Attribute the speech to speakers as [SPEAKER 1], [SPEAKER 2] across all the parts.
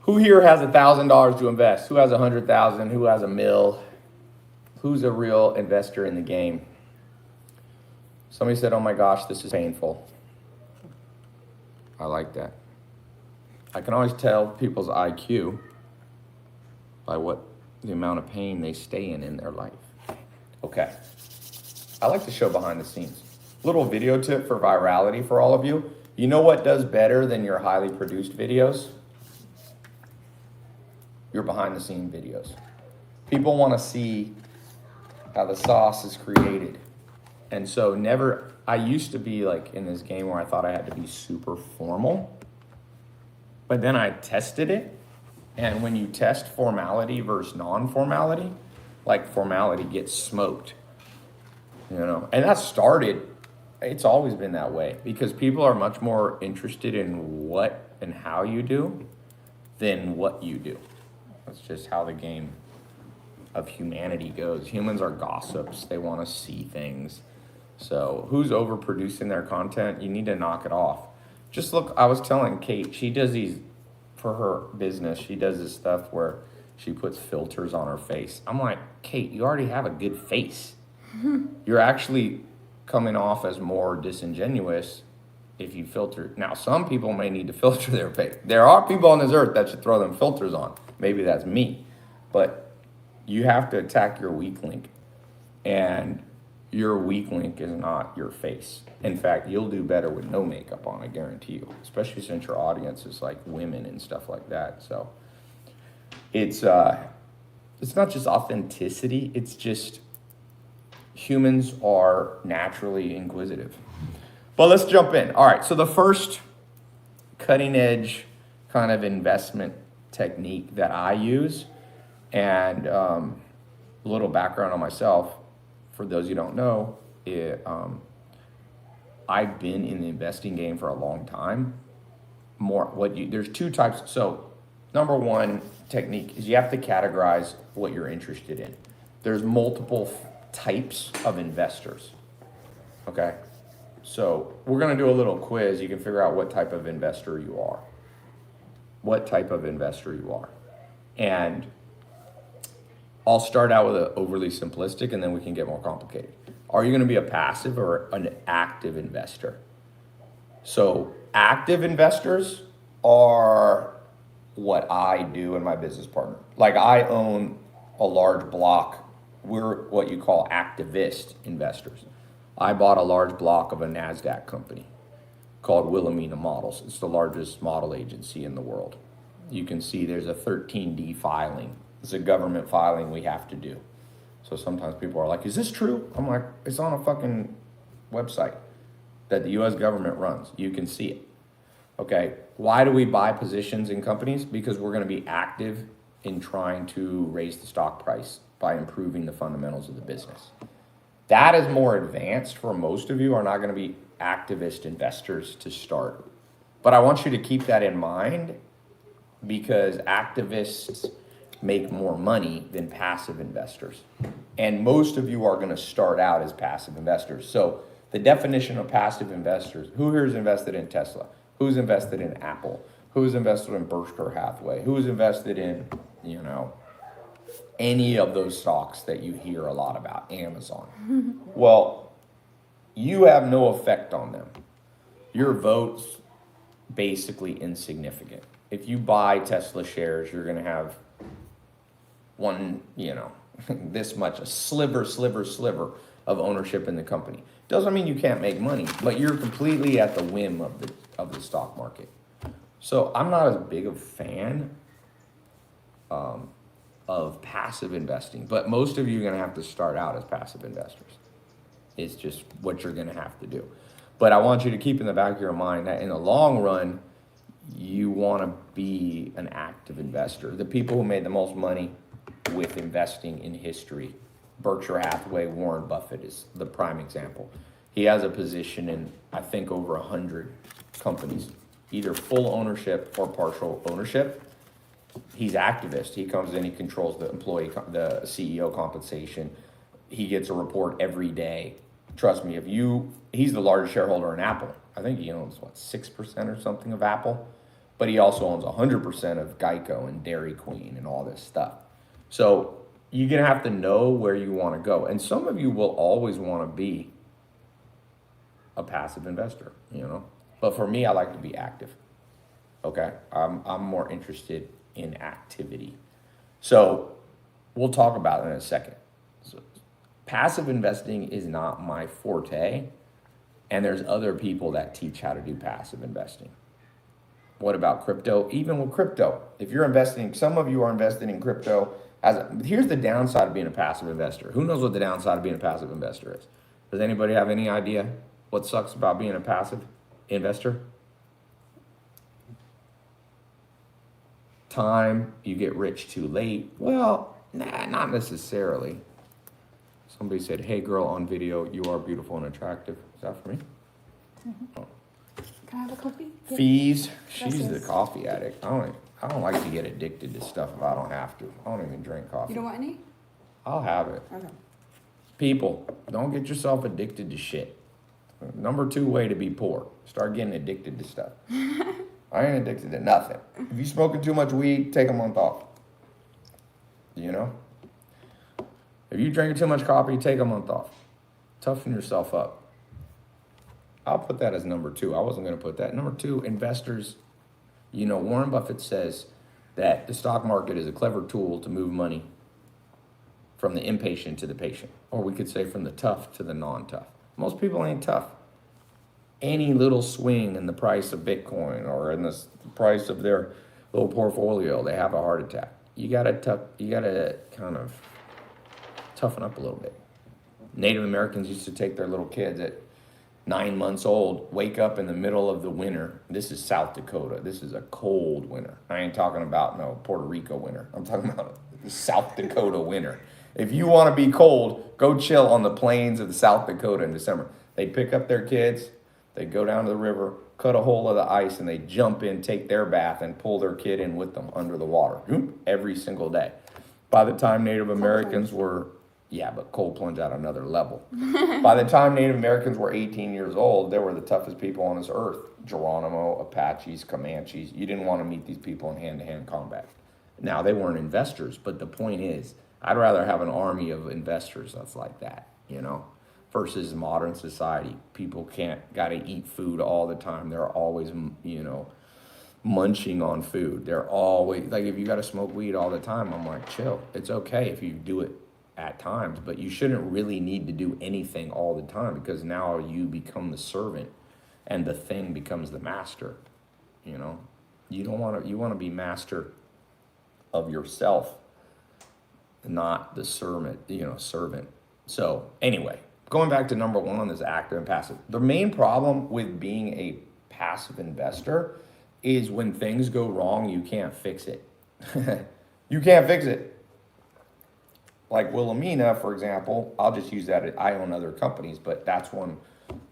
[SPEAKER 1] Who here has $1,000 to invest? Who has 100,000? Who has $1 million? Who's a real investor in the game? Somebody said, oh my gosh, this is painful. I like that. I can always tell people's IQ by what the amount of pain they stay in their life. Okay. I like to show behind the scenes. Little video tip for virality for all of you. You know what does better than your highly produced videos? Your behind the scene videos. People want to see how the sauce is created. And so I used to be like in this game where I thought I had to be super formal, but then I tested it. And when you test formality versus non-formality, like formality gets smoked, and that started, it's always been that way because people are much more interested in what and how you do than what you do. That's just how the game of humanity goes. Humans are gossips. They want to see things. So who's overproducing their content? You need to knock it off. Just look, I was telling Kate, she does these, for her business, she does this stuff where she puts filters on her face. I'm like, Kate, you already have a good face. You're actually coming off as more disingenuous if you filter. Now, some people may need to filter their face. There are people on this earth that should throw them filters on. Maybe that's me. But you have to attack your weak link. And your weak link is not your face. In fact, you'll do better with no makeup on, I guarantee you. Especially since your audience is like women and stuff like that. So it's not just authenticity, it's just humans are naturally inquisitive. But let's jump in. All right, so the first cutting edge kind of investment technique that I use, and a little background on myself, for those you don't know, I've been in the investing game for a long time. There's two types. So number one technique is you have to categorize what you're interested in. There's multiple types of investors. Okay. So we're going to do a little quiz. You can figure out what type of investor you are. And I'll start out with an overly simplistic and then we can get more complicated. Are you going to be a passive or an active investor? So active investors are what I do and my business partner. Like I own a large block. We're what you call activist investors. I bought a large block of a NASDAQ company called Wilhelmina Models. It's the largest model agency in the world. You can see there's a 13D filing. It's a government filing we have to do. So sometimes people are like, is this true? I'm like, it's on a fucking website that the US government runs. You can see it. Okay, why do we buy positions in companies? Because we're going to be active in trying to raise the stock price by improving the fundamentals of the business. That is more advanced for most of you are not going to be activist investors to start. But I want you to keep that in mind because activists make more money than passive investors. And most of you are going to start out as passive investors. So the definition of passive investors, who here is invested in Tesla? Who's invested in Apple? Who's invested in Berkshire Hathaway? Who's invested in, any of those stocks that you hear a lot about, Amazon? Well, you have no effect on them. Your vote's basically insignificant. If you buy Tesla shares, you're going to have one, this much, a sliver of ownership in the company. Doesn't mean you can't make money, but you're completely at the whim of the stock market. So I'm not as big of a fan of passive investing, but most of you are going to have to start out as passive investors. It's just what you're going to have to do. But I want you to keep in the back of your mind that in the long run, you want to be an active investor. The people who made the most money with investing in history, Berkshire Hathaway, Warren Buffett is the prime example. He has a position in, I think, over 100 companies, either full ownership or partial ownership. He's activist. He comes in, he controls the the CEO compensation. He gets a report every day. Trust me, he's the largest shareholder in Apple. I think he owns, 6% or something of Apple. but he also owns 100% of Geico and Dairy Queen and all this stuff. So you're going to have to know where you want to go. And some of you will always want to be a passive investor, you know. But for me, I like to be active. Okay, I'm more interested in activity. So we'll talk about it in a second. So, passive investing is not my forte, and there's other people that teach how to do passive investing. What about crypto? Even with crypto, if you're investing, some of you are investing in crypto. Here's the downside of being a passive investor. Who knows what the downside of being a passive investor is? Does anybody have any idea what sucks about being a passive investor? Time, you get rich too late. Well, nah, not necessarily. Somebody said, "Hey girl on video, you are beautiful and attractive." Is that for me? Oh.
[SPEAKER 2] Can I have a coffee? Yeah.
[SPEAKER 1] Fees. She's the coffee addict. I don't like to get addicted to stuff if I don't have to. I don't even drink coffee.
[SPEAKER 2] You don't want any?
[SPEAKER 1] I'll have it.
[SPEAKER 2] Okay.
[SPEAKER 1] People, don't get yourself addicted to shit. Number 2 way to be poor. Start getting addicted to stuff. I ain't addicted to nothing. If you smoking too much weed, take a month off. You know? If you drinking too much coffee, take a month off. Toughen yourself up. I'll put that as number 2. I wasn't going to put that. Number 2, investors. You know, Warren Buffett says that the stock market is a clever tool to move money from the impatient to the patient. Or we could say from the tough to the non-tough. Most people ain't tough. Any little swing in the price of Bitcoin or in the price of their little portfolio, they have a heart attack. You gotta kind of toughen up a little bit. Native Americans used to take their little kids at 9 months old, wake up in the middle of the winter. This is South Dakota. This is a cold winter. I ain't talking about no Puerto Rico winter. I'm talking about the South Dakota winter. If you want to be cold, go chill on the plains of the South Dakota in December. They pick up their kids, they go down to the river, cut a hole of the ice, and they jump in, take their bath, and pull their kid in with them under the water every single day. By the time Native Americans were, but cold plunge at another level. By the time Native Americans were 18 years old, they were the toughest people on this earth. Geronimo, Apaches, Comanches. You didn't want to meet these people in hand-to-hand combat. Now, they weren't investors, but the point is, I'd rather have an army of investors that's like that, you know, versus modern society. People got to eat food all the time. They're always, you know, munching on food. They're always, like, if you got to smoke weed all the time, I'm like, chill. It's okay if you do it at times, but you shouldn't really need to do anything all the time, because now you become the servant and the thing becomes the master. You know, you want to be master of yourself, not the servant, servant. So anyway, going back to number 1 on this active and passive. The main problem with being a passive investor is when things go wrong, you can't fix it. You can't fix it. Like Wilhelmina, for example, I'll just use that. I own other companies, but that's one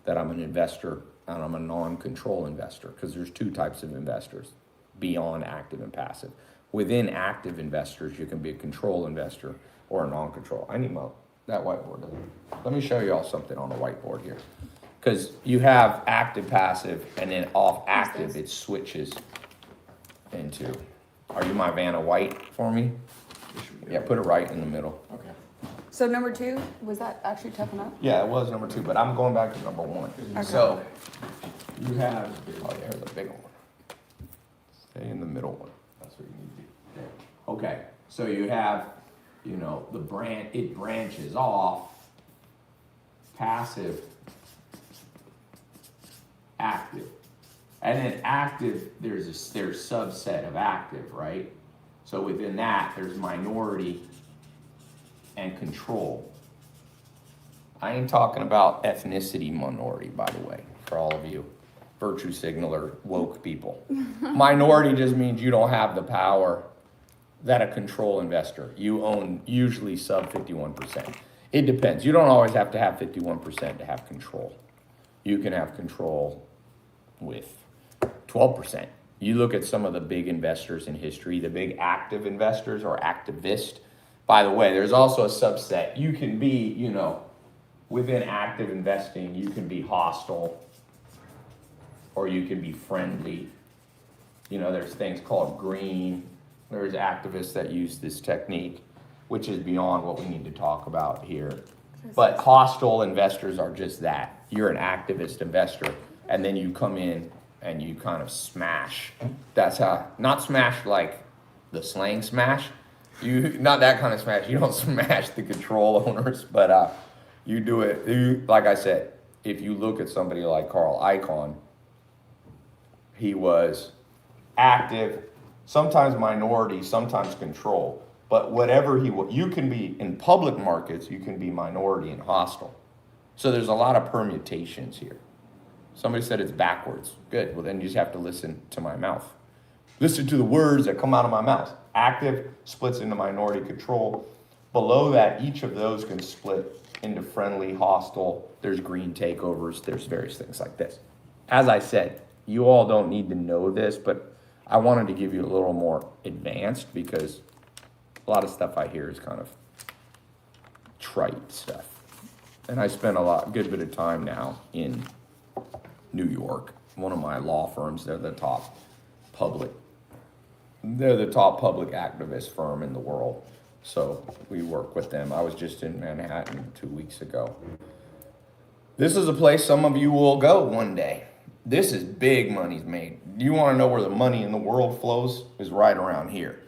[SPEAKER 1] that I'm an investor, and I'm a non-control investor, because there's 2 types of investors beyond active and passive. Within active investors, you can be a control investor or a non-control. I need that whiteboard. Let me show you all something on the whiteboard here. Because you have active, passive, and then off active, it switches into. Are you my Vanna White for me? Yeah, put it right in the middle.
[SPEAKER 2] Okay. So number 2, was that actually tough enough?
[SPEAKER 1] Yeah, it was number 2, but I'm going back to number 1. Okay. So you have, there's a big one. Stay in the middle one. That's what you need to do. Okay, so you have, it branches off, passive, active. And then active, there's subset of active, right? So within that, there's minority and control. I ain't talking about ethnicity minority, by the way, for all of you virtue signaler woke people. Minority just means you don't have the power that a control investor. You own usually sub 51%. It depends. You don't always have to have 51% to have control. You can have control with 12%. You look at some of the big investors in history, the big active investors or activist. By the way, there's also a subset. You can be, within active investing, you can be hostile or you can be friendly There's things called green. There's activists that use this technique, which is beyond what we need to talk about here. But hostile investors are just that. You're an activist investor, and then you come in and you kind of smash. That's how, not smash like the slang smash. Not that kind of smash. You don't smash the control owners, but you do it. Like I said, if you look at somebody like Carl Icahn, he was active, sometimes minority, sometimes control. But whatever you can be in public markets, you can be minority and hostile. So there's a lot of permutations here. Somebody said it's backwards. Good. Well, then you just have to listen to my mouth. Listen to the words that come out of my mouth. Active splits into minority control. Below that, each of those can split into friendly, hostile. There's green takeovers. There's various things like this. As I said, you all don't need to know this, but I wanted to give you a little more advanced because a lot of stuff I hear is kind of trite stuff. And I spent good bit of time now in New York. One of my law firms, they're the top public activist firm in the world. So we work with them. I was just in Manhattan 2 weeks ago. This is a place some of you will go one day. This is big money's made. You want to know where the money in the world flows? Is right around here.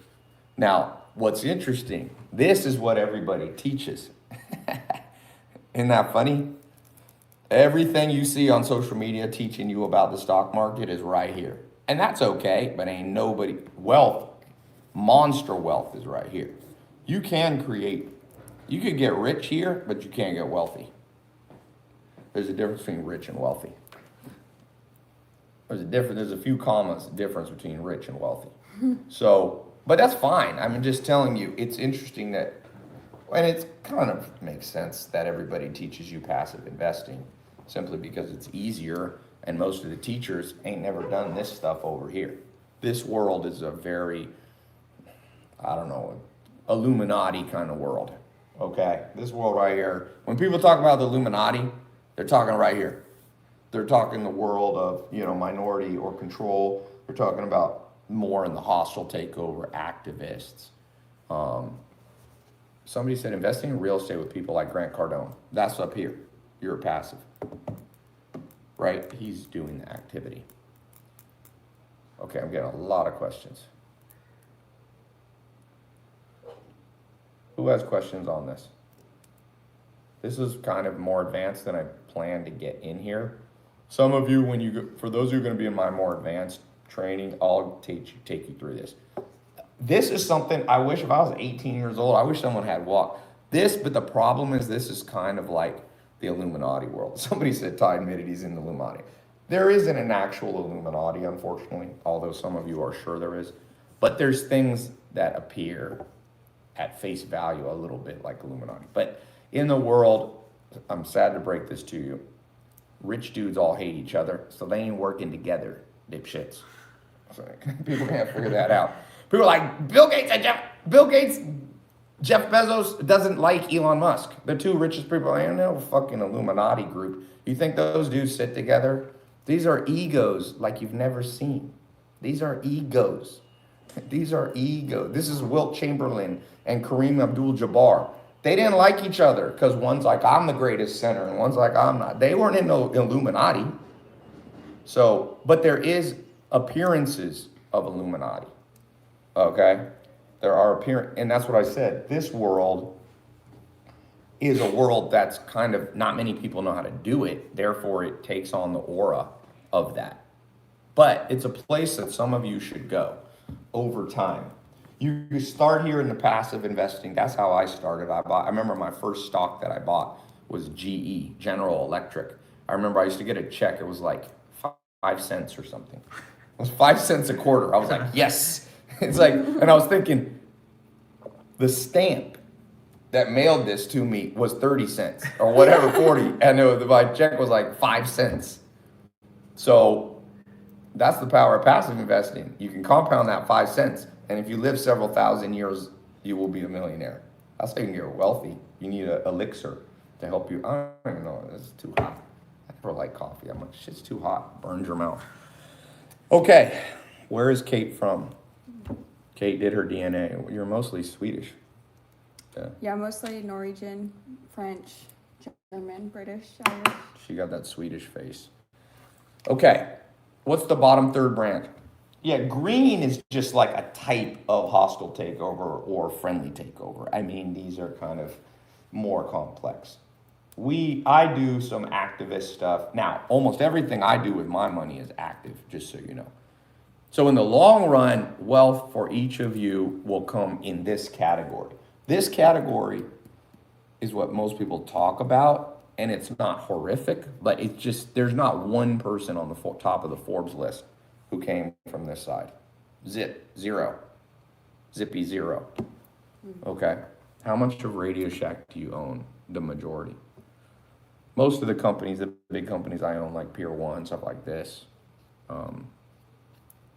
[SPEAKER 1] Now, what's interesting, this is what everybody teaches. Isn't that funny? Everything you see on social media teaching you about the stock market is right here. And that's okay, but ain't nobody, monster wealth is right here. You could get rich here, but you can't get wealthy. There's a difference between rich and wealthy. There's a few commas difference between rich and wealthy. So, but that's fine. I'm just telling you, it's interesting that, and it kind of makes sense that everybody teaches you passive investing simply because it's easier, and most of the teachers ain't never done this stuff over here. This world is a very, Illuminati kind of world, okay? This world right here, when people talk about the Illuminati, they're talking right here. They're talking the world of, minority or control. They're talking about more in the hostile takeover activists. Somebody said investing in real estate with people like Grant Cardone. That's up here. You're a passive, right? He's doing the activity. Okay, I'm getting a lot of questions. Who has questions on this? This is kind of more advanced than I planned to get in here. Some of you, for those who are going to be in my more advanced training, I'll take you through this. This is something I wish if I was 18 years old, I wish someone had walked this, but the problem is this is kind of like the Illuminati world. Somebody said Tai admitted he's in the Illuminati. There isn't an actual Illuminati, unfortunately, although some of you are sure there is. But there's things that appear at face value a little bit like Illuminati. But in the world, I'm sad to break this to you, rich dudes all hate each other, so they ain't working together, dipshits. So people can't figure that out. People are like, Bill Gates, Jeff Bezos doesn't like Elon Musk. The two richest people. I don't know, fucking Illuminati group. You think those dudes sit together? These are egos like you've never seen. These are egos. These are egos. This is Wilt Chamberlain and Kareem Abdul-Jabbar. They didn't like each other because one's like, I'm the greatest center, and one's like, I'm not. They weren't in the Illuminati. So, but there is appearances of Illuminati. Okay? There are and that's what I said. This world is a world that's kind of, not many people know how to do it. Therefore, it takes on the aura of that. But it's a place that some of you should go over time. You start here in the passive investing. That's how I started. I remember my first stock that I bought was GE, General Electric. I remember I used to get a check. It was like 5 cents or something. It was 5 cents a quarter. I was like, yes. It's like, and I was thinking, the stamp that mailed this to me was 30 cents or whatever, 40. And my check was like 5 cents. So that's the power of passive investing. You can compound that 5 cents. And if you live several thousand years, you will be a millionaire. That's how you can get wealthy. You need an elixir to help you. I don't even know. It's too hot. I never like coffee that much. It's too hot. Burns your mouth. Okay. Where is Kate from? Kate did her DNA. You're mostly Swedish.
[SPEAKER 2] Yeah, mostly Norwegian, French, German, British, Irish.
[SPEAKER 1] She got that Swedish face. Okay, what's the bottom third brand? Yeah, green is just like a type of hostile takeover or friendly takeover. I mean, these are kind of more complex. I do some activist stuff. Now, almost everything I do with my money is active, just so you know. So in the long run, wealth for each of you will come in this category. This category is what most people talk about, and it's not horrific, but it's just, there's not one person on the top of the Forbes list who came from this side. Zero. Zippy zero. Okay. How much of Radio Shack do you own? The majority. Most of the companies, the big companies I own, like Pier 1, stuff like this,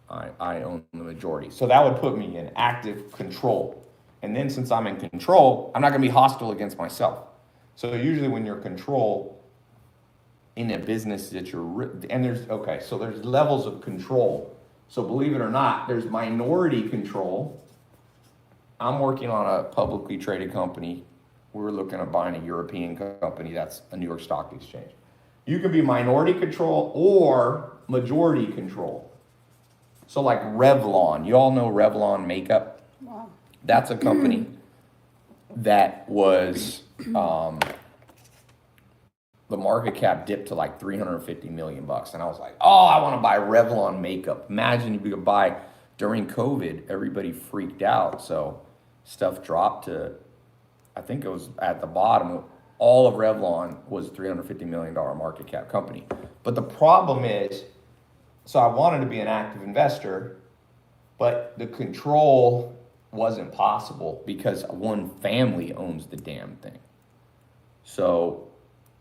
[SPEAKER 1] I own the majority. So that would put me in active control. And then since I'm in control, I'm not going to be hostile against myself. So usually when you're control in a business that so there's levels of control. So believe it or not, there's minority control. I'm working on a publicly traded company. We're looking at buying a European company that's a New York Stock Exchange. You can be minority control or majority control. So like Revlon, you all know Revlon makeup?
[SPEAKER 2] Wow.
[SPEAKER 1] That's a company that was, the market cap dipped to like 350 million bucks. And I was like, oh, I want to buy Revlon makeup. Imagine if you could buy during COVID, everybody freaked out. So stuff dropped to, I think it was at the bottom. All of Revlon was a $350 million market cap company. But the problem is, so I wanted to be an active investor, but the control wasn't possible because one family owns the damn thing. So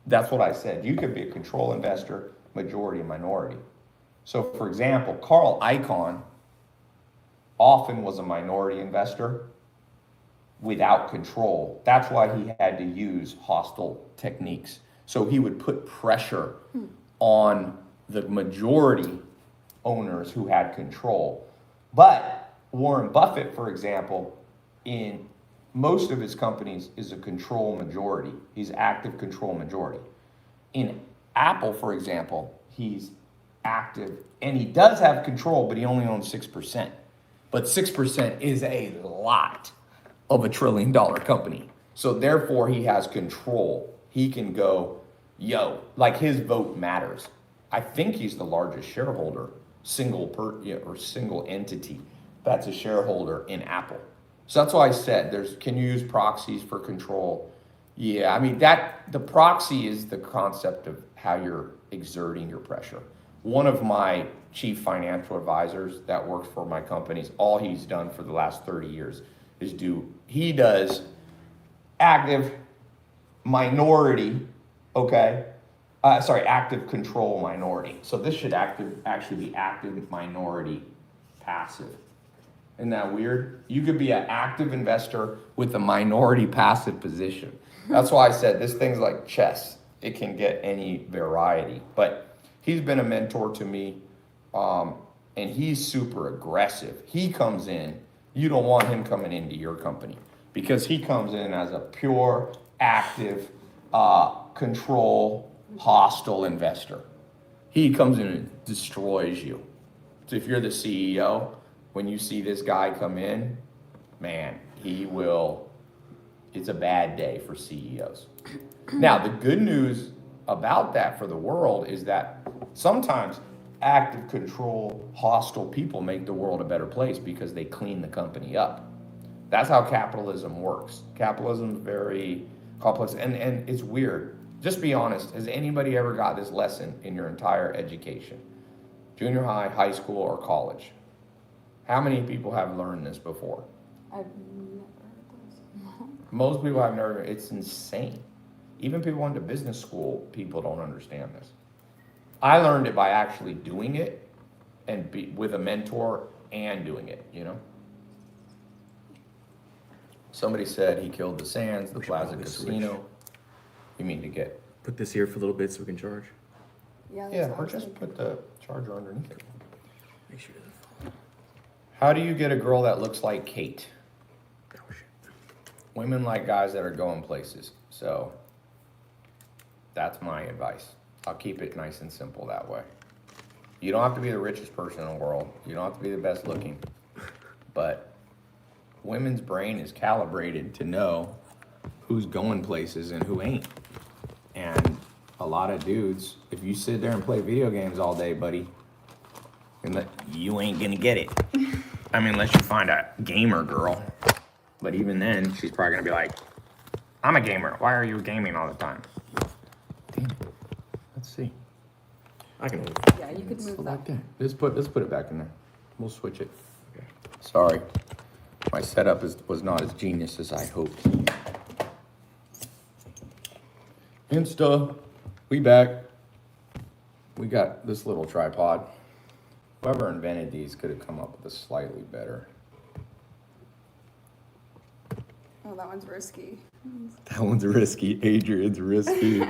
[SPEAKER 1] that's what I said. You could be a control investor, majority and minority. So for example, Carl Icahn often was a minority investor without control. That's why he had to use hostile techniques. So he would put pressure on the majority owners who had control. But Warren Buffett, for example, in most of his companies is a control majority. He's active control majority. In Apple, for example, he's active and he does have control, but he only owns 6%. But 6% is a lot of $1 trillion company. So therefore he has control. He can go, like his vote matters. I think he's the largest shareholder, single entity that's a shareholder in Apple. So that's why I said can you use proxies for control? Yeah, I mean the proxy is the concept of how you're exerting your pressure. One of my chief financial advisors that works for my companies, all he's done for the last 30 years is he does active minority, active control minority. So this should actually be active minority passive. Isn't that weird? You could be an active investor with a minority passive position. That's why I said this thing's like chess. It can get any variety. But he's been a mentor to me, and he's super aggressive. He comes in, you don't want him coming into your company because he comes in as a pure, active, control, hostile investor. He comes in and destroys you. So if you're the CEO, when you see this guy come in, man, it's a bad day for CEOs. Now, the good news about that for the world is that sometimes active control, hostile people make the world a better place because they clean the company up. That's how capitalism works. Capitalism is very complex and it's weird. Just be honest, has anybody ever got this lesson in your entire education? Junior high, high school, or college? How many people have learned this before?
[SPEAKER 2] I've never heard this.
[SPEAKER 1] Most people have never. It's insane. Even people who went to business school, people don't understand this. I learned it by actually doing it and with a mentor and doing it, Somebody said he killed the Sands, the Plaza Casino. You mean to get...
[SPEAKER 3] Put this here for a little bit so we can charge?
[SPEAKER 2] Yeah,
[SPEAKER 1] Yeah, or just put the charger underneath it.
[SPEAKER 3] Make sure it doesn't fall.
[SPEAKER 1] How do you get a girl that looks like Kate? Women like guys that are going places. So that's my advice. I'll keep it nice and simple that way. You don't have to be the richest person in the world. You don't have to be the best looking. But women's brain is calibrated to know who's going places and who ain't. And a lot of dudes, if you sit there and play video games all day, buddy, you ain't gonna get it. I mean, unless you find a gamer girl. But even then, she's probably gonna be like, I'm a gamer. Why are you gaming all the time? Damn it. Let's see. I can move.
[SPEAKER 2] Yeah, you could move that.
[SPEAKER 1] Like that. Let's put it back in there. We'll switch it. Okay. Sorry. My setup was not as genius as I hoped. Insta, we back. We got this little tripod. Whoever invented these could have come up with a slightly better.
[SPEAKER 2] Oh, that one's risky.
[SPEAKER 1] That one's risky. Adrian's risky.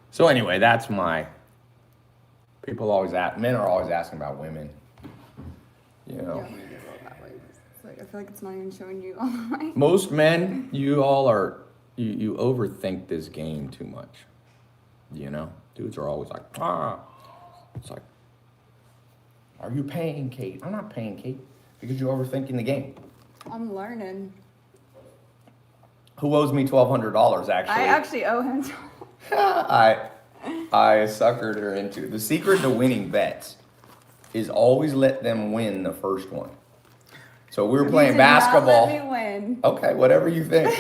[SPEAKER 1] So anyway, that's my. People always ask. Men are always asking about women. You know.
[SPEAKER 2] Yeah, maybe a little that way. It's like, I feel like it's not even showing you all the way.
[SPEAKER 1] Most men, you all are. You overthink this game too much. You know, dudes are always like, It's like, are you paying Kate? I'm not paying Kate because you're overthinking the game.
[SPEAKER 2] I'm learning.
[SPEAKER 1] Who owes me $1,200 actually?
[SPEAKER 2] I actually owe him.
[SPEAKER 1] I suckered her into the secret to winning bets is always let them win the first one. So we were playing basketball.
[SPEAKER 2] Let me win.
[SPEAKER 1] Okay, whatever you think.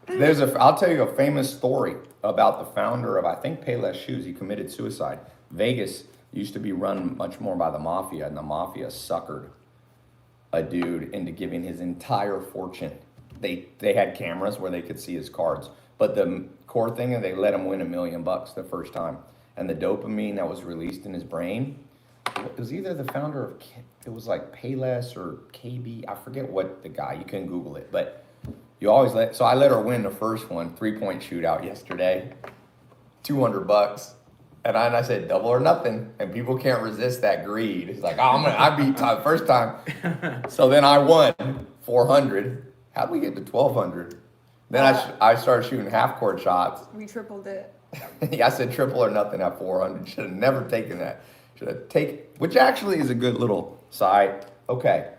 [SPEAKER 1] I'll tell you a famous story about the founder of, I think, Payless Shoes. He committed suicide. Vegas used to be run much more by the mafia, and the mafia suckered a dude into giving his entire fortune. They had cameras where they could see his cards, but the core thing is they let him win $1 million the first time, and the dopamine that was released in his brain, it was either the founder of, it was like Payless or KB, I forget what the guy, you can Google it, but you always so I let her win the first one, 3-point shootout yesterday, $200. And I said, double or nothing. And people can't resist that greed. It's like, I beat Todd first time. So then I won 400. How'd we get to 1,200? Then I started shooting half-court shots.
[SPEAKER 2] We tripled it.
[SPEAKER 1] Yeah, I said triple or nothing at 400. Should have never taken that. Should have taken, which actually is a good little side. Okay,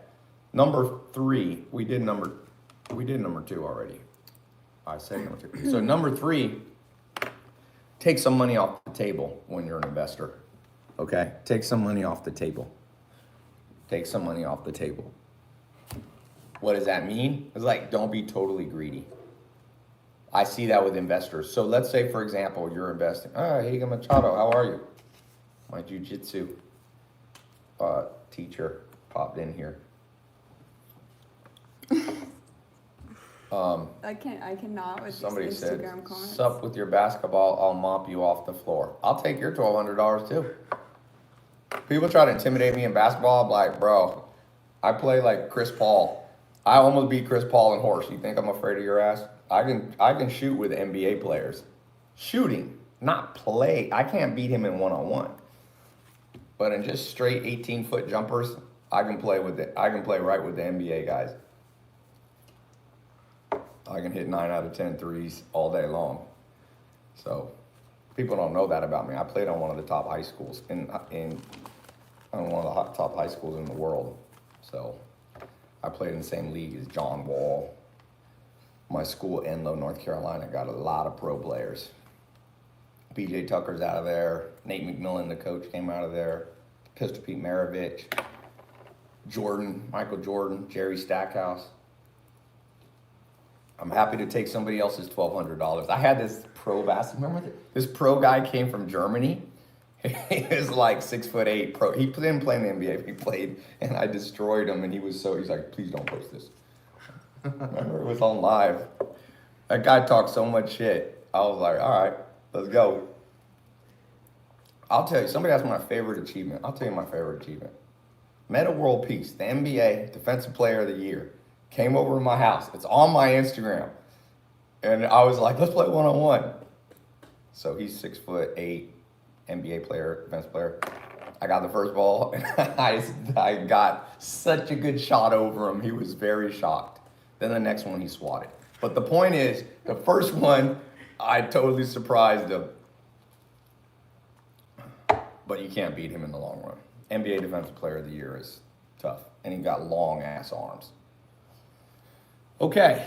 [SPEAKER 1] number 3. We did number 2 already. I said number 2. So number 3. Take some money off the table when you're an investor, okay? Take some money off the table. Take some money off the table. What does that mean? It's like, don't be totally greedy. I see that with investors. So let's say, for example, you're investing. Hey, Machado, how are you? My jiu-jitsu teacher popped in here.
[SPEAKER 2] I cannot with
[SPEAKER 1] Somebody
[SPEAKER 2] these
[SPEAKER 1] said,
[SPEAKER 2] Instagram comments.
[SPEAKER 1] sup with your basketball, I'll mop you off the floor. I'll take your $1,200 too. People try to intimidate me in basketball. I'm like, bro, I play like Chris Paul. I almost beat Chris Paul in horse. You think I'm afraid of your ass? I can shoot with NBA players. Shooting, not play. I can't beat him in one-on-one. But in just straight 18-foot jumpers, I can play right with the NBA guys. I can hit 9 out of 10 threes all day long. So people don't know that about me. I played on one of the top high schools in one of the top high schools in the world. So I played in the same league as John Wall. My school, Enloe, North Carolina, got a lot of pro players. BJ Tucker's out of there. Nate McMillan, the coach, came out of there. Pistol Pete Maravich. Michael Jordan, Jerry Stackhouse. I'm happy to take somebody else's $1,200. I had this pro basketball. Remember this pro guy came from Germany. He was like 6'8" pro. He didn't play in the NBA. He played, and I destroyed him. And he's like, please don't post this. Remember, it was on live. That guy talked so much shit. I was like, all right, let's go. I'll tell you. Somebody asked my favorite achievement. I'll tell you my favorite achievement. Meta World Peace, the NBA Defensive Player of the Year. Came over to my house. It's on my Instagram. And I was like, let's play one-on-one. So he's 6'8", NBA player, defense player. I got the first ball, and I got such a good shot over him. He was very shocked. Then the next one he swatted. But the point is, the first one, I totally surprised him. But you can't beat him in the long run. NBA Defensive Player of the Year is tough. And he got long ass arms. Okay.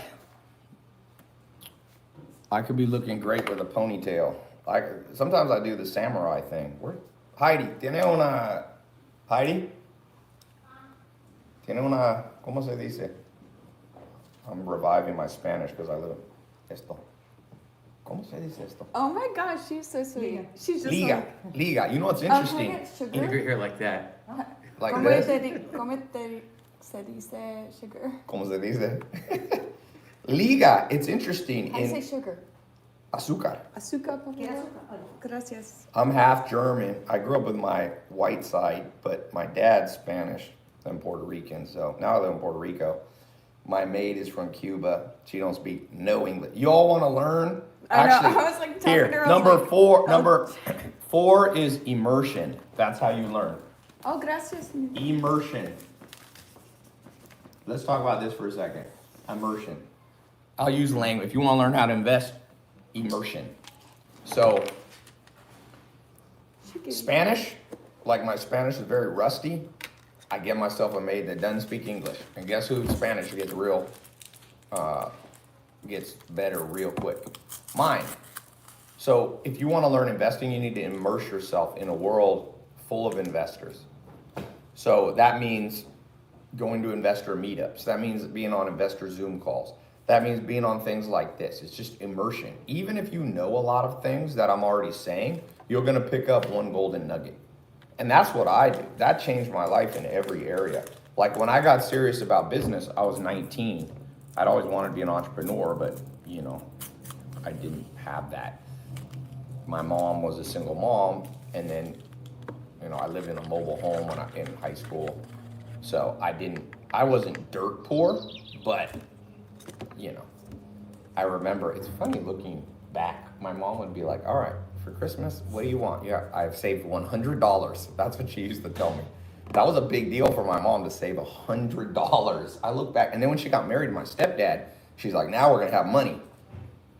[SPEAKER 1] I could be looking great with a ponytail. Sometimes I do the samurai thing. Heidi, ¿tiene una... Heidi? ¿Tiene una... ¿Cómo se dice? I'm reviving my Spanish because I live... Esto. ¿Cómo se dice esto?
[SPEAKER 2] Oh my gosh, she's so sweet. She's just
[SPEAKER 1] Liga.
[SPEAKER 2] like...
[SPEAKER 1] Liga. You know what's
[SPEAKER 2] Oh, can I
[SPEAKER 1] interesting?
[SPEAKER 2] get sugar?
[SPEAKER 3] Integrate her like that.
[SPEAKER 1] Like
[SPEAKER 2] ¿Cómo
[SPEAKER 1] this?
[SPEAKER 2] se dice sugar?
[SPEAKER 1] ¿Cómo se dice? Liga. It's interesting.
[SPEAKER 2] How do you say sugar?
[SPEAKER 1] Azúcar.
[SPEAKER 2] Azúcar, por favor. Gracias.
[SPEAKER 1] I'm half German. I grew up with my white side, but my dad's Spanish and Puerto Rican. So now I live in Puerto Rico. My maid is from Cuba. She don't speak no English. You all want to learn? Actually,
[SPEAKER 2] I know. I was like talking
[SPEAKER 1] here,
[SPEAKER 2] to her.
[SPEAKER 1] number 4 is immersion. That's how you learn.
[SPEAKER 2] Oh, gracias.
[SPEAKER 1] Immersion. Let's talk about this for a second. Immersion. I'll use language. If you want to learn how to invest, immersion. So, Spanish, like my Spanish is very rusty. I get myself a maid that doesn't speak English. And guess who Spanish gets better real quick? Mine. So if you want to learn investing, you need to immerse yourself in a world full of investors. So that means going to investor meetups. That means being on investor Zoom calls. That means being on things like this. It's just immersion. Even if you know a lot of things that I'm already saying, you're going to pick up one golden nugget. And that's what I do. That changed my life in every area. Like when I got serious about business, I was 19. I'd always wanted to be an entrepreneur, but you know, I didn't have that. My mom was a single mom, and then, you know, I lived in a mobile home when in high school. So I wasn't dirt poor, but you know, I remember, it's funny looking back, my mom would be like, all right, for Christmas, what do you want? Yeah, I've saved $100. That's what she used to tell me. That was a big deal for my mom to save $100. I look back, and then when she got married to my stepdad, she's like, now we're gonna have money.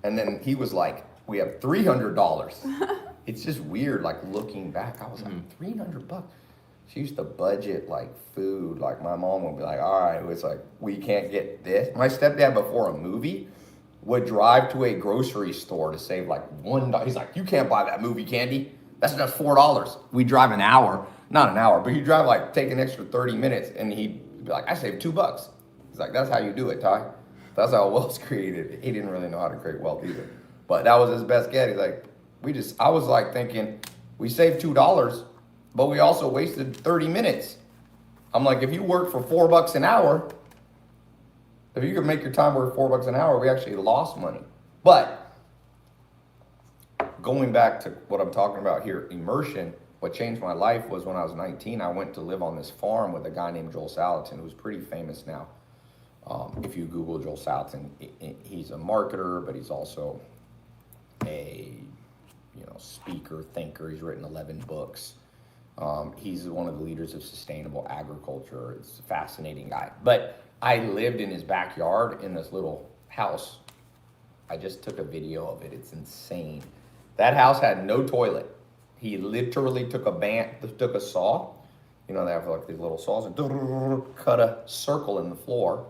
[SPEAKER 1] And then he was like, we have $300. It's just weird, like looking back, I was like, $300? She used to budget like food. Like my mom would be like, all right, it's like, we can't get this. My stepdad before a movie would drive to a grocery store to save like $1. He's like, you can't buy that movie candy. That's just $4. We drive an hour, not an hour, but he'd drive like, take an extra 30 minutes and he'd be like, I saved $2. He's like, that's how you do it, Ty. That's how wealth's created. He didn't really know how to create wealth either. But that was his best get. He's like, I was like thinking, we saved $2, but we also wasted 30 minutes. I'm like, if you work for $4 an hour, if you could make your time worth $4 an hour, we actually lost money. But going back to what I'm talking about here, immersion, what changed my life was when I was 19, I went to live on this farm with a guy named Joel Salatin, who's pretty famous now. If you Google Joel Salatin, he's a marketer, but he's also a speaker, thinker. He's written 11 books. He's one of the leaders of sustainable agriculture. It's a fascinating guy. But I lived in his backyard in this little house. I just took a video of it. It's insane. That house had no toilet. He literally took a saw. You know, they have like these little saws, and cut a circle in the floor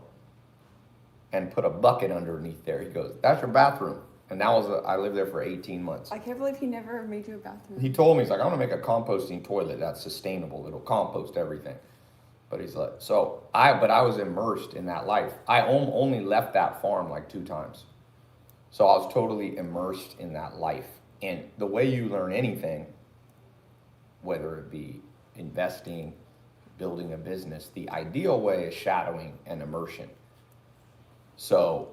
[SPEAKER 1] and put a bucket underneath there. He goes, that's your bathroom. And I lived there for 18 months.
[SPEAKER 2] I can't believe he never made you a bathroom.
[SPEAKER 1] He told me, he's like, I'm gonna make a composting toilet that's sustainable. It'll compost everything. But he's like, but I was immersed in that life. I only left that farm like 2 times. So I was totally immersed in that life. And the way you learn anything, whether it be investing, building a business, the ideal way is shadowing and immersion. So,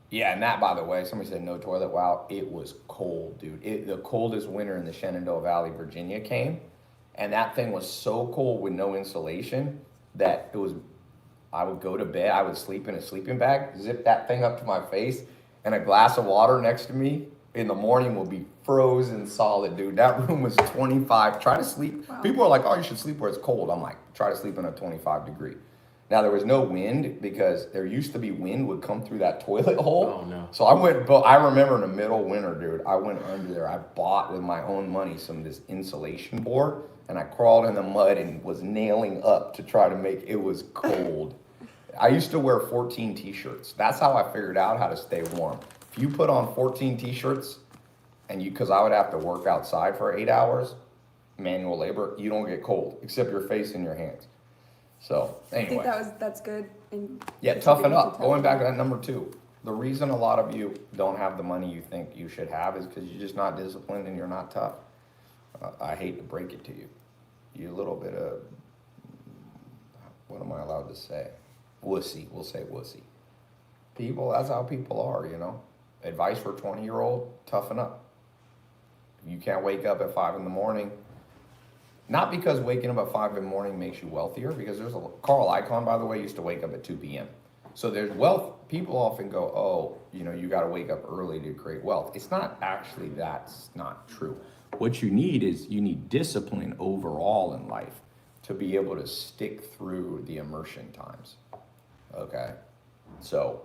[SPEAKER 1] yeah, and that, by the way, somebody said no toilet. Wow, it was cold, dude. The coldest winter in the Shenandoah Valley, Virginia came, and that thing was so cold with no insulation that I would go to bed, I would sleep in a sleeping bag, zip that thing up to my face, and a glass of water next to me, in the morning will be frozen solid, dude. That room was 25. Try to sleep.
[SPEAKER 2] Wow.
[SPEAKER 1] People are like, oh, you should sleep where it's cold. I'm like, try to sleep in a 25 degree. Now, there was no wind because there used to be wind would come through that toilet hole.
[SPEAKER 3] Oh, no.
[SPEAKER 1] So I remember in the middle of winter, dude, I went under there. I bought with my own money this insulation board, and I crawled in the mud and was nailing up to try to make it was cold. I used to wear 14 t-shirts. That's how I figured out how to stay warm. If you put on 14 t-shirts, because I would have to work outside for 8 hours, manual labor, you don't get cold, except your face and your hands. So, anyway.
[SPEAKER 2] I think that's good.
[SPEAKER 1] Yeah, toughen up. Going back to that number 2. The reason a lot of you don't have the money you think you should have is because you're just not disciplined and you're not tough. I hate to break it to you. You're a little bit of, what am I allowed to say? Wussy. We'll say wussy. People, that's how people are, you know. Advice for a 20-year-old, toughen up. You can't wake up at 5 in the morning. Not because waking up at 5 in the morning makes you wealthier, because Carl Icahn, by the way, used to wake up at 2 p.m. So there's wealth. People often go, oh, you got to wake up early to create wealth. It's not actually, that's not true. What you need discipline overall in life to be able to stick through the immersion times. Okay? So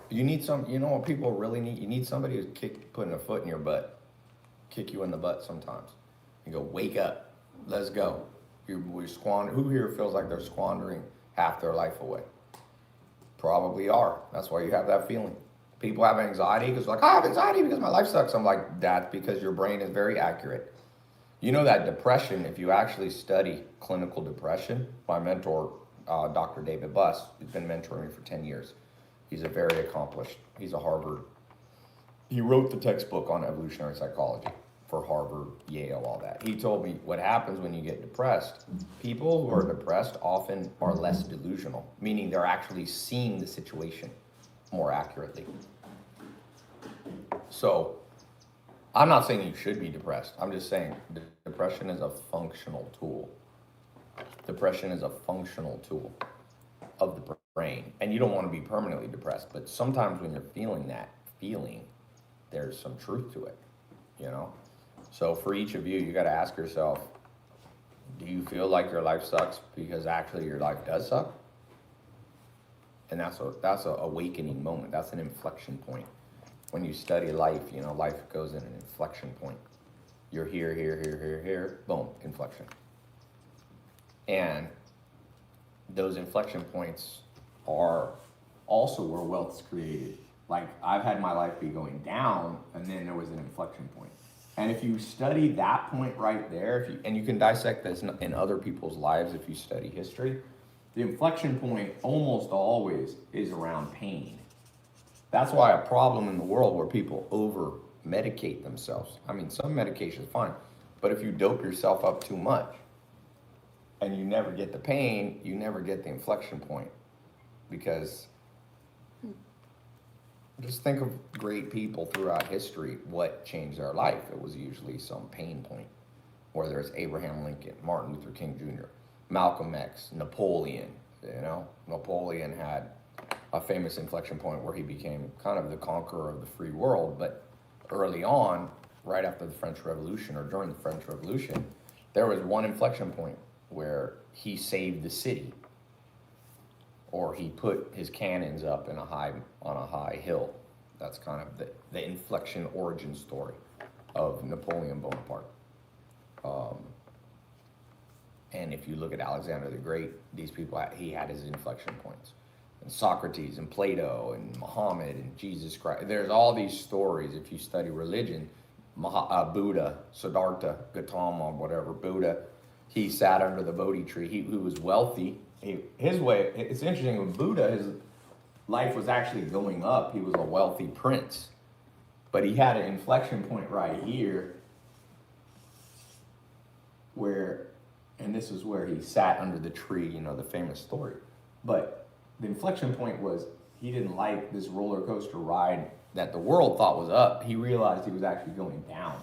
[SPEAKER 1] you need what people really need? You need somebody who's putting a foot in your butt, kick you in the butt sometimes, and go, wake up, let's go. Who here feels like they're squandering half their life away? Probably are. That's why you have that feeling. People have anxiety because I have anxiety because my life sucks. I'm like, that's because your brain is very accurate. You know that depression, if you actually study clinical depression, my mentor, Dr. David Buss, who's been mentoring me for 10 years. He's a very accomplished, he's a Harvard. He wrote the textbook on evolutionary psychology for Harvard, Yale, all that. He told me what happens when you get depressed. People who are depressed often are less delusional, meaning they're actually seeing the situation more accurately. So I'm not saying you should be depressed. I'm just saying depression is a functional tool. Depression is a functional tool of the brain. And you don't want to be permanently depressed, but sometimes when you're feeling that feeling, there's some truth to it, So for each of you, you got to ask yourself, do you feel like your life sucks because actually your life does suck? And that's a awakening moment. That's an inflection point. When you study life, life goes in an inflection point. You're here, boom, inflection. And those inflection points are also where wealth's created. Like, I've had my life be going down, and then there was an inflection point. And if you study that point right there, and you can dissect this in other people's lives if you study history, the inflection point almost always is around pain. That's why a problem in the world where people over-medicate themselves. I mean, some medication is fine, but if you dope yourself up too much and you never get the pain, you never get the inflection point. Because just think of great people throughout history, what changed their life. It was usually some pain point, whether it's Abraham Lincoln, Martin Luther King Jr., Malcolm X, Napoleon. Napoleon had a famous inflection point where he became kind of the conqueror of the free world. But early on, right after the French Revolution or during the French Revolution, there was one inflection point where he saved the city, or he put his cannons up on a high hill. That's kind of the inflection origin story of Napoleon Bonaparte. And if you look at Alexander the Great, these people, he had his inflection points. And Socrates and Plato and Muhammad and Jesus Christ. There's all these stories if you study religion. Buddha, Siddhartha, Gautama, whatever, Buddha, he sat under the Bodhi tree. He was wealthy. His way, it's interesting, with Buddha, his life was actually going up. He was a wealthy prince. But he had an inflection point right here where, and this is where he sat under the tree, the famous story. But the inflection point was he didn't like this roller coaster ride that the world thought was up. He realized he was actually going down.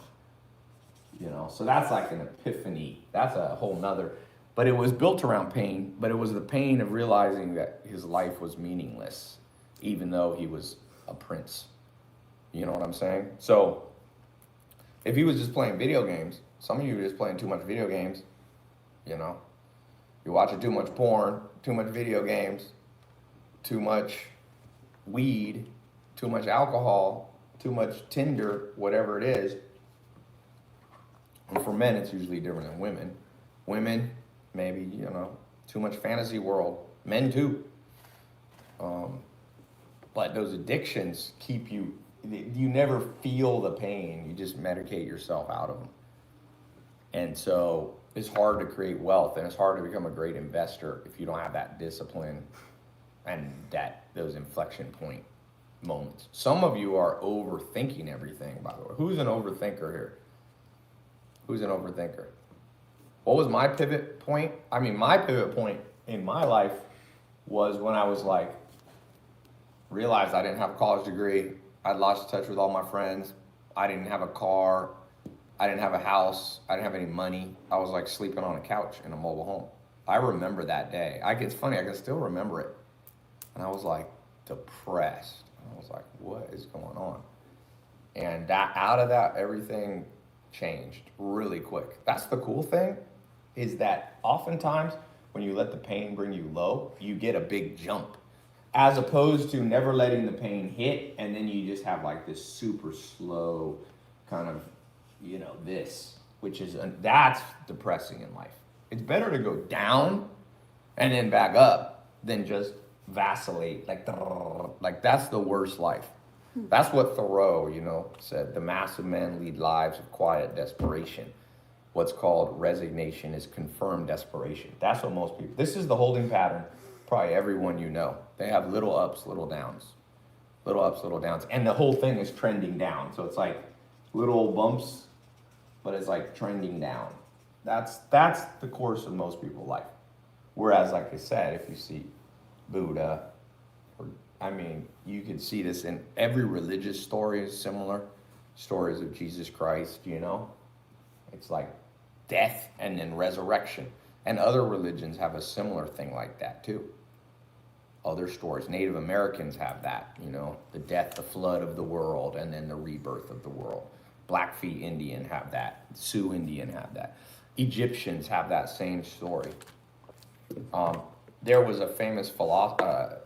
[SPEAKER 1] So that's like an epiphany. That's a whole nother, but it was built around pain, but it was the pain of realizing that his life was meaningless, even though he was a prince. You know what I'm saying? So if he was just playing video games, some of you are just playing too much video games, you know. You're watching too much porn, too much video games, too much weed, too much alcohol, too much Tinder, whatever it is. And for men, it's usually different than women. Women, maybe, you know, too much fantasy world. Men too. But those addictions keep you, you never feel the pain. You just medicate yourself out of them. And so it's hard to create wealth, and it's hard to become a great investor if you don't have that discipline and those inflection point moments. Some of you are overthinking everything, by the way. Who's an overthinker here? Who's an overthinker? What was my pivot point? I mean, my pivot point in my life was when I was like, realized I didn't have a college degree. I'd lost touch with all my friends. I didn't have a car. I didn't have a house. I didn't have any money. I was like sleeping on a couch in a mobile home. I remember that day. It's funny, I can still remember it. And I was like depressed. I was like, what is going on? And out of that, everything changed really quick. That's the cool thing, is that oftentimes when you let the pain bring you low, you get a big jump. As opposed to never letting the pain hit, and then you just have like this super slow kind of, you know, that's depressing in life. It's better to go down and then back up than just vacillate like that's the worst life. That's what Thoreau, you know, said. The mass of men lead lives of quiet desperation. What's called resignation is confirmed desperation. That's what most people, this is the holding pattern. Probably everyone you know. They have little ups, little downs. Little ups, little downs. And the whole thing is trending down. So it's like little bumps, but it's like trending down. That's the course of most people's life. Whereas, like I said, if you see Buddha, you could see this in every religious story is similar. Stories of Jesus Christ, you know. It's like death and then resurrection. And other religions have a similar thing like that too. Other stories, Native Americans have that, you know, the death, the flood of the world, and then the rebirth of the world. Blackfeet Indian have that. Sioux Indian have that. Egyptians have that same story. There was a famous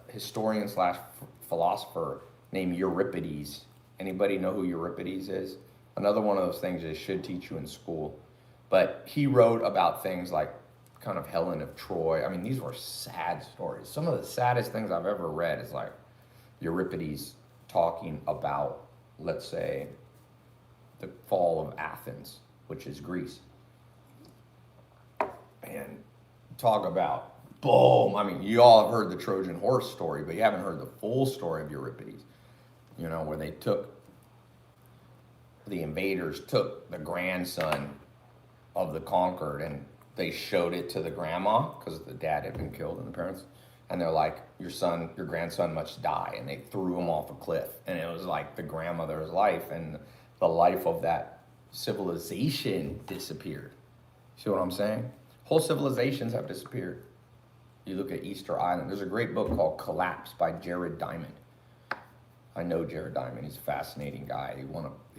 [SPEAKER 1] historian / philosopher named Euripides. Anybody know who Euripides is? Another one of those things they should teach you in school. But he wrote about things like kind of Helen of Troy. I mean, these were sad stories. Some of the saddest things I've ever read is like Euripides talking about, let's say, the fall of Athens, which is Greece. And talk about, boom. I mean, you all have heard the Trojan horse story, but you haven't heard the full story of Euripides, you know, where the invaders took the grandson of the conquered and they showed it to the grandma because the dad had been killed and the parents. And they're like, your grandson must die. And they threw him off a cliff. And it was like the grandmother's life, and the life of that civilization disappeared. See what I'm saying? Whole civilizations have disappeared. You look at Easter Island. There's a great book called Collapse by Jared Diamond. I know Jared Diamond. He's a fascinating guy. He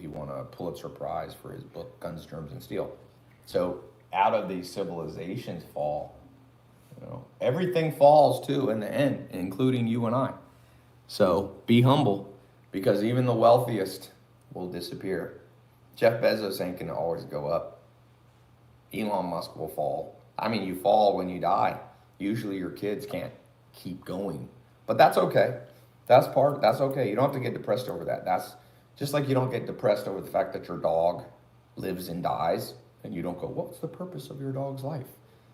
[SPEAKER 1] won a Pulitzer Prize for his book, Guns, Germs, and Steel. So out of these civilizations fall, you know, everything falls too in the end, including you and I. So be humble, because even the wealthiest will disappear. Jeff Bezos ain't gonna always go up. Elon Musk will fall. I mean, you fall when you die. Usually your kids can't keep going, but that's okay. That's okay. You don't have to get depressed over that. That's just like you don't get depressed over the fact that your dog lives and dies, and you don't go, what's the purpose of your dog's life?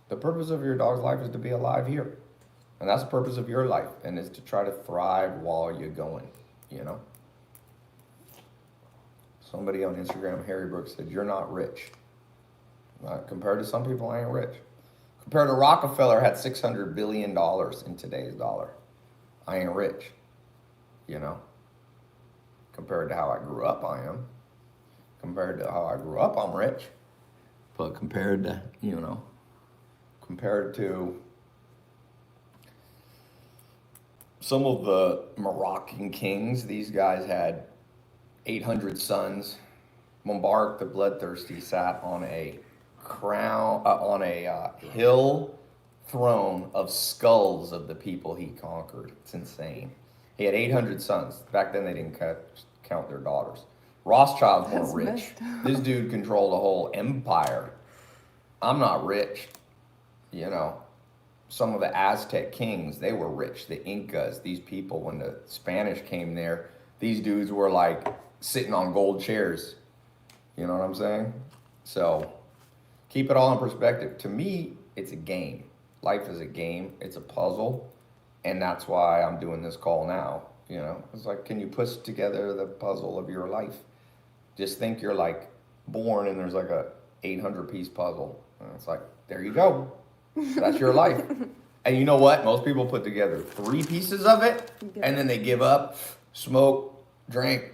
[SPEAKER 1] The purpose of your dog's life is to be alive here. And that's the purpose of your life, and is to try to thrive while you're going, you know? Somebody on Instagram, Harry Brooks, said, you're not rich. Compared to some people, I ain't rich. Compared to Rockefeller had $600 billion in today's dollar. I ain't rich, you know? Compared to how I grew up, I am. Compared to how I grew up, I'm rich. But compared to some of the Moroccan kings, these guys had 800 sons. Mubarak the bloodthirsty sat on a hill throne of skulls of the people he conquered. It's insane. He had 800 sons. Back then they didn't count their daughters. Rothschilds weren't rich. This dude controlled a whole empire. I'm not rich. You know, some of the Aztec kings, they were rich. The Incas, these people, when the Spanish came there, these dudes were like sitting on gold chairs. You know what I'm saying? So keep it all in perspective. To me, it's a game. Life is a game. It's a puzzle. And that's why I'm doing this call now. You know, it's like, can you put together the puzzle of your life? Just think you're like born and there's like a 800-piece puzzle. And it's like, there you go. That's your life. And you know what? Most people put together 3 pieces of it and then they give up, smoke, drink,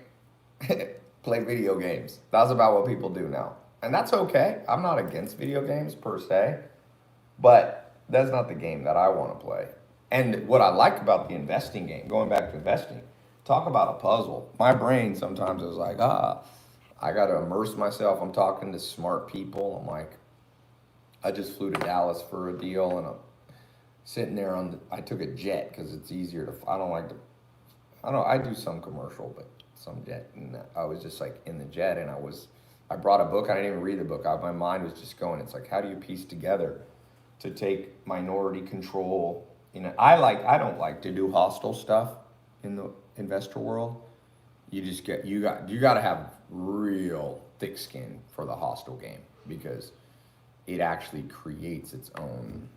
[SPEAKER 1] play video games. That's about what people do now. And that's okay. I'm not against video games per se, but that's not the game that I want to play. And what I like about the investing game, going back to investing, talk about a puzzle. My brain sometimes is like, I got to immerse myself. I'm talking to smart people. I'm like, I just flew to Dallas for a deal and I'm sitting there I took a jet because it's easier to, I do some commercial, but some jet. And I was just like in the jet and I brought a book. I didn't even read the book. My mind was just going. It's like, how do you piece together to take minority control? You know, I don't like to do hostile stuff in the investor world. You got to have real thick skin for the hostile game because it actually creates its own.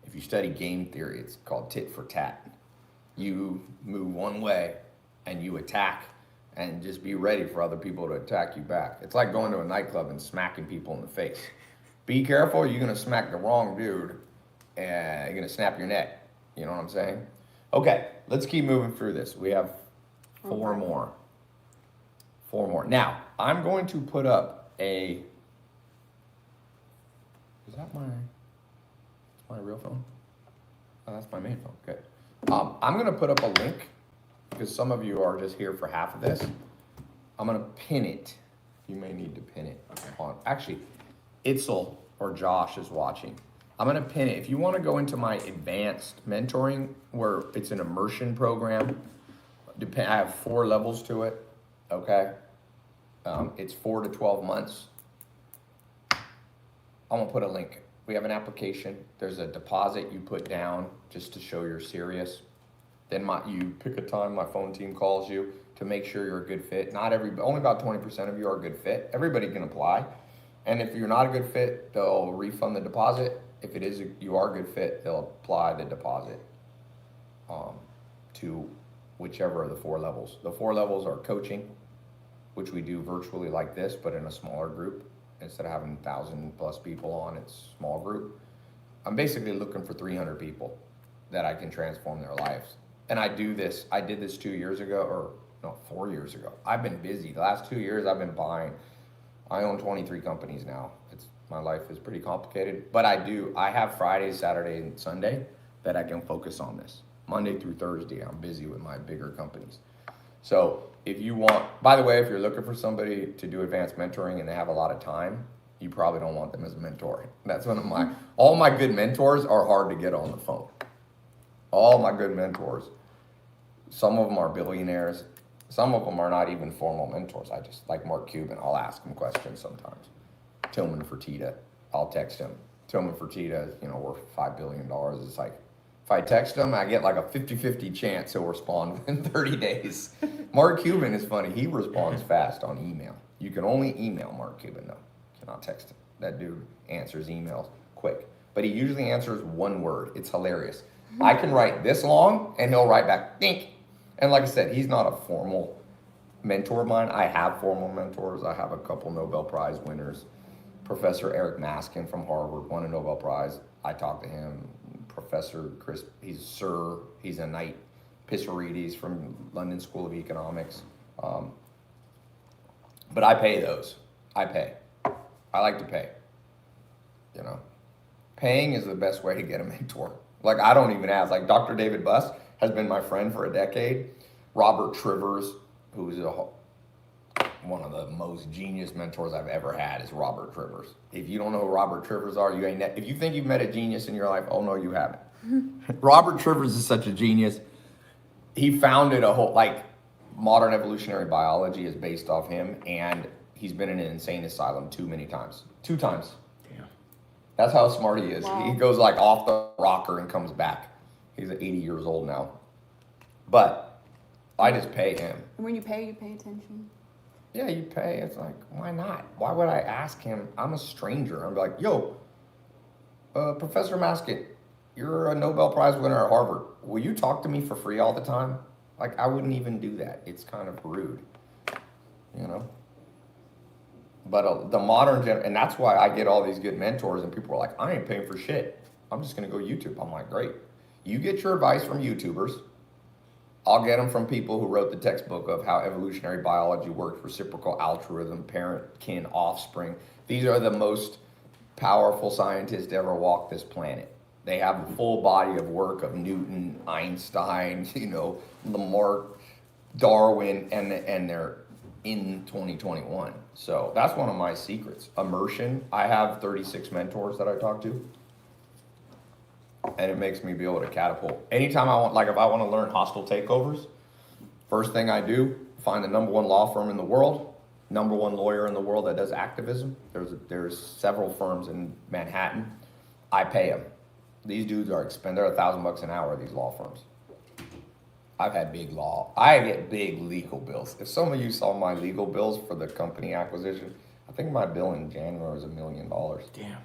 [SPEAKER 1] If you study game theory, it's called tit for tat. You move one way and you attack and just be ready for other people to attack you back. It's like going to a nightclub and smacking people in the face. Be careful, you're gonna smack the wrong dude and you're gonna snap your neck. You know what I'm saying? Okay, let's keep moving through this. We have 4 more. 4 more. Now, I'm going to put up is that my real phone? Oh, that's my main phone, good. I'm gonna put up a link because some of you are just here for half of this. I'm gonna pin it. You may need to pin it on, actually, Itzel or Josh is watching. I'm gonna pin it. If you wanna go into my advanced mentoring where it's an immersion program, I have 4 levels to it, okay? It's 4 to 12 months. I'm gonna put a link. We have an application. There's a deposit you put down just to show you're serious. Then you pick a time, my phone team calls you to make sure you're a good fit. Only about 20% of you are a good fit. Everybody can apply. And if you're not a good fit, they'll refund the deposit. If you are a good fit, they'll apply the deposit to whichever of the 4 levels. The 4 levels are coaching, which we do virtually like this, but in a smaller group. Instead of having 1,000+ people on, it's a small group. I'm basically looking for 300 people that I can transform their lives. And I did this 2 years ago, 4 years ago. I've been busy. The last 2 years I've been buying. I own 23 companies now. My life is pretty complicated, but I have Friday, Saturday, and Sunday that I can focus on this. Monday through Thursday, I'm busy with my bigger companies. So if you want, by the way, if you're looking for somebody to do advanced mentoring and they have a lot of time, you probably don't want them as a mentor. That's one of all my good mentors are hard to get on the phone. All my good mentors, some of them are billionaires. Some of them are not even formal mentors. I just, like Mark Cuban, I'll ask him questions sometimes. Tillman Fertitta, I'll text him. Tillman Fertitta, worth $5 billion. It's like, if I text him, I get like a 50-50 chance he'll respond within 30 days. Mark Cuban is funny. He responds fast on email. You can only email Mark Cuban, though. You cannot text him. That dude answers emails quick. But he usually answers 1 word. It's hilarious. I can write this long, and he'll write back, think. And like I said, he's not a formal mentor of mine. I have formal mentors. I have a couple Nobel Prize winners. Professor Eric Maskin from Harvard won a Nobel Prize. I talked to him. Professor Chris, he's a Knight Pissarides from London School of Economics. But I pay those. I pay. I like to pay. Paying is the best way to get a mentor. Like, I don't even ask. Like, Dr. David Buss has been my friend for a decade. Robert Trivers, who's one of the most genius mentors I've ever had, is Robert Trivers. If you don't know who Robert Trivers are, you ain't. If you think you've met a genius in your life, oh no, you haven't. Robert Trivers is such a genius. He founded a whole, like, modern evolutionary biology is based off him, and he's been in an insane asylum two times.
[SPEAKER 3] Damn.
[SPEAKER 1] That's how smart he is.
[SPEAKER 2] Wow.
[SPEAKER 1] He goes like off the rocker and comes back. He's 80 years old now. But I just pay him.
[SPEAKER 2] And when you pay attention.
[SPEAKER 1] Yeah, you pay. It's like, why not? Why would I ask him? I'm a stranger. I'm like, yo, Professor Maskett, you're a Nobel Prize winner at Harvard. Will you talk to me for free all the time? Like, I wouldn't even do that. It's kind of rude, you know? But the modern and that's why I get all these good mentors, and people are like, I ain't paying for shit. I'm just going to go YouTube. I'm like, great. You get your advice from YouTubers. I'll get them from people who wrote the textbook of how evolutionary biology works, reciprocal altruism, parent, kin, offspring. These are the most powerful scientists to ever walk this planet. They have the full body of work of Newton, Einstein, you know, Lamarck, Darwin, and they're in 2021. So that's one of my secrets. Immersion. I have 36 mentors that I talk to. And it makes me be able to catapult. Anytime I want, like if I want to learn hostile takeovers, first thing I do, find the #1 law firm in the world, #1 lawyer in the world that does activism. There's several firms in Manhattan. I pay them. These dudes are expensive. They're $1,000 an hour, these law firms. I've had I get big legal bills. If some of you saw my legal bills for the company acquisition, I think my bill in January was $1 million.
[SPEAKER 3] Damn.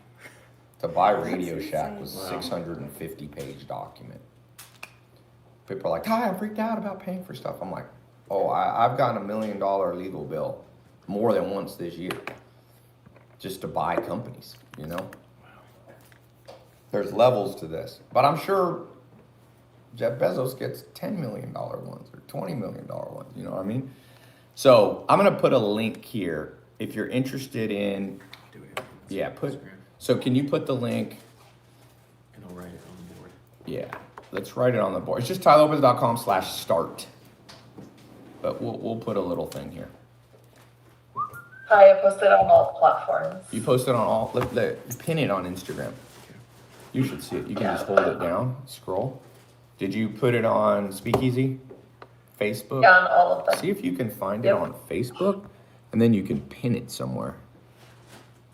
[SPEAKER 1] To buy Radio
[SPEAKER 2] That's
[SPEAKER 1] Shack was a
[SPEAKER 3] insane.
[SPEAKER 1] 650-page document. People are like, "Tai, I'm freaked out about paying for stuff." I'm like, oh, I've gotten $1 million legal bill more than once this year just to buy companies, you know? There's levels to this. But I'm sure Jeff Bezos gets $10 million ones or $20 million ones, you know what I mean? So I'm going to put a link here. If you're interested in,
[SPEAKER 3] Do it.
[SPEAKER 1] yeah, so can you put the link?
[SPEAKER 3] And I'll write it on the board.
[SPEAKER 1] Yeah, let's write it on the board. It's just tailopez.com/start. But we'll put a little thing here.
[SPEAKER 4] Hi, I posted on all platforms.
[SPEAKER 1] You post it on all, pin it on Instagram. You should see it. You can just hold it down, scroll. Did you put it on Speakeasy? Facebook?
[SPEAKER 4] Yeah, on all of them.
[SPEAKER 1] See if you can find it
[SPEAKER 4] Yep.
[SPEAKER 1] on Facebook, and then you can pin it somewhere.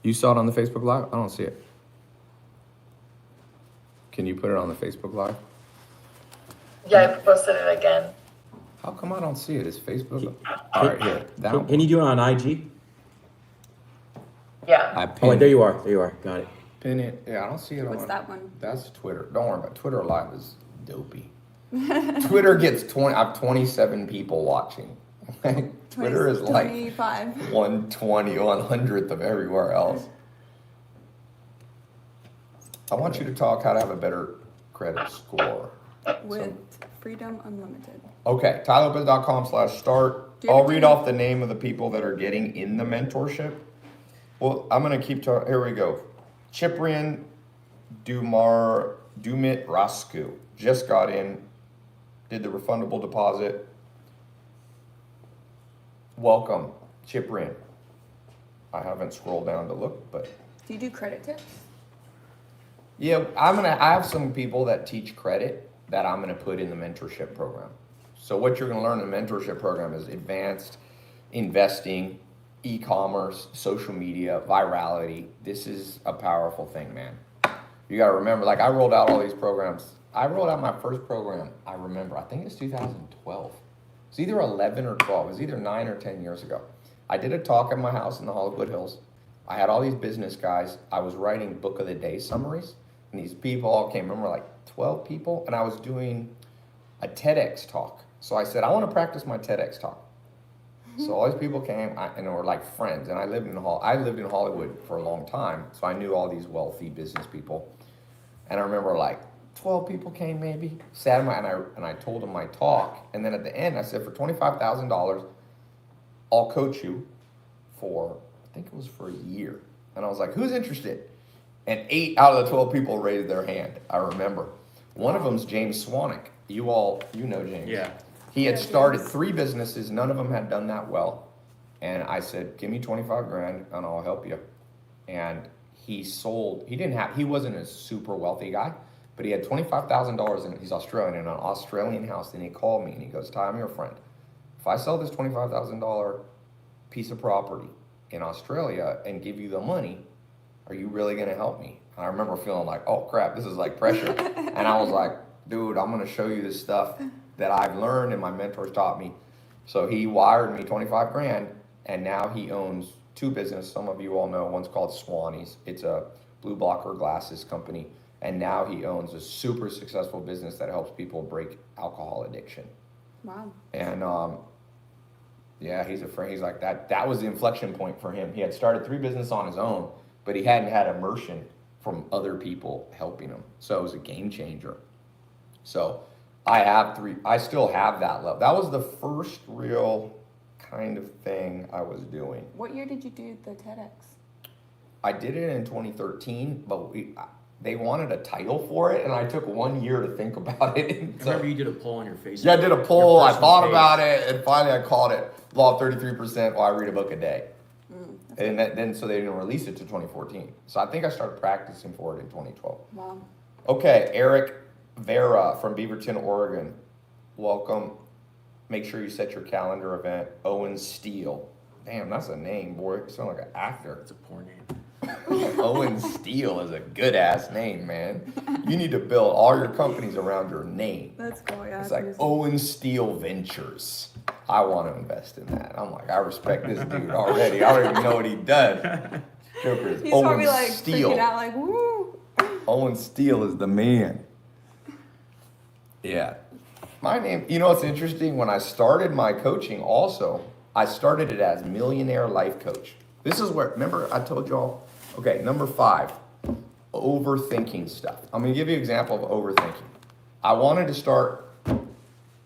[SPEAKER 1] You saw it on the Facebook Live? I don't see it. Can you put it on the Facebook Live?
[SPEAKER 4] Yeah, I posted it again.
[SPEAKER 1] How come I don't see it? Is Facebook? All right, here. That one.
[SPEAKER 3] Can you do it on IG?
[SPEAKER 4] Yeah.
[SPEAKER 1] I
[SPEAKER 3] Oh, wait,
[SPEAKER 1] pinned
[SPEAKER 3] there you are. There you are. Got it.
[SPEAKER 1] Pin it. Yeah, I don't see it
[SPEAKER 2] What's
[SPEAKER 1] on.
[SPEAKER 2] that one?
[SPEAKER 1] That's Twitter. Don't worry about it. Twitter Live is dopey. Twitter gets 20. I have 27 people watching. Twitter is like
[SPEAKER 2] 25.
[SPEAKER 1] 1/100th of everywhere else. I want you to talk how to have a better credit score.
[SPEAKER 2] With Freedom Unlimited.
[SPEAKER 1] Okay, tailopez.com/start.
[SPEAKER 2] Do you
[SPEAKER 1] I'll
[SPEAKER 2] ever
[SPEAKER 1] read
[SPEAKER 2] do-
[SPEAKER 1] off the name of the people that are getting in the mentorship. Well, I'm gonna keep talking. Here we go. Cyprian Dumit Rascu just got in, did the refundable deposit. Welcome, Cyprian. I haven't scrolled down to look, but
[SPEAKER 2] Do you do credit tips?
[SPEAKER 1] yeah, I have some people that teach credit that I'm gonna put in the mentorship program. So what you're gonna learn in the mentorship program is advanced investing, e-commerce, social media, virality. This is a powerful thing, man. You gotta remember, like I rolled out all these programs. I rolled out my first program, I remember, I think it's 2012. It's either 11 or 12. It was either 9 or 10 years ago. I did a talk at my house in the Hollywood Hills. I had all these business guys. I was writing book of the day summaries. And these people all came, remember like 12 people? And I was doing a TEDx talk. So I said, I want to practice my TEDx talk. So all these people came and were like friends. And I lived in Hollywood for a long time. So I knew all these wealthy business people. And I remember like 12 people came maybe, sat in and I told them my talk. And then at the end I said, for $25,000, I'll coach you for, I think it was for a year. And I was like, who's interested? And 8 out of the 12 people raised their hand. I remember. One of them's James Swanwick. You know James.
[SPEAKER 3] Yeah.
[SPEAKER 1] He had
[SPEAKER 2] Yeah,
[SPEAKER 1] started
[SPEAKER 2] yes.
[SPEAKER 1] 3 businesses. None of them had done that well. And I said, give me 25 grand and I'll help you. And he sold, he wasn't a super wealthy guy, but he had $25,000 in, he's Australian, in an Australian house. And he called me and he goes, Ty, I'm your friend. If I sell this $25,000 piece of property in Australia and give you the money, are you really gonna help me? And I remember feeling like, oh crap, this is like pressure. And I was like, dude, I'm gonna show you this stuff that I've learned and my mentors taught me. So he wired me 25 grand and now he owns 2 businesses. Some of you all know, one's called Swannies. It's a blue blocker glasses company. And now he owns a super successful business that helps people break alcohol addiction.
[SPEAKER 2] Wow.
[SPEAKER 1] And yeah, he's a friend. He's like that was the inflection point for him. He had started 3 businesses on his own, but he hadn't had immersion from other people helping him. So it was a game changer. So I still have that level. That was the first real kind of thing I was doing.
[SPEAKER 2] What year did you do the TEDx?
[SPEAKER 1] I did it in 2013, but they wanted a title for it, and I took 1 year to think about it.
[SPEAKER 3] I remember you did a poll on your Facebook.
[SPEAKER 1] Yeah, I did a poll,
[SPEAKER 3] Your
[SPEAKER 1] I
[SPEAKER 3] personal
[SPEAKER 1] thought
[SPEAKER 3] page.
[SPEAKER 1] about it, and finally I called it Law of 33% while I read a book a day. And then so they didn't release it to 2014. So I think I started practicing for it in 2012.
[SPEAKER 2] Wow.
[SPEAKER 1] Okay, Eric Vera from Beaverton, Oregon. Welcome. Make sure you set your calendar event. Owen Steele. Damn, that's a name, boy. You sound like an actor.
[SPEAKER 3] That's a poor name.
[SPEAKER 1] Owen Steele is a good ass name, man. You need to build all your companies around your name.
[SPEAKER 2] That's cool, yeah.
[SPEAKER 1] It's like Owen Steele Ventures. I want to invest in that. I'm like, I respect this dude already. I don't even know what he does. Joker is
[SPEAKER 2] He's
[SPEAKER 1] Owen
[SPEAKER 2] probably like
[SPEAKER 1] Steele.
[SPEAKER 2] freaking out like, woo.
[SPEAKER 1] Owen Steele is the man. Yeah. My name, you know what's interesting? When I started my coaching also, I started it as Millionaire Life Coach. This is where, remember I told y'all, okay, number 5, overthinking stuff. I'm gonna give you an example of overthinking. I wanted to start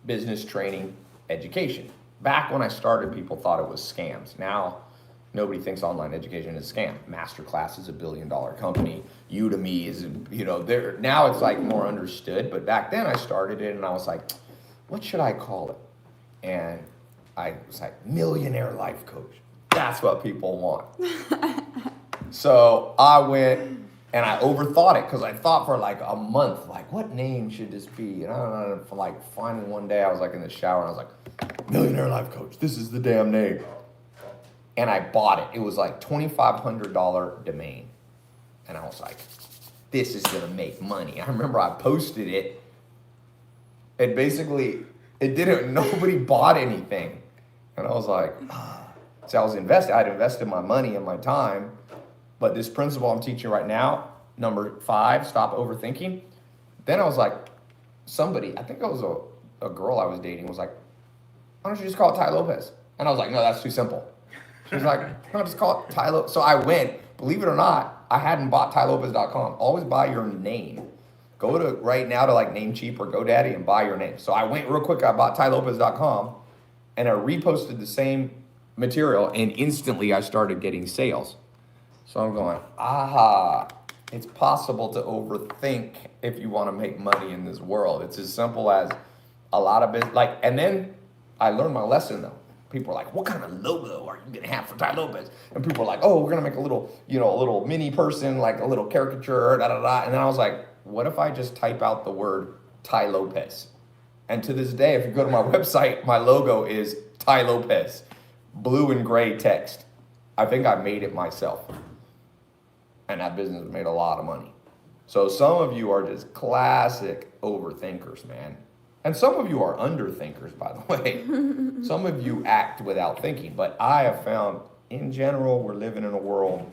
[SPEAKER 1] business training education. Back when I started, people thought it was scams. Now, nobody thinks online education is a scam. Masterclass is $1 billion company. Udemy is, now it's like more understood. But back then I started it and I was like, what should I call it? And I was like, Millionaire Life Coach. That's what people want. So I went and I overthought it because I thought for like a month, like, what name should this be? And I don't know, for like finally one day I was like in the shower and I was like, Millionaire Life Coach, this is the damn name. And I bought it. It was like $2,500 domain. And I was like, this is gonna make money. I remember I posted it. And basically, nobody bought anything. And I was like, so I'd invested my money and my time. But this principle I'm teaching right now, number 5, stop overthinking. Then I was like, I think it was a girl I was dating, was like, why don't you just call it Tai Lopez? And I was like, no, that's too simple. She was like, no, just call it Tai Lopez. So I went, believe it or not, I hadn't bought TaiLopez.com. Always buy your name. Go to right now to like Namecheap or GoDaddy and buy your name. So I went real quick, I bought TaiLopez.com and I reposted the same material and instantly I started getting sales. So I'm going, it's possible to overthink if you want to make money in this world. It's as simple as a lot of business, and then I learned my lesson though. People are like, what kind of logo are you gonna have for Tai Lopez? And people are like, oh, we're gonna make a little mini person, like a little caricature, da da da. And then I was like, what if I just type out the word Tai Lopez? And to this day, if you go to my website, my logo is Tai Lopez, blue and gray text. I think I made it myself. And that business made a lot of money. So some of you are just classic overthinkers, man. And some of you are underthinkers, by the way. Some of you act without thinking. But I have found, in general, we're living in a world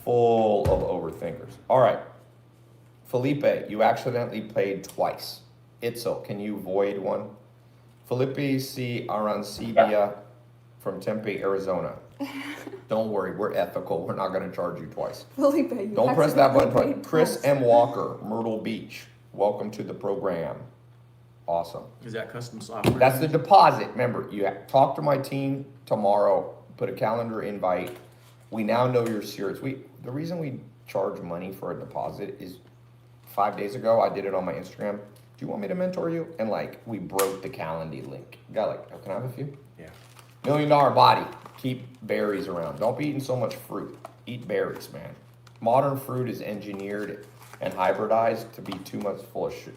[SPEAKER 1] full of overthinkers. All right. Felipe, you accidentally paid twice. Itzel, can you void one? Felipe C. Arancibia from Tempe, Arizona. Don't worry, we're ethical. We're not going to charge you twice.
[SPEAKER 2] Felipe, you
[SPEAKER 1] Don't press that button
[SPEAKER 2] accidentally
[SPEAKER 1] twice.
[SPEAKER 2] paid
[SPEAKER 1] Chris
[SPEAKER 2] twice.
[SPEAKER 1] M. Walker, Myrtle Beach. Welcome to the program. Awesome.
[SPEAKER 3] Is that custom software?
[SPEAKER 1] That's the deposit. Remember, you talk to my team tomorrow. Put a calendar invite. We now know you're serious. The reason we charge money for a deposit is 5 days ago, I did it on my Instagram. Do you want me to mentor you? And like, we broke the Calendly link. Got like, oh, can I have a few?
[SPEAKER 3] Yeah.
[SPEAKER 1] $1 million body. Keep berries around. Don't be eating so much fruit. Eat berries, man. Modern fruit is engineered and hybridized to be too much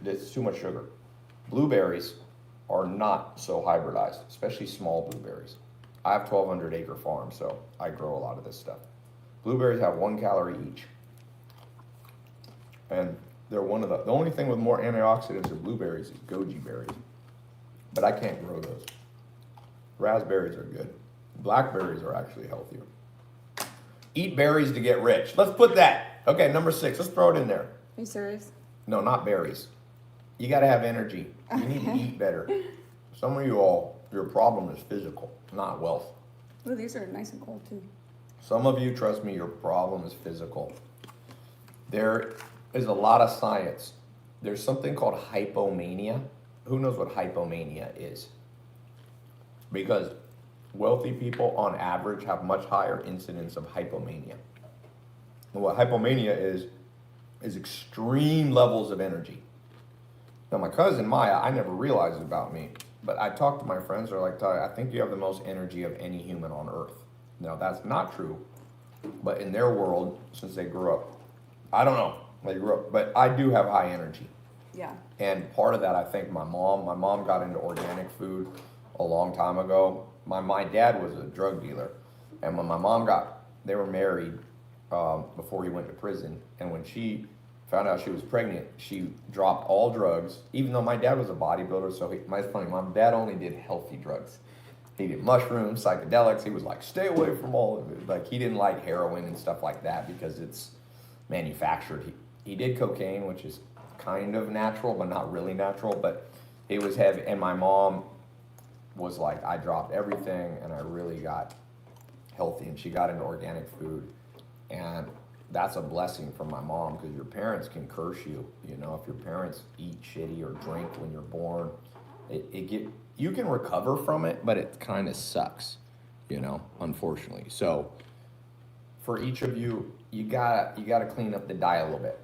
[SPEAKER 1] it's too much sugar. Blueberries are not so hybridized, especially small blueberries. I have 1,200 acre farm, so I grow a lot of this stuff. Blueberries have 1 calorie each. And they're the only thing with more antioxidants than blueberries is goji berries. But I can't grow those. Raspberries are good. Blackberries are actually healthier. Eat berries to get rich. Let's put that. Okay, number 6. Let's throw it in there.
[SPEAKER 2] Are you serious?
[SPEAKER 1] No, not berries. You got to have energy. You need to eat better. Some of you all, your problem is physical, not wealth.
[SPEAKER 2] Oh, these are nice and cold too.
[SPEAKER 1] Some of you, trust me, your problem is physical. There is a lot of science. There's something called hypomania. Who knows what hypomania is? Because wealthy people on average have much higher incidence of hypomania. And what hypomania is extreme levels of energy. Now my cousin Maya, I never realized it about me, but I talk to my friends, they're like, Tai, I think you have the most energy of any human on earth. Now that's not true, but in their world, since they grew up, I don't know, they grew up, but I do have high energy.
[SPEAKER 2] Yeah.
[SPEAKER 1] And part of that, I think my mom got into organic food a long time ago. My dad was a drug dealer, and when my mom they were married before he went to prison, and when she found out she was pregnant, she dropped all drugs, even though my dad was a bodybuilder, so it's funny, my dad only did healthy drugs. He did mushrooms, psychedelics, he was like, stay away from all of it. Like, he didn't like heroin and stuff like that because it's manufactured. He did cocaine, which is kind of natural, but not really natural, but it was heavy, and my mom was like, I dropped everything, and I really got healthy, and she got into organic food, and that's a blessing from my mom, because your parents can curse you, you know, if your parents eat shitty or drink when you're born, you can recover from it, but it kind of sucks, you know, unfortunately. So for each of you, you gotta clean up the diet a little bit.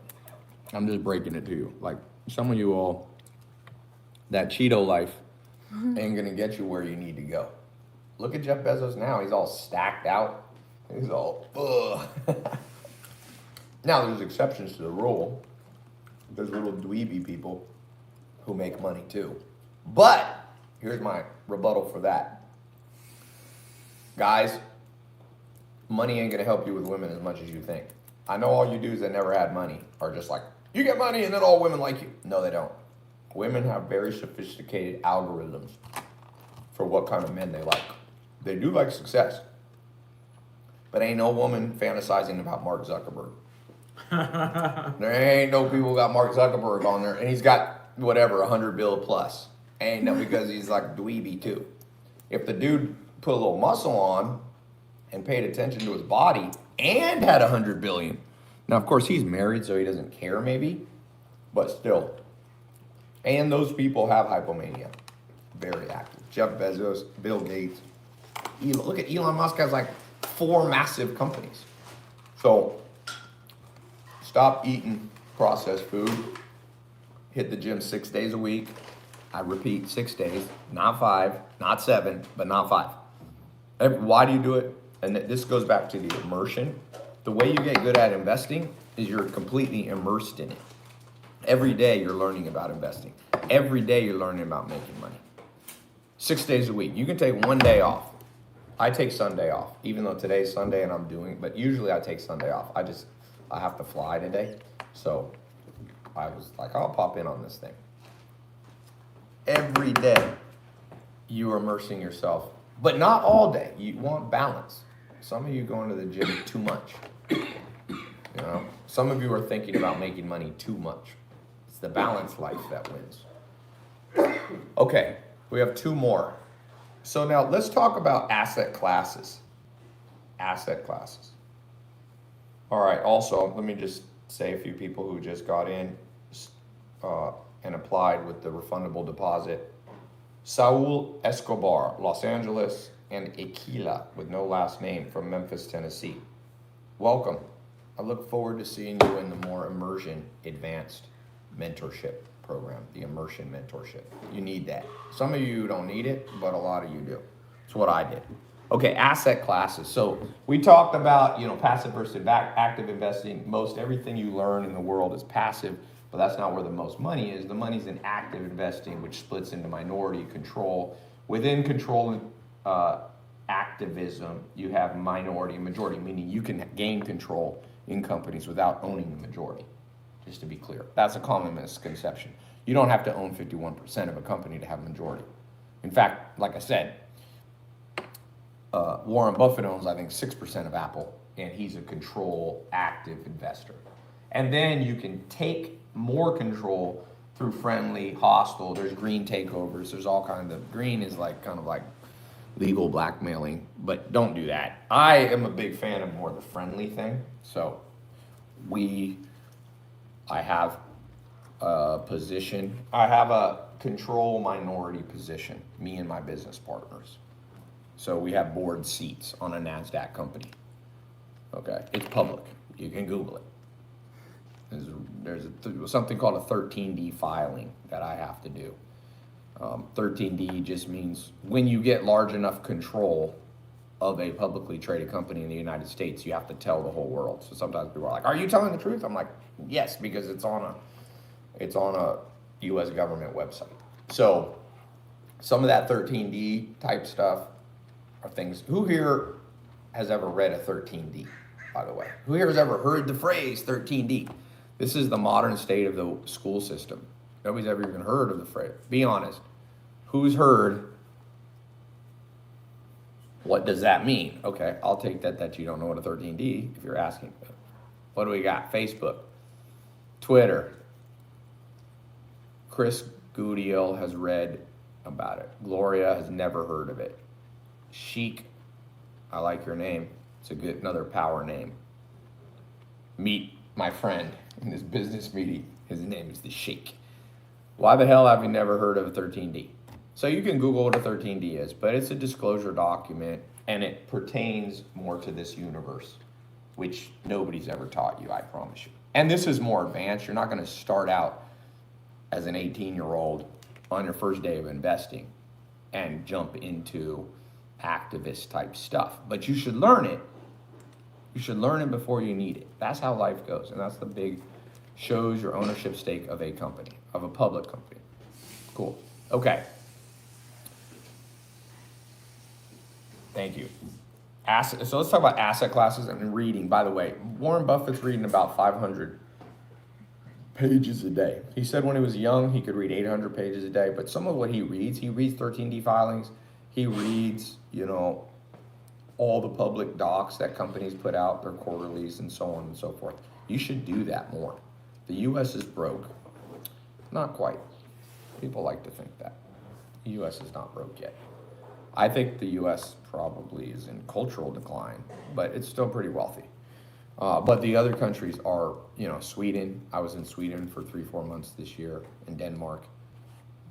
[SPEAKER 1] I'm just breaking it to you. Like, some of you all, that Cheeto life ain't gonna get you where you need to go. Look at Jeff Bezos now. He's all stacked out. He's all, ugh. Now, there's exceptions to the rule. There's little dweeby people who make money too. But here's my rebuttal for that. Guys, money ain't gonna help you with women as much as you think. I know all you dudes that never had money are just like, you get money and then all women like you. No, they don't. Women have very sophisticated algorithms for what kind of men they like. They do like success. But ain't no woman fantasizing about Mark Zuckerberg. There ain't no people who got Mark Zuckerberg on there, and he's got whatever, 100 bill plus. Ain't no, because he's like dweeby too. If the dude put a little muscle on and paid attention to his body and had 100 billion. Now, of course, he's married, so he doesn't care maybe, but still. And those people have hypomania. Very active. Jeff Bezos, Bill Gates. Look at Elon Musk has like 4 massive companies. So stop eating processed food. Hit the gym 6 days a week. I repeat, 6 days, not 5, not 7, but not 5. Why do you do it? And this goes back to the immersion. The way you get good at investing is you're completely immersed in it. Every day you're learning about investing. Every day you're learning about making money. 6 days a week. You can take 1 day off. I take Sunday off, even though today's Sunday and I'm doing, but usually I take Sunday off. I have to fly today. So I was like, I'll pop in on this thing. Every day you are immersing yourself, but not all day. You want balance. Some of you going to the gym too much. You know, some of you are thinking about making money too much. It's the balanced life that wins. Okay, we have 2 more. So now let's talk about asset classes. Asset classes. All right, also, let me just say a few people who just got in and applied with the refundable deposit. Saul Escobar, Los Angeles, and Aquila, with no last name, from Memphis, Tennessee. Welcome. I look forward to seeing you in the more immersion advanced mentorship program, the immersion mentorship. You need that. Some of you don't need it, but a lot of you do. It's what I did. Okay, asset classes. So we talked about, passive versus active investing. Most everything you learn in the world is passive, but that's not where the most money is. The money's in active investing, which splits into minority control. Within control and activism, you have minority and majority, meaning you can gain control in companies without owning the majority. Just to be clear, that's a common misconception. You don't have to own 51% of a company to have a majority. In fact, like I said, Warren Buffett owns, I think, 6% of Apple, and he's a control active investor. And then you can take more control through friendly, hostile. There's green takeovers. There's all kinds of, green is kind of like legal blackmailing, but don't do that. I am a big fan of more the friendly thing. So I have a position. I have a control minority position, me and my business partners. So we have board seats on a NASDAQ company. Okay, it's public. You can Google it. There's something called a 13D filing that I have to do. 13D just means when you get large enough control of a publicly traded company in the United States, you have to tell the whole world. So sometimes people are like, "Are you telling the truth?" I'm like, "Yes," because it's on a U.S. government website. So some of that 13D type stuff are things. Who here has ever read a 13D, by the way? Who here has ever heard the phrase 13D? This is the modern state of the school system. Nobody's ever even heard of the phrase. Be honest. Who's heard? What does that mean? Okay, I'll take that you don't know what a 13D if you're asking. What do we got? Facebook, Twitter. Chris Goudiel has read about it. Gloria has never heard of it. Chic, I like your name. It's another power name. Meet my friend in this business meeting. His name is the Sheik. Why the hell have you never heard of a 13D? So you can Google what a 13D is, but it's a disclosure document and it pertains more to this universe, which nobody's ever taught you, I promise you. And this is more advanced. You're not going to start out as an 18-year-old on your first day of investing and jump into activist type stuff, but you should learn it. You should learn it before you need it. That's how life goes, and that's the big, shows your ownership stake of a company, of a public company. Cool. Okay. Thank you. So let's talk about asset classes and reading. By the way, Warren Buffett's reading about 500 pages a day. He said when he was young, he could read 800 pages a day, but some of what he reads 13D filings. He reads, all the public docs that companies put out, their quarterlies and so on and so forth. You should do that more. The U.S. is broke. Not quite. People like to think that. The U.S. is not broke yet. I think the U.S. probably is in cultural decline, but it's still pretty wealthy. But the other countries are, Sweden. I was in Sweden for 3-4 months this year, in Denmark.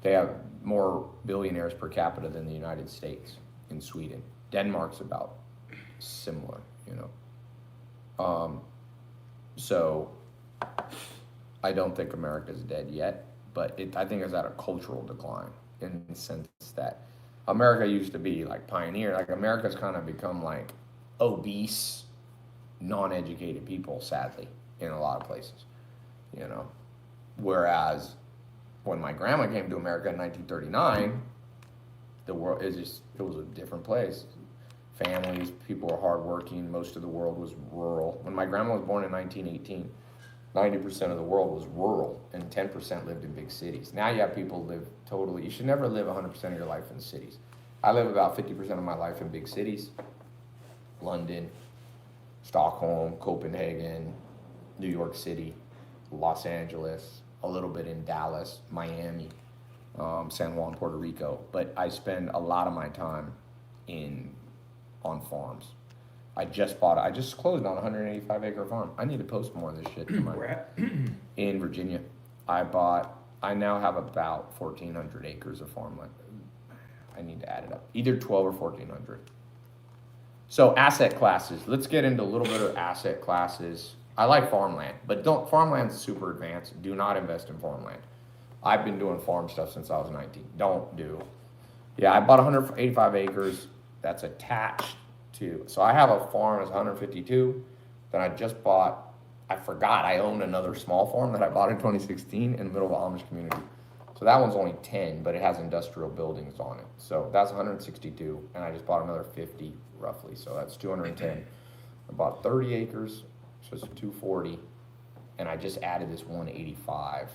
[SPEAKER 1] They have more billionaires per capita than the United States in Sweden. Denmark's about similar, So I don't think America's dead yet, but I think it's at a cultural decline in the sense that America used to be like pioneer. Like America's kind of become like obese, non-educated people, sadly, in a lot of places, Whereas when my grandma came to America in 1939, the world it was a different place. Families, people were hardworking. Most of the world was rural. When my grandma was born in 1918, 90% of the world was rural and 10% lived in big cities. Now you have people live totally, you should never live 100% of your life in cities. I live about 50% of my life in big cities. London, Stockholm, Copenhagen, New York City, Los Angeles, a little bit in Dallas, Miami, San Juan, Puerto Rico. But I spend a lot of my time on farms. I just closed on a 185-acre farm. I need to post more of this shit to my in Virginia. I now have about 1,400 acres of farmland. I need to add it up. Either 12 or 1,400. So asset classes. Let's get into a little bit of asset classes. I like farmland, but farmland's super advanced. Do not invest in farmland. I've been doing farm stuff since I was 19. Don't do. Yeah, I bought 185 acres that's attached to, so I have a farm that's 152. Then I just bought, I forgot I owned another small farm that I bought in 2016 in the middle of an Amish community. So that one's only 10, but it has industrial buildings on it. So that's 162, and I just bought another 50 roughly, so that's 210. I bought 30 acres, so it's 240, and I just added this 185.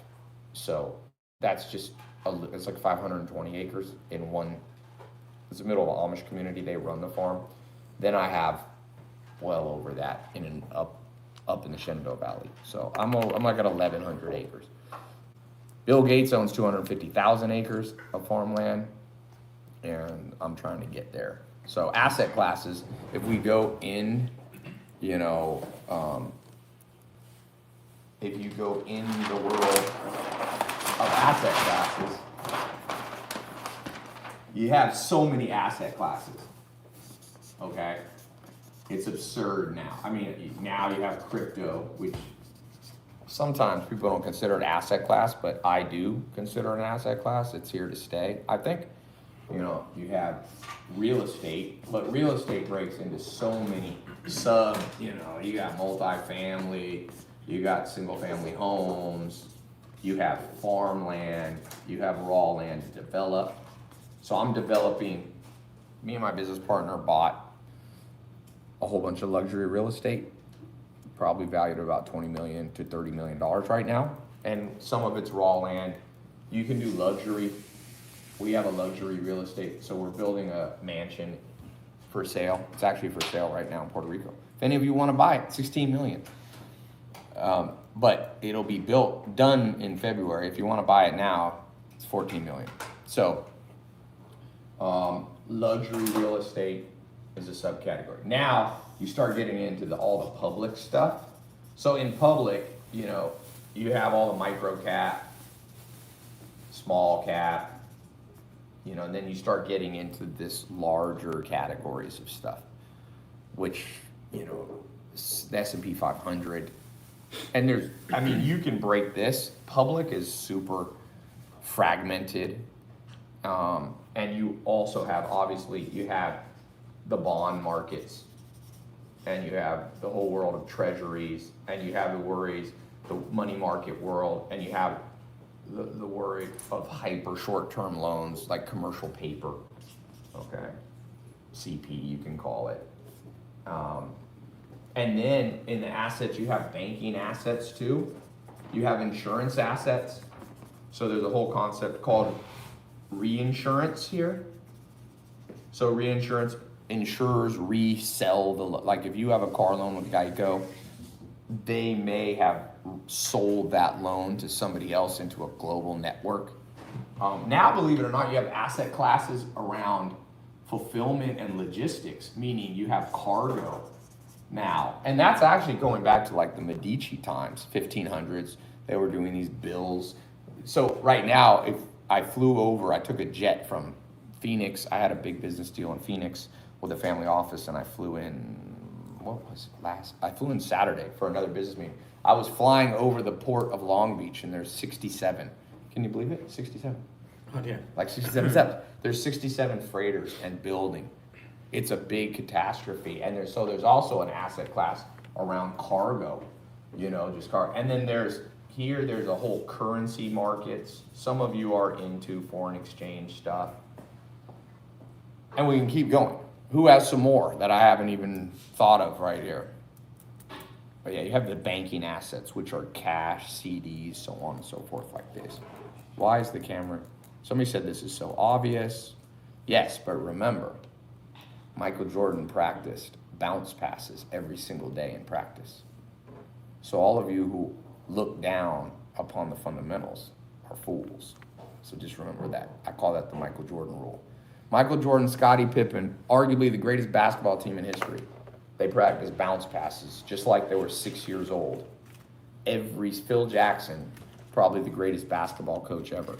[SPEAKER 1] So that's just, it's like 520 acres in one, it's the middle of an Amish community, they run the farm. Then I have well over that up in the Shenandoah Valley. So I'm like at 1,100 acres. Bill Gates owns 250,000 acres of farmland, and I'm trying to get there. So asset classes, if we go in, you know, if you go in the world of asset classes, you have so many asset classes, okay? It's absurd now. I mean, now you have crypto, which sometimes people don't consider an asset class, but I do consider an asset class. It's here to stay. I think, you know, you have real estate, but real estate breaks into so many you know, you got multifamily, you got single family homes, you have farmland, you have raw land to develop. So I'm developing, me and my business partner bought a whole bunch of luxury real estate, probably valued at about $20 million to $30 million right now. And some of it's raw land. You can do luxury. We have a luxury real estate. So we're building a mansion for sale. It's actually for sale right now in Puerto Rico. If any of you want to buy it, $16 million. But it'll be done in February. If you want to buy it now, it's $14 million. So luxury real estate is a subcategory. Now you start getting into all the public stuff. So in public, you know, you have all the micro cap, small cap, you know, and then you start getting into this larger categories of stuff, which, you know, the S&P 500. And there's, I mean, you can break this. Public is super fragmented. And you also have, obviously, you have the bond markets, and you have the whole world of treasuries, and you have the worries, the money market world, and you have the worry of hyper short-term loans like commercial paper, okay? CP, you can call it. And then in the assets, you have banking assets too. You have insurance assets. So there's a whole concept called reinsurance here. So reinsurance, insurers resell like if you have a car loan with Geico, they may have sold that loan to somebody else into a global network. Now, believe it or not, you have asset classes around fulfillment and logistics, meaning you have cargo now. And that's actually going back to like the Medici times, 1500s. They were doing these bills. So right now, if I flew over, I took a jet from Phoenix. I had a big business deal in Phoenix with a family office, and I flew in, I flew in Saturday for another business meeting. I was flying over the port of Long Beach, and there's 67. Can you believe it? 67.
[SPEAKER 3] Oh, yeah.
[SPEAKER 1] Like 67 steps. There's 67 freighters and building. It's a big catastrophe. And there's also an asset class around cargo, you know, just car. And then there's a whole currency markets. Some of you are into foreign exchange stuff. And we can keep going. Who has some more that I haven't even thought of right here? But yeah, you have the banking assets, which are cash, CDs, so on and so forth like this. Why is the camera? Somebody said this is so obvious. Yes, but remember, Michael Jordan practiced bounce passes every single day in practice. So all of you who look down upon the fundamentals are fools. So just remember that. I call that the Michael Jordan rule. Michael Jordan, Scottie Pippen, arguably the greatest basketball team in history. They practice bounce passes just like they were 6 years old. Phil Jackson, probably the greatest basketball coach ever.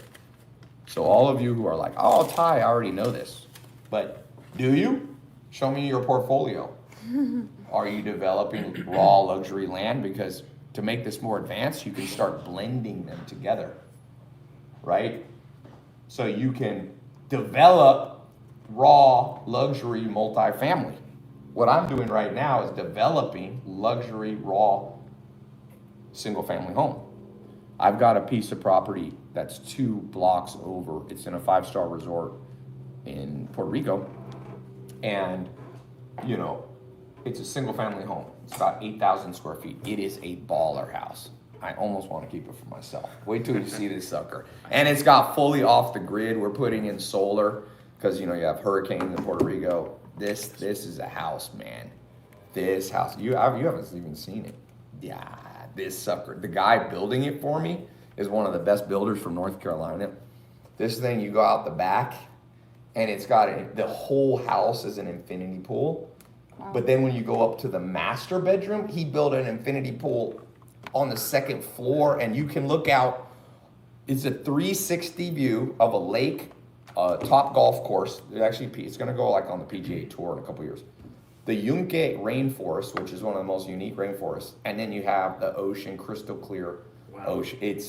[SPEAKER 1] So all of you who are like, oh, Tai, I already know this. But do you? Show me your portfolio. Are you developing raw luxury land? Because to make this more advanced, you can start blending them together, right? So you can develop raw luxury multifamily. What I'm doing right now is developing luxury raw single family home. I've got a piece of property that's 2 blocks over. It's in a 5-star resort in Puerto Rico. And, you know, it's a single family home. It's about 8,000 square feet. It is a baller house. I almost want to keep it for myself. Wait till you see this sucker. And it's got fully off the grid. We're putting in solar because, you know, you have hurricanes in Puerto Rico. This is a house, man. This house, you haven't even seen it. Yeah, this sucker. The guy building it for me is one of the best builders from North Carolina. This thing, you go out the back, and it's got the whole house is an infinity pool.
[SPEAKER 2] Wow.
[SPEAKER 1] But then when you go up to the master bedroom, he built an infinity pool on the 2nd floor, and you can look out. It's a 360 view of a lake, top golf course. It's going to go like on the PGA Tour in a couple years. The Yunque rainforest, which is one of the most unique rainforests, and then you have the ocean, crystal clear ocean.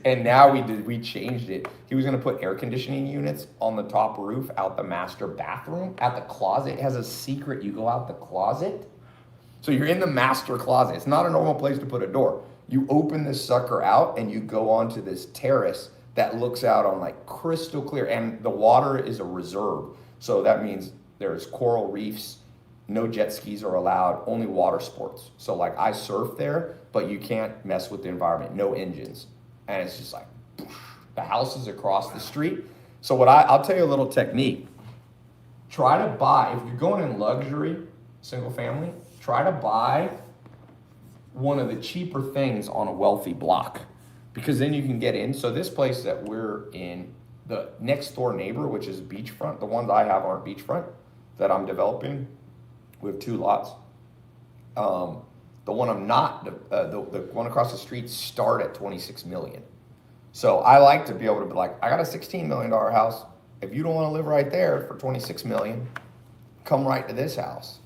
[SPEAKER 1] And now we changed it. He was gonna put air conditioning units on the top roof out the master bathroom. At the closet, it has a secret. You go out the closet. So you're in the master closet. It's not a normal place to put a door. You open this sucker out and you go onto this terrace that looks out on like crystal clear, and the water is a reserve. So that means there's coral reefs, no jet skis are allowed, only water sports. So like I surf there, but you can't mess with the environment, no engines. And it's just like, the house is across the street. So I'll tell you a little technique. Try to buy, if you're going in luxury, single family, try to buy one of the cheaper things on a wealthy block, because then you can get in. So this place that we're in, the next door neighbor, which is beachfront, the ones I have aren't beachfront, that I'm developing. We have 2 lots. The one I'm not, the one across the street start at 26 million. So I like to be able to be like, I got a $16 million house. If you don't want to live right there for 26 million, come right to this house.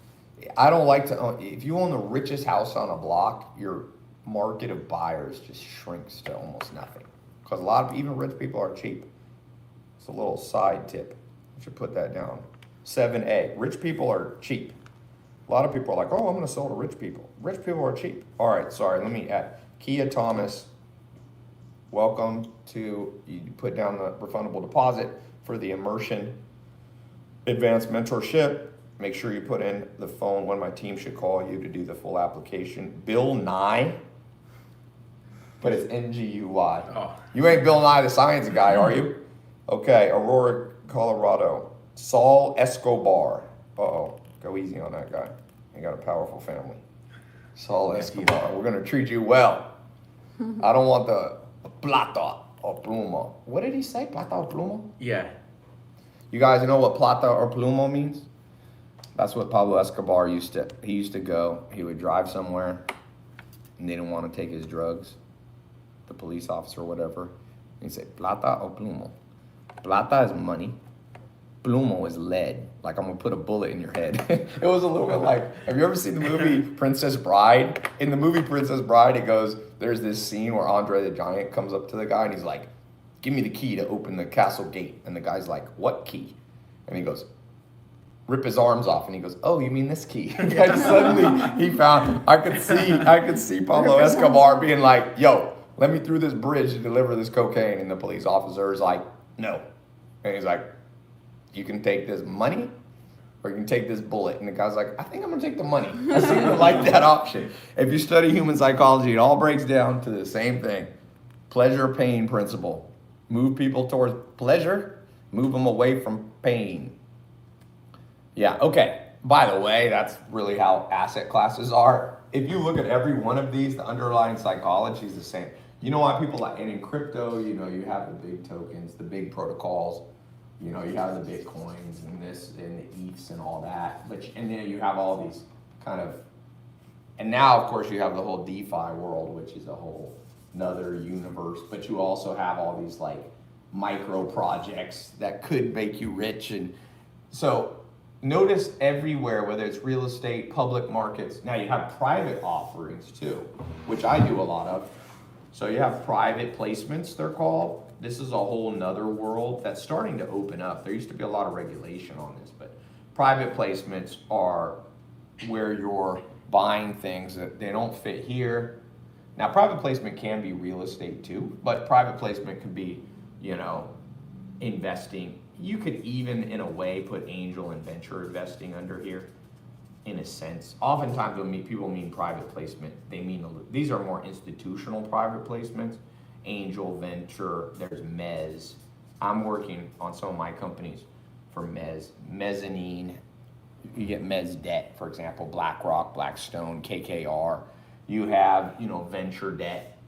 [SPEAKER 1] I don't like to own, if you own the richest house on a block, your market of buyers just shrinks to almost nothing. Because a lot of, even rich people are cheap. It's a little side tip. I should put that down. 7A, rich people are cheap. A lot of people are like, oh, I'm going to sell to rich people. Rich people are cheap. All right, sorry, let me add. Kia Thomas, welcome to, you put down the refundable deposit for the immersion advanced mentorship. Make sure you put in the phone when my team should call you to do the full application. Bill Nye, but it's N-G-U-Y.
[SPEAKER 3] Oh.
[SPEAKER 1] You ain't Bill Nye the science guy, are you? Okay, Aurora, Colorado. Saul Escobar. Uh-oh. Go easy on that guy. He got a powerful family. Saul Escobar. We're going to treat you well. I don't want the plata or pluma. What did he say? Plata or pluma?
[SPEAKER 3] Yeah.
[SPEAKER 1] You guys know what plata or pluma means? That's what Pablo Escobar used to go. He would drive somewhere and they didn't want to take his drugs. The police officer or whatever. He'd say, plata or pluma. Plata is money. Plumo is lead. Like, I'm gonna put a bullet in your head. It was a little bit like, have you ever seen the movie Princess Bride? In the movie Princess Bride, it goes, there's this scene where Andre the Giant comes up to the guy and he's like, give me the key to open the castle gate. And the guy's like, what key? And he goes, rip his arms off. And he goes, oh, you mean this key? And suddenly he found, I could see Pablo Escobar being like, yo, let me through this bridge to deliver this cocaine. And the police officer is like, no. And he's like, you can take this money or you can take this bullet. And the guy's like, I think I'm gonna take the money. I seem to like that option. If you study human psychology, it all breaks down to the same thing. Pleasure, pain principle. Move people towards pleasure, move them away from pain. Yeah, okay. By the way, that's really how asset classes are. If you look at every one of these, the underlying psychology is the same. You know why people like, and in crypto, you know, you have the big tokens, the big protocols. You know, you have the Bitcoins and this and the ETHs and all that, and then you have all these kind of, and now of course you have the whole DeFi world, which is a whole another universe, but you also have all these like micro projects that could make you rich. And so notice everywhere, whether it's real estate, public markets, now you have private offerings too, which I do a lot of. So you have private placements, they're called. This is a whole nother world that's starting to open up. There used to be a lot of regulation on this, but private placements are where you're buying things that they don't fit here. Now, private placement can be real estate too, but private placement could be, you know, investing. You could even, in a way, put angel and venture investing under here, in a sense. Oftentimes when people mean private placement, they mean, these are more institutional private placements. Angel, venture, there's mezz. I'm working on some of my companies for mezzanine. You get mezz debt, for example, BlackRock, Blackstone, KKR. You have, you know, venture debt.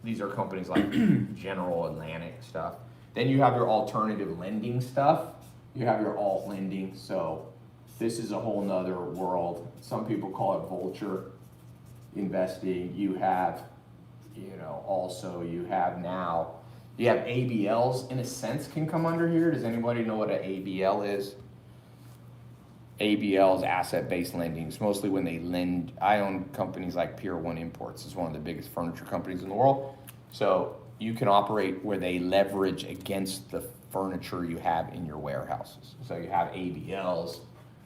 [SPEAKER 1] These are companies like General Atlantic stuff. Then you have your alternative lending stuff. You have your alt lending. So this is a whole nother world. Some people call it vulture investing. You have, you know, also you have ABLs in a sense can come under here. Does anybody know what an ABL is? ABL is asset-based lending. It's mostly when they lend. I own companies like Pier 1 Imports. It's one of the biggest furniture companies in the world. So you can operate where they leverage against the furniture you have in your warehouses. So you have ABLs.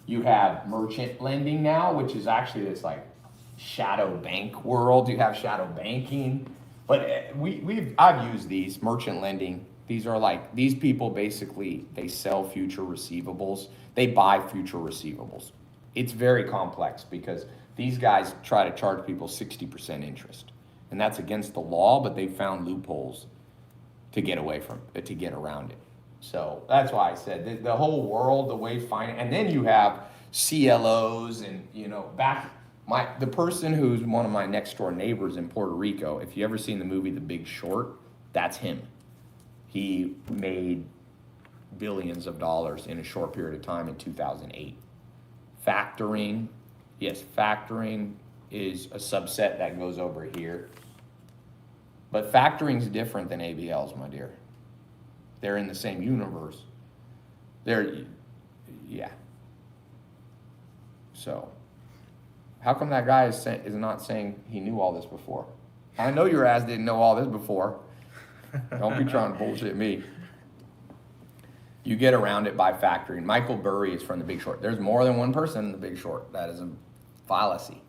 [SPEAKER 1] You have merchant lending now, which is actually this like shadow bank world. You have shadow banking. But I've used these merchant lending. These are like, these people basically, they sell future receivables. They buy future receivables. It's very complex because these guys try to charge people 60% interest. And that's against the law, but they found loopholes to get away from it, to get around it. So that's why I said the whole world, the way finance, and then you have CLOs and, you know, the person who's one of my next door neighbors in Puerto Rico, if you ever seen the movie The Big Short, that's him. He made billions of dollars in a short period of time in 2008. Factoring, yes, factoring is a subset that goes over here. But factoring is different than ABLs, my dear. They're in the same universe. Yeah. So, how come that guy is not saying he knew all this before? I know your ass didn't know all this before. Don't be trying to bullshit me. You get around it by factoring. Michael Burry is from The Big Short. There's more than one person in The Big Short. That is a fallacy.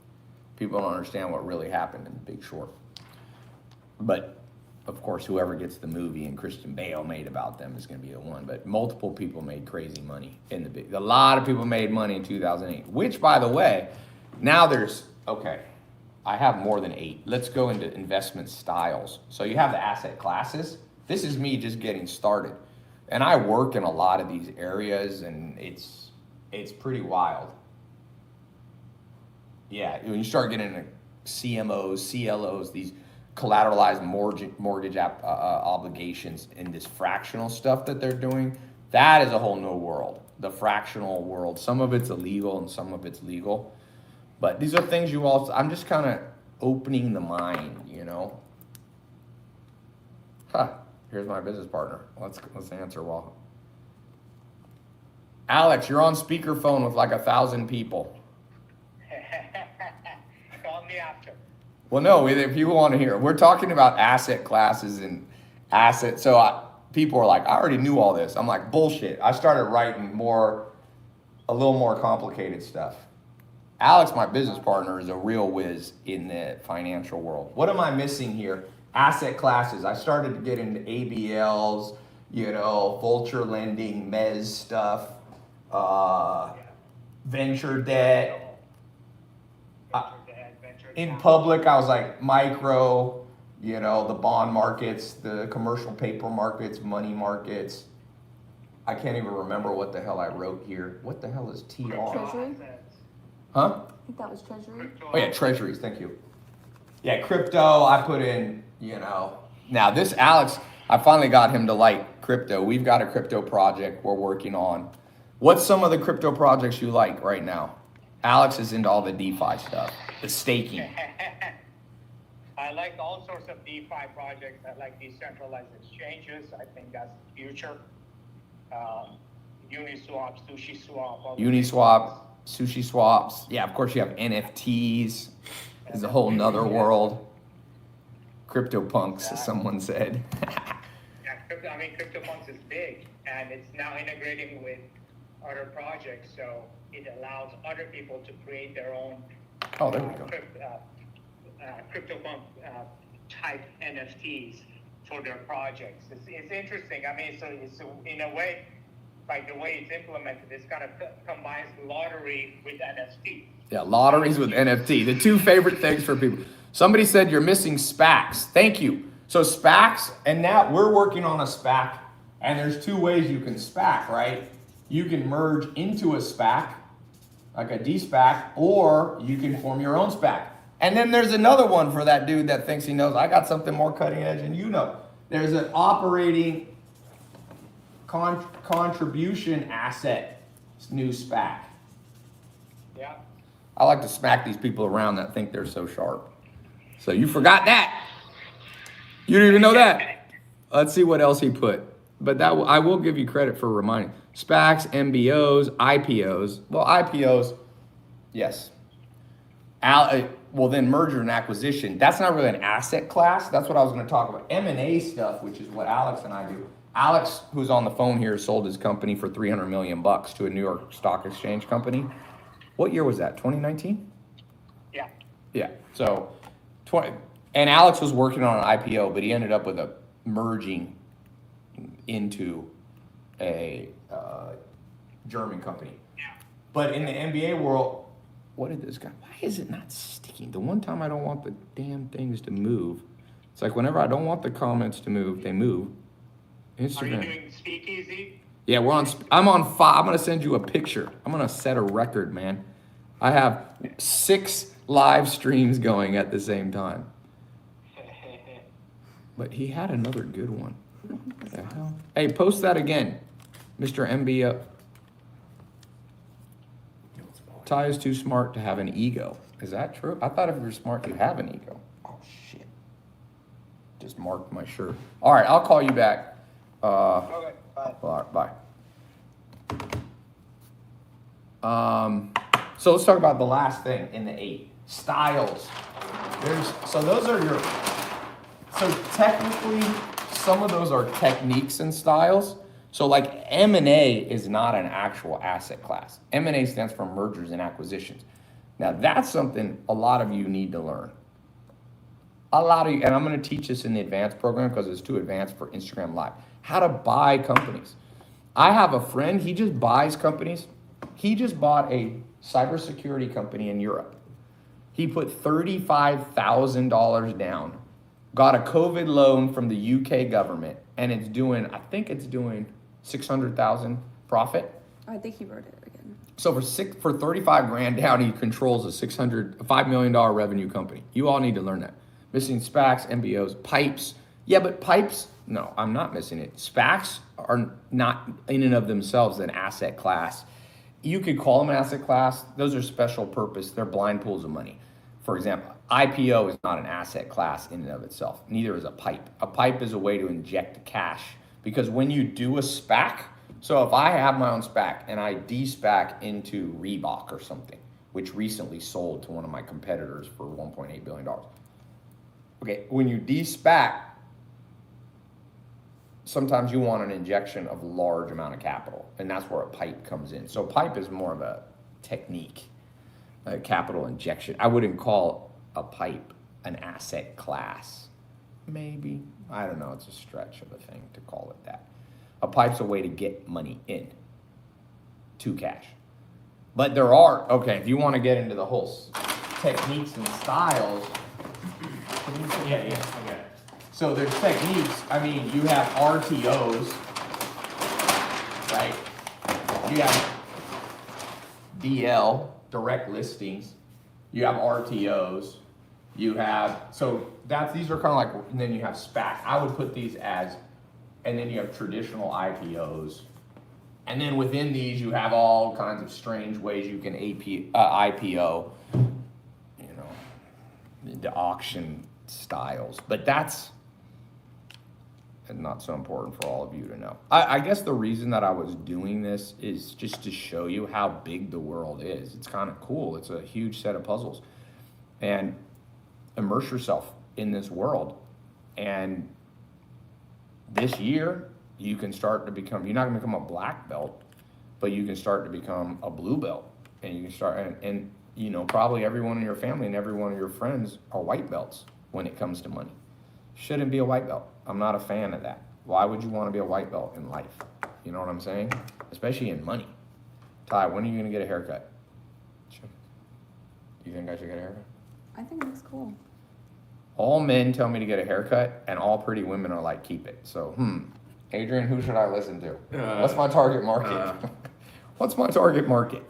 [SPEAKER 1] People don't understand what really happened in The Big Short. But, of course, whoever gets the movie and Christian Bale made about them is going to be the one. But multiple people made crazy money in the big. A lot of people made money in 2008. Which, by the way, now okay, I have more than 8. Let's go into investment styles. So you have the asset classes. This is me just getting started. And I work in a lot of these areas, and it's pretty wild. Yeah, when you start getting into CMOs, CLOs, these collateralized mortgage obligations, and this fractional stuff that they're doing, that is a whole new world. The fractional world. Some of it's illegal and some of it's legal. But these are things I'm just kind of opening the mind, you know. Here's my business partner. Let's answer well. Alex, you're on speakerphone with like 1,000 people.
[SPEAKER 5] Call me after.
[SPEAKER 1] Well, no, if people want to hear, we're talking about asset classes and assets. So people are like, I already knew all this. I'm like, bullshit. I started writing a little more complicated stuff. Alex, my business partner, is a real whiz in the financial world. What am I missing here? Asset classes. I started to get into ABLs, you know, vulture lending, mezz stuff, venture debt. In public, I was like micro, you know, the bond markets, the commercial paper markets, money markets. I can't even remember what the hell I wrote here. What the hell is TR?
[SPEAKER 2] Treasury?
[SPEAKER 1] Huh?
[SPEAKER 2] I think that was Treasury.
[SPEAKER 1] Oh yeah, treasuries, thank you. Yeah, crypto, I put in, you know. Now this Alex, I finally got him to like crypto. We've got a crypto project we're working on. What's some of the crypto projects you like right now? Alex is into all the DeFi stuff, the staking.
[SPEAKER 5] I like all sorts of DeFi projects. I like decentralized exchanges. I think that's the future. Uniswap, Sushi Swap. all the
[SPEAKER 1] Uniswap, Sushi Swaps. Yeah, of course you have NFTs. Is a whole nother world. CryptoPunks, as someone said.
[SPEAKER 5] Yeah, CryptoPunks is big, and it's now integrating with other projects, so it allows other people to create their own
[SPEAKER 1] Oh, there we go.
[SPEAKER 5] CryptoPunk type NFTs for their projects. It's interesting. I mean, so it's in a way, like the way it's implemented, it's kind of combines lottery with NFT.
[SPEAKER 1] Yeah, lotteries with NFT. The two favorite things for people. Somebody said you're missing SPACs. Thank you. So SPACs, and now we're working on a SPAC, and there's two ways you can SPAC, right? You can merge into a SPAC, like a D-SPAC, or you can form your own SPAC. And then there's another one for that dude that thinks he knows. I got something more cutting edge than you know. There's an operating contribution asset new SPAC.
[SPEAKER 5] Yeah.
[SPEAKER 1] I like to smack these people around that think they're so sharp. So you forgot that. You didn't even know that. Let's see what else he put. But that I will give you credit for reminding. SPACs, MBOs, IPOs. Well, IPOs, yes. Well, then merger and acquisition. That's not really an asset class. That's what I was going to talk about. M&A stuff, which is what Alex and I do. Alex, who's on the phone here, sold his company for $300 million to a New York Stock Exchange company. What year was that? 2019?
[SPEAKER 5] Yeah.
[SPEAKER 1] Yeah. So, and Alex was working on an IPO, but he ended up with a merging into a German company.
[SPEAKER 5] Yeah.
[SPEAKER 1] But in the NBA world, what did this guy? Why is it not sticking? The one time I don't want the damn things to move, it's like whenever I don't want the comments to move, they move. Instagram.
[SPEAKER 5] Are you doing Speakeasy?
[SPEAKER 1] Yeah, we're on. I'm on 5. I'm gonna send you a picture. I'm gonna set a record, man. I have 6 live streams going at the same time. But he had another good one. What the hell? Hey, post that again, Mr. MBO. Ty is too smart to have an ego. Is that true? I thought if you're smart, you have an ego. Oh shit! Just marked my shirt. All right, I'll call you back.
[SPEAKER 5] Okay, bye.
[SPEAKER 1] Bye. So let's talk about the last thing in the 8 styles. So technically, some of those are techniques and styles. So like M&A is not an actual asset class. M&A stands for mergers and acquisitions. Now that's something a lot of you need to learn. A lot of you, and I'm going to teach this in the advanced program because it's too advanced for Instagram Live. How to buy companies. I have a friend, he just buys companies. He just bought a cybersecurity company in Europe. He put $35,000 down, got a COVID loan from the UK government, and I think it's doing 600,000 profit.
[SPEAKER 2] I think he wrote it again.
[SPEAKER 1] So for 35 grand down, he controls a $5 million revenue company. You all need to learn that. Missing SPACs, MBOs, pipes. Yeah, but pipes, no, I'm not missing it. SPACs are not in and of themselves an asset class. You could call them an asset class. Those are special purpose. They're blind pools of money. For example, IPO is not an asset class in and of itself. Neither is a pipe. A pipe is a way to inject cash. Because when you do a SPAC, so if I have my own SPAC and I de-SPAC into Reebok or something, which recently sold to one of my competitors for $1.8 billion. Okay, when you de-SPAC, sometimes you want an injection of large amount of capital, and that's where a pipe comes in. So pipe is more of a technique, a capital injection. I wouldn't call a pipe an asset class. Maybe. I don't know. It's a stretch of a thing to call it that. A pipe's a way to get money in to cash. But there are, okay, if you want to get into the whole techniques and styles. Yeah, okay. So there's techniques. I mean, you have RTOs, right? You have DL, direct listings. You have RTOs. You have, so these are kind of like, and then you have SPAC. I would put these as, and then you have traditional IPOs. And then within these, you have all kinds of strange ways you can IPO, the auction styles. But and not so important for all of you to know. I guess the reason that I was doing this is just to show you how big the world is. It's kind of cool. It's a huge set of puzzles. And immerse yourself in this world. And this year, you can start to become, you're not going to become a black belt, but you can start to become a blue belt. And you can start, and you know, probably everyone in your family and every one of your friends are white belts when it comes to money. Shouldn't be a white belt. I'm not a fan of that. Why would you want to be a white belt in life? You know what I'm saying? Especially in money. Ty, when are you going to get a haircut? Do you think I should get a haircut?
[SPEAKER 2] I think it looks cool.
[SPEAKER 1] All men tell me to get a haircut, and all pretty women are like, keep it. So, Adrian, who should I listen to? What's my target market? What's my target market?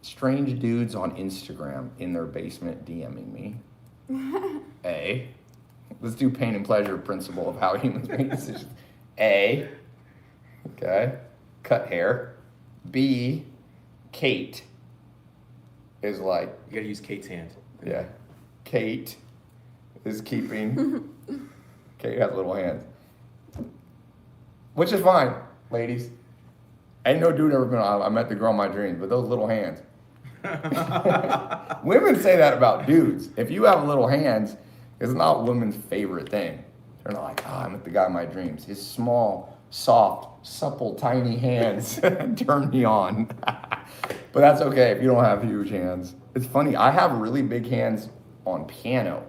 [SPEAKER 1] Strange dudes on Instagram in their basement DMing me. A. Let's do pain and pleasure principle of how humans make decisions. A. Okay. Cut hair. B. Kate is like.
[SPEAKER 3] You gotta use Kate's hand.
[SPEAKER 1] Yeah. Kate is keeping. Kate has little hands. Which is fine, ladies. Ain't no dude ever been on. I met the girl of my dreams, but those little hands. Women say that about dudes. If you have little hands, it's not women's favorite thing. They're not like, I met the guy of my dreams. His small, soft, supple, tiny hands turn me on. But that's okay if you don't have huge hands. It's funny. I have really big hands on piano,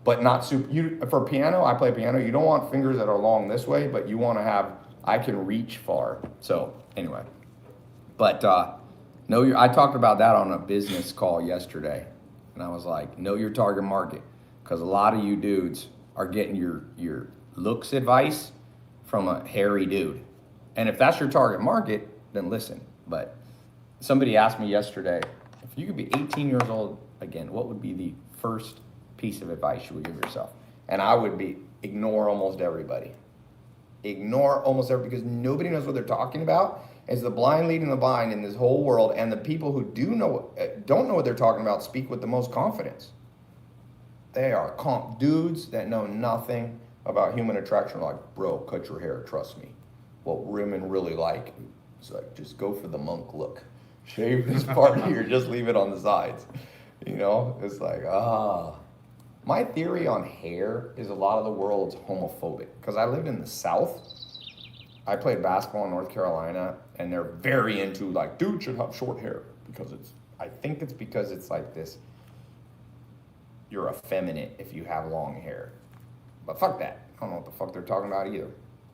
[SPEAKER 1] but not super. For piano, I play piano. You don't want fingers that are long this way, but you want to have. I can reach far. So anyway, but I talked about that on a business call yesterday, and I was like, know your target market, because a lot of you dudes are getting your looks advice from a hairy dude, and if that's your target market, then listen. But somebody asked me yesterday, if you could be 18 years old again, what would be the first piece of advice you would give yourself? And I would be ignore almost everybody. Ignore almost everybody, because nobody knows what they're talking about. It's the blind leading the blind in this whole world, and the people who don't know what they're talking about speak with the most confidence. They are dudes that know nothing about human attraction. Like, bro, cut your hair, trust me. What women really like is like, just go for the monk look. Shave this part here, just leave it on the sides. You know, it's like, My theory on hair is a lot of the world's homophobic, because I lived in the South. I played basketball in North Carolina, and they're very into like, dude should have short hair, because I think it's because it's like this, you're effeminate if you have long hair. But fuck that. I don't know what the fuck they're talking about either.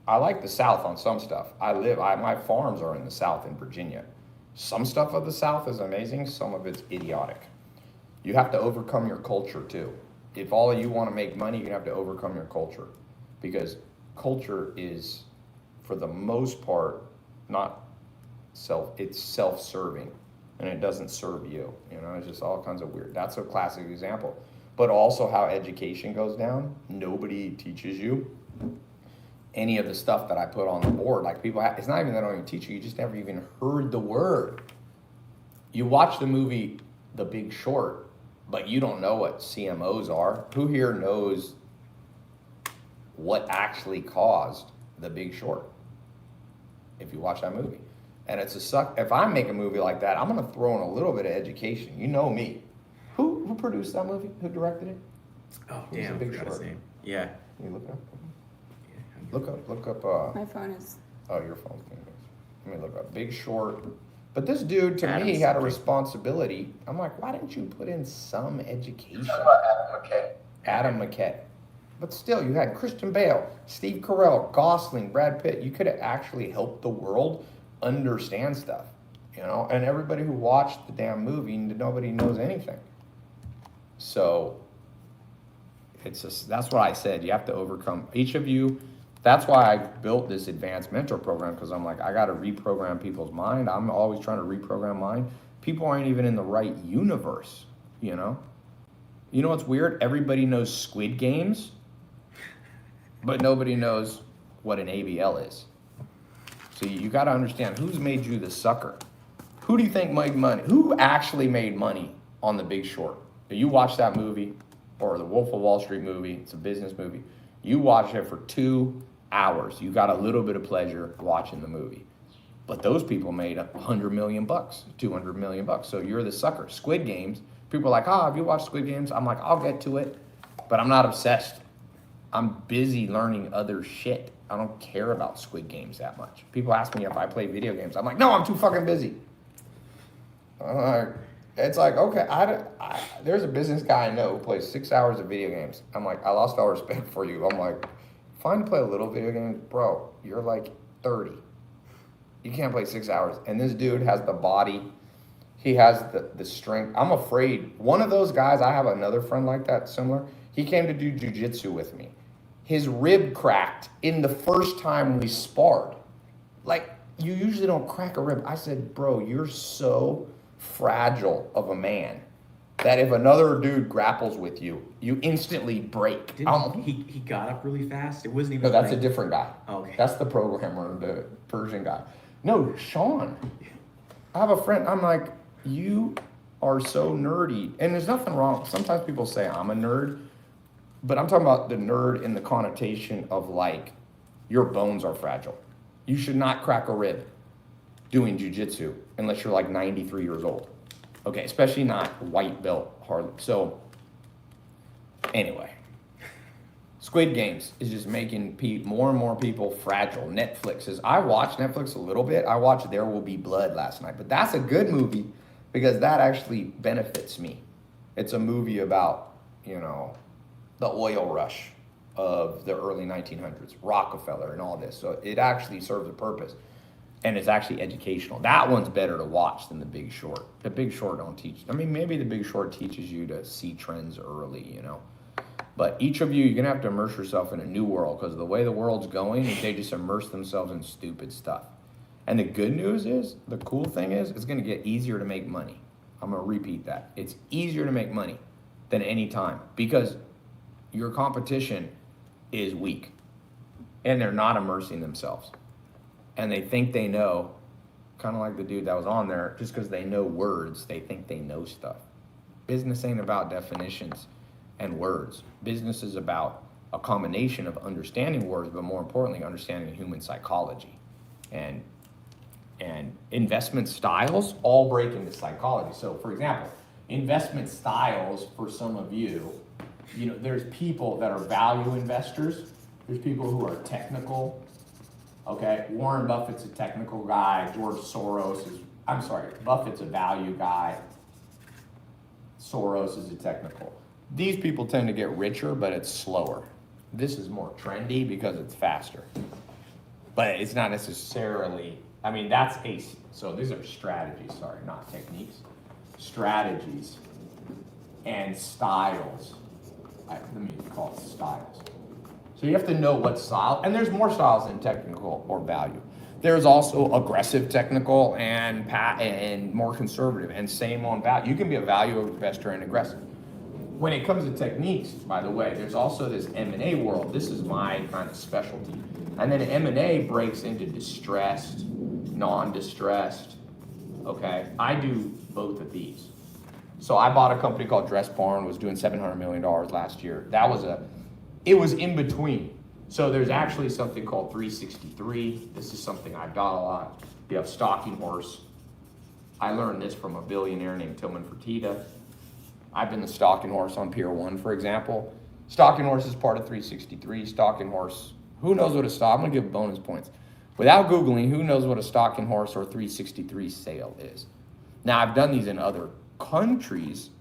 [SPEAKER 1] I like the South on some stuff. My farms are in the South in Virginia. Some stuff of the South is amazing, some of it's idiotic. You have to overcome your culture too. If all of you want to make money, you have to overcome your culture, because culture is, for the most part, it's self-serving, and it doesn't serve you. You know, it's just all kinds of weird. That's a classic example. But also how education goes down. Nobody teaches you any of the stuff that I put on the board. Like it's not even that I don't even teach you. You just never even heard the word. You watch the movie The Big Short, but you don't know what CMOs are. Who here knows what actually caused The Big Short? If you watch that movie. And it's a suck. If I make a movie like that, I'm gonna throw in a little bit of education. You know me. Who produced that movie? Who directed it?
[SPEAKER 3] Oh,
[SPEAKER 1] Who's
[SPEAKER 3] damn,
[SPEAKER 1] The Big
[SPEAKER 3] I forgot his
[SPEAKER 1] Short?
[SPEAKER 3] name. Yeah.
[SPEAKER 1] Can you look it up?
[SPEAKER 3] Yeah.
[SPEAKER 1] Look up.
[SPEAKER 2] My phone is.
[SPEAKER 1] Oh, your phone's being used. Let me look up Big Short. But this dude, to
[SPEAKER 3] Adam
[SPEAKER 1] me, had a
[SPEAKER 3] something.
[SPEAKER 1] responsibility. I'm like, why didn't you put in some education?
[SPEAKER 4] Adam McKay.
[SPEAKER 1] Adam McKay. But still, you had Christian Bale, Steve Carell, Gosling, Brad Pitt. You could have actually helped the world understand stuff, you know? And everybody who watched the damn movie, nobody knows anything. So that's what I said. You have to overcome, each of you. That's why I built this advanced mentor program, because I'm like, I got to reprogram people's mind. I'm always trying to reprogram mine. People aren't even in the right universe, you know? You know what's weird? Everybody knows Squid Games, but nobody knows what an ABL is. So you got to understand, who's made you the sucker? Who do you think made money? Who actually made money on The Big Short? You watch that movie, or the Wolf of Wall Street movie, it's a business movie. You watch it for 2 hours. You got a little bit of pleasure watching the movie. But those people made $100 million, $200 million. So you're the sucker. Squid Games, people are like, have you watched Squid Games? I'm like, I'll get to it, but I'm not obsessed. I'm busy learning other shit. I don't care about Squid Games that much. People ask me if I play video games. I'm like, no, I'm too fucking busy. It's like, okay, there's a business guy I know who plays 6 hours of video games. I'm like, I lost all respect for you. I'm like, fine to play a little video game. Bro, you're like 30. You can't play 6 hours. And this dude has the body. He has the strength. I'm afraid. One of those guys, I have another friend like that, similar. He came to do jujitsu with me. His rib cracked in the first time we sparred. Like, you usually don't crack a rib. I said, bro, you're so fragile of a man that if another dude grapples with you, you instantly break.
[SPEAKER 3] He got up really fast? It wasn't even
[SPEAKER 1] No, that's a different guy.
[SPEAKER 3] Oh, okay.
[SPEAKER 1] That's the programmer, the Persian guy. No, Sean. I have a friend. I'm like, you are so nerdy. And there's nothing wrong. Sometimes people say I'm a nerd. But I'm talking about the nerd in the connotation of like, your bones are fragile. You should not crack a rib doing jujitsu unless you're like 93 years old. Okay, especially not white belt hard. So, anyway, Squid Games is just making more and more people fragile. Netflix is, I watched Netflix a little bit. I watched There Will Be Blood last night, but that's a good movie because that actually benefits me. It's a movie about, the oil rush of the early 1900s, Rockefeller and all this. So it actually serves a purpose. And it's actually educational. That one's better to watch than The Big Short. The Big Short don't teach. I mean, maybe The Big Short teaches you to see trends early, But each of you, you're going to have to immerse yourself in a new world because the way the world's going, they just immerse themselves in stupid stuff. And the good news is, the cool thing is, it's going to get easier to make money. I'm going to repeat that. It's easier to make money than any time because your competition is weak and they're not immersing themselves. And they think they know, kind of like the dude that was on there, just because they know words, they think they know stuff. Business ain't about definitions and words. Business is about a combination of understanding words, but more importantly, understanding human psychology. And investment styles all break into psychology. So for example, investment styles for some of you, there's people that are value investors. There's people who are technical. Okay, Warren Buffett's a technical guy. Buffett's a value guy. Soros is a technical. These people tend to get richer, but it's slower. This is more trendy because it's faster. But it's not necessarily, so these are strategies, not techniques. Strategies and styles. Let me call it styles. So you have to know what style, and there's more styles than technical or value. There's also aggressive technical and more conservative, and same on value. You can be a value investor and aggressive. When it comes to techniques, by the way, there's also this M&A world. This is my kind of specialty. And then M&A breaks into distressed, non-distressed, okay? I do both of these. So I bought a company called Dress Barn, was doing $700 million last year. It was in between. So there's actually something called 363. This is something I've got a lot. You have Stalking Horse. I learned this from a billionaire named Tillman Fertitta. I've been the Stalking Horse on Pier 1, for example. Stalking Horse is part of 363. Stalking Horse, who knows what I'm gonna give bonus points. Without Googling, who knows what a Stalking Horse or 363 sale is? Now, I've done these in other countries.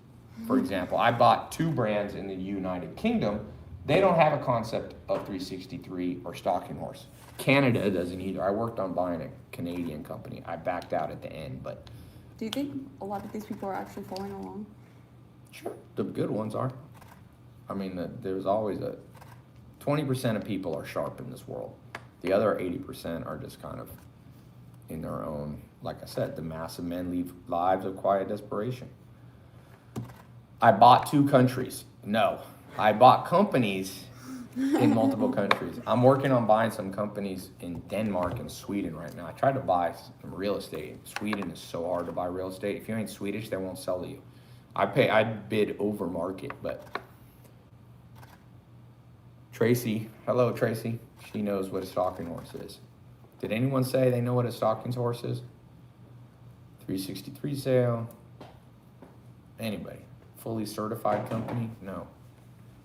[SPEAKER 1] For example, I bought 2 brands in the United Kingdom. They don't have a concept of 363 or Stalking Horse. Canada doesn't either. I worked on buying a Canadian company. I backed out at the end, but.
[SPEAKER 2] Do you think a lot of these people are actually following along?
[SPEAKER 1] Sure. The good ones are. There's always 20% of people are sharp in this world. The other 80% are just kind of in their own, like I said, the mass of men lead lives of quiet desperation. I bought 2 countries. No. I bought companies in multiple countries. I'm working on buying some companies in Denmark and Sweden right now. I tried to buy some real estate. Sweden is so hard to buy real estate. If you ain't Swedish, they won't sell to you. I bid over market, but Tracy, hello Tracy. She knows what a stalking horse is. Did anyone say they know what a stalking horse is? 363 sale. Anybody? Fully certified company? No.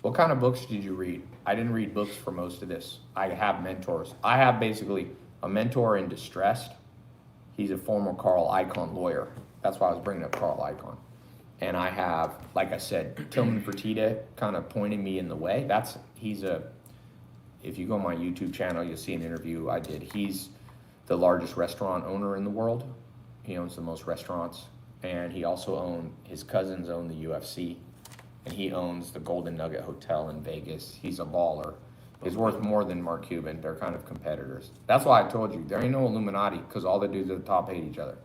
[SPEAKER 1] What kind of books did you read? I didn't read books for most of this. I have mentors. I have basically a mentor in distressed. He's a former Carl Icahn lawyer. That's why I was bringing up Carl Icahn. And I have, like I said, Tillman Fertitta kind of pointing me in the way. If you go on my YouTube channel, you'll see an interview I did. He's the largest restaurant owner in the world. He owns the most restaurants. And he also his cousins own the UFC. And he owns the Golden Nugget Hotel in Vegas. He's a baller. He's worth more than Mark Cuban. They're kind of competitors. That's why I told you, there ain't no Illuminati, because all the dudes at the top hate each other.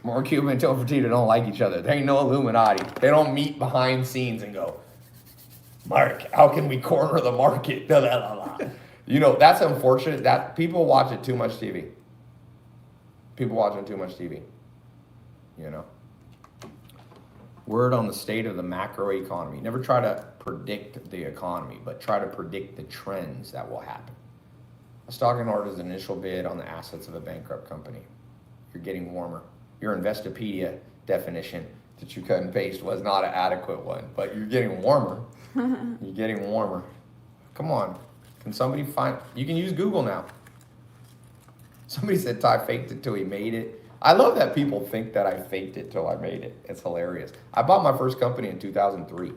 [SPEAKER 1] Mark Cuban and Tillman Fertitta don't like each other. There ain't no Illuminati. They don't meet behind scenes and go, Mark, how can we corner the market? Blah, blah, blah, blah. You know, that's unfortunate. That people watch it too much TV. People watching too much TV. You know. Word on the state of the macroeconomy. Never try to predict the economy, but try to predict the trends that will happen. A stalking horse is an initial bid on the assets of a bankrupt company. You're getting warmer. Your Investopedia definition that you cut and paste was not an adequate one, but you're getting warmer. You're getting warmer. Come on. Can somebody you can use Google now. Somebody said Ty faked it till he made it. I love that people think that I faked it till I made it. It's hilarious. I bought my first company in 2003.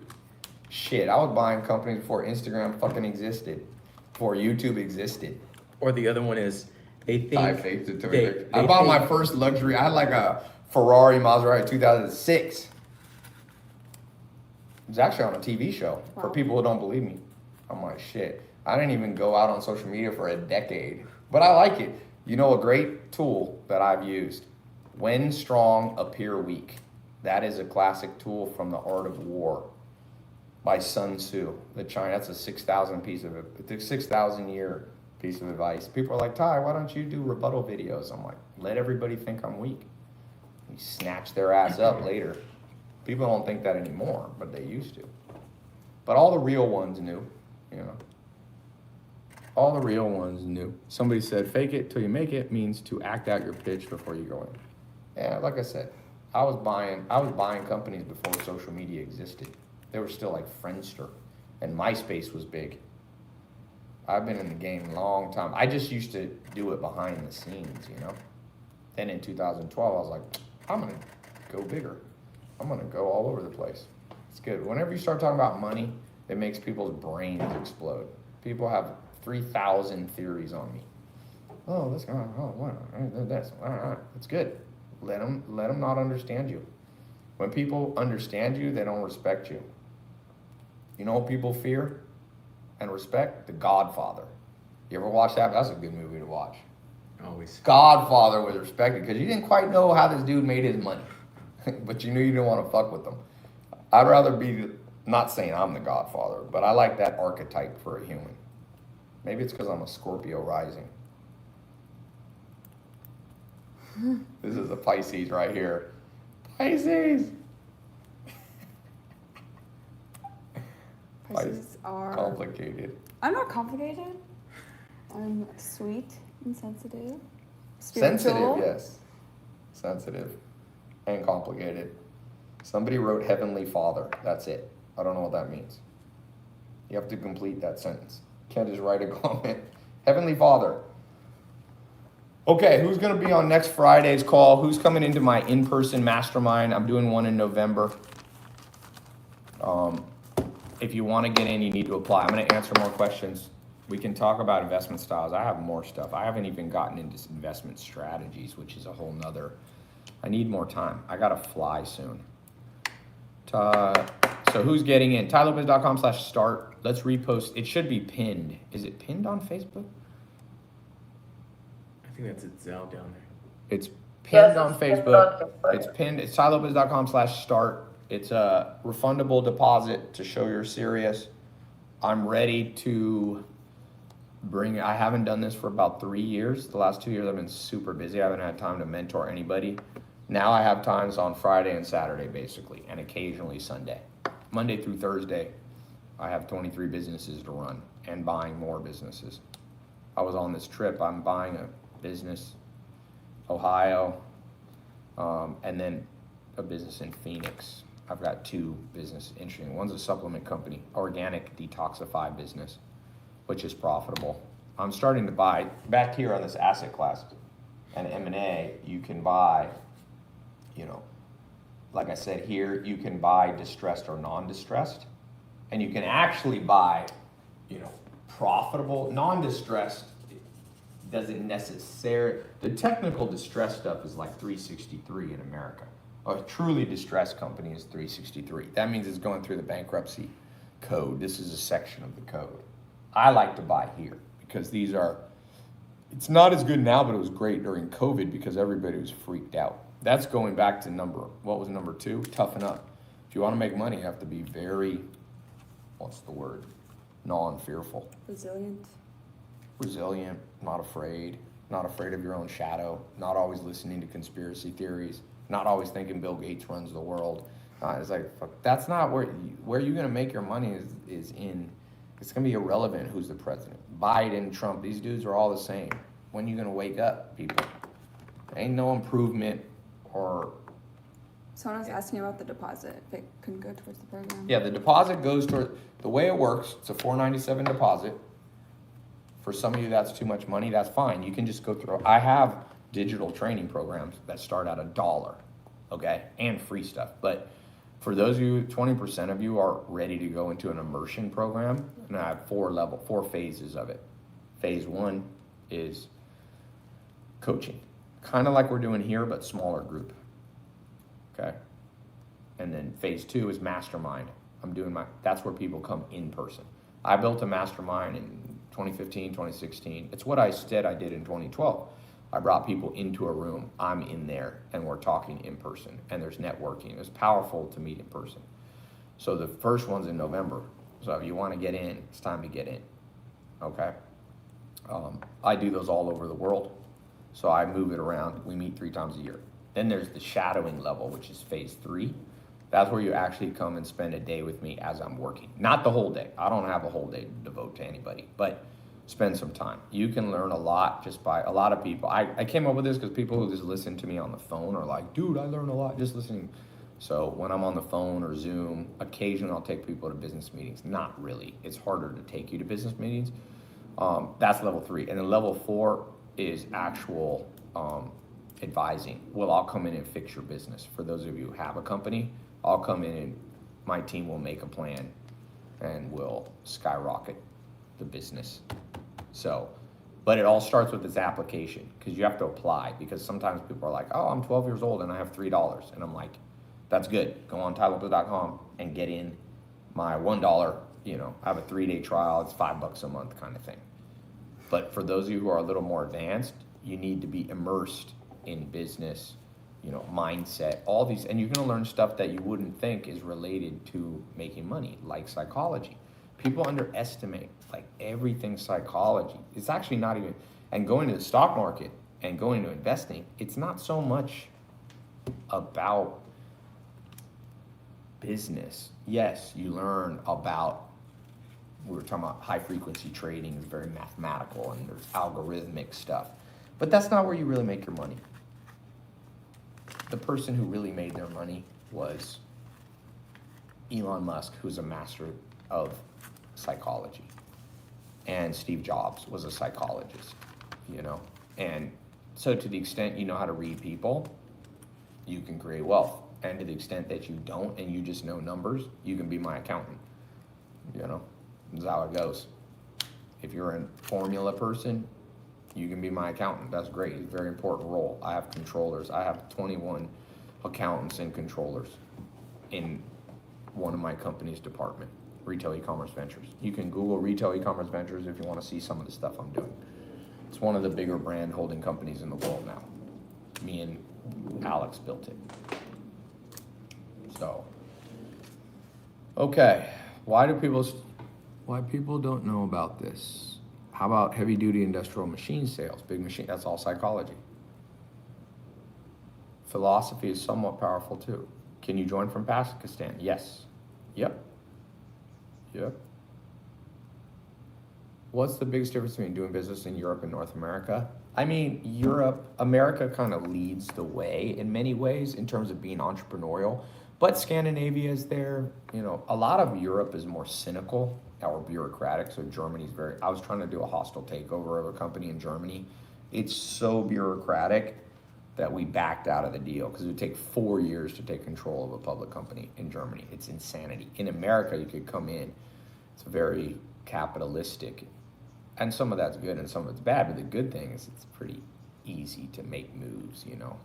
[SPEAKER 1] Shit, I was buying companies before Instagram fucking existed, before YouTube existed.
[SPEAKER 3] Or the other one is they think
[SPEAKER 1] I faked it till I bought my first luxury. I had like a Ferrari Maserati 2006. It was actually on a TV show. For people who don't believe me. I'm like, shit. I didn't even go out on social media for a decade, but I like it. You know, a great tool that I've used. When strong, appear weak. That is a classic tool from The Art of War by Sun Tzu. That's a 6,000 year piece of advice. People are like, Ty, why don't you do rebuttal videos? I'm like, let everybody think I'm weak. You snatch their ass up later. People don't think that anymore, but they used to. But all the real ones knew, you know. All the real ones knew. Somebody said, fake it till you make it means to act out your pitch before you go in. Yeah, like I said, I was buying companies before social media existed. They were still like Friendster, and MySpace was big. I've been in the game a long time. I just used to do it behind the scenes, you know. Then in 2012, I was like, I'm gonna go bigger. I'm gonna go all over the place. It's good. Whenever you start talking about money, it makes people's brains explode. People have 3,000 theories on me. Oh, this guy, that's it's good. Let them not understand you. When people understand you, they don't respect you. You know what people fear and respect? The Godfather. You ever watch that? That's a good movie to watch.
[SPEAKER 3] always.
[SPEAKER 1] Godfather was respected because you didn't quite know how this dude made his money, but you knew you didn't want to fuck with them. I'd rather be, not saying I'm the Godfather, but I like that archetype for a human. Maybe it's because I'm a Scorpio rising. This is a Pisces right here. Pisces!
[SPEAKER 2] Pisces are...
[SPEAKER 1] Complicated.
[SPEAKER 2] I'm not complicated. I'm sweet and sensitive.
[SPEAKER 1] Sensitive,
[SPEAKER 2] Spiritual.
[SPEAKER 1] yes. Sensitive and complicated. Somebody wrote Heavenly Father. That's it. I don't know what that means. You have to complete that sentence. Can't just write a comment. Heavenly Father. Okay, who's going to be on next Friday's call? Who's coming into my in-person mastermind? I'm doing one in November. If you want to get in, you need to apply. I'm going to answer more questions. We can talk about investment styles. I have more stuff. I haven't even gotten into investment strategies, which is a whole nother. I need more time. I got to fly soon. So who's getting in? TaiLopez.com/start. Let's repost. It should be pinned. Is it pinned on Facebook?
[SPEAKER 3] I think that's it, Zell down there.
[SPEAKER 1] It's pinned
[SPEAKER 4] Yes,
[SPEAKER 1] on
[SPEAKER 4] it's pinned
[SPEAKER 1] Facebook.
[SPEAKER 4] on Facebook.
[SPEAKER 1] It's pinned. It's TaiLopez.com/start. It's a refundable deposit to show you're serious. I'm ready to bring. I haven't done this for about 3 years. The last 2 years I've been super busy. I haven't had time to mentor anybody. Now I have times on Friday and Saturday basically, and occasionally Sunday. Monday through Thursday, I have 23 businesses to run. and buying more businesses. I was on this trip, I'm buying a business, Ohio, and then a business in Phoenix. I've got two business interesting. One's a supplement company, organic detoxify business, which is profitable. I'm starting to buy, back here on this asset class, and M&A, you can buy, you know, like I said here, you can buy distressed or non-distressed, and you can actually buy, you know, profitable, non-distressed doesn't necessarily, the technical distress stuff is like 363 in America. A truly distressed company is 363. That means it's going through the bankruptcy code. This is a section of the code. I like to buy here because these are, it's not as good now, but it was great during COVID because everybody was freaked out. That's going back to what was number 2? Toughen up. If you want to make money, you have to be very, what's the word? Non-fearful. Resilient, not afraid of your own shadow, not always listening to conspiracy theories, not always thinking Bill Gates runs the world. It's like, fuck, that's not where you're going to make your money is in, it's going to be irrelevant who's the president. Biden, Trump, these dudes are all the same. When are you going to wake up, people? There ain't no improvement or...
[SPEAKER 2] Someone was asking about the deposit, if it couldn't go towards the program.
[SPEAKER 1] Yeah, the deposit goes toward, the way it works, it's a $497 deposit. For some of you, that's too much money, that's fine. You can just go through, I have digital training programs that start at $1, okay? And free stuff. But for those of you, 20% of you are ready to go into an immersion program, and I have 4 phases of it. Phase 1 is coaching. Kind of like we're doing here, but smaller group, okay? And then phase 2 is mastermind. That's where people come in person. I built a mastermind in 2015, 2016. It's what I did in 2012. I brought people into a room. I'm in there, and we're talking in person, and there's networking. It's powerful to meet in person. So the first one's in November. So if you want to get in, it's time to get in, okay? I do those all over the world. So I move it around. We meet 3 times a year. Then there's the shadowing level, which is phase 3. That's where you actually come and spend a day with me as I'm working. Not the whole day. I don't have a whole day to devote to anybody, but spend some time. You can learn a lot just by a lot of people. I came up with this because people who just listen to me on the phone are like, dude, I learn a lot just listening. So when I'm on the phone or Zoom, occasionally I'll take people to business meetings. Not really. It's harder to take you to business meetings. That's level 3. And then level 4 is actual advising. Well, I'll come in and fix your business. For those of you who have a company, I'll come in and my team will make a plan and we'll skyrocket the business. So, but it all starts with this application because you have to apply, because sometimes people are like, oh, I'm 12 years old and I have $3. And I'm like, that's good. Go on tailopez.com and get in my $1, I have a 3-day trial. It's $5 a month kind of thing. But for those of you who are a little more advanced, you need to be immersed in business, mindset, all these, and you're going to learn stuff that you wouldn't think is related to making money, like psychology. People underestimate like everything psychology. It's actually not even, and going to the stock market and going to investing, it's not so much about business. Yes, you learn about, we were talking about high frequency trading is very mathematical and there's algorithmic stuff, but that's not where you really make your money. The person who really made their money was Elon Musk, who's a master of psychology. And Steve Jobs was a psychologist, And so to the extent you know how to read people, you can create wealth. And to the extent that you don't and you just know numbers, you can be my accountant. This is how it goes. If you're a formula person, you can be my accountant. That's great. It's a very important role. I have controllers. I have 21 accountants and controllers in one of my company's department, Retail E-Commerce Ventures. You can Google Retail E-Commerce Ventures if you want to see some of the stuff I'm doing. It's one of the bigger brand holding companies in the world now. Me and Alex built it. So, okay. Why people don't know about this? How about heavy duty industrial machine sales? Big machine, that's all psychology. Philosophy is somewhat powerful too. Can you join from Pakistan? Yes. Yep. what's the biggest difference between doing business in Europe and North America? I mean, America kind of leads the way in many ways in terms of being entrepreneurial, but Scandinavia is there. You know, a lot of Europe is more cynical or bureaucratic. So Germany's I was trying to do a hostile takeover of a company in Germany. It's so bureaucratic that we backed out of the deal because it would take 4 years to take control of a public company in Germany. It's insanity. In America, you could come in. It's very capitalistic. And some of that's good and some of it's bad, but the good thing is it's pretty easy to make moves, you know.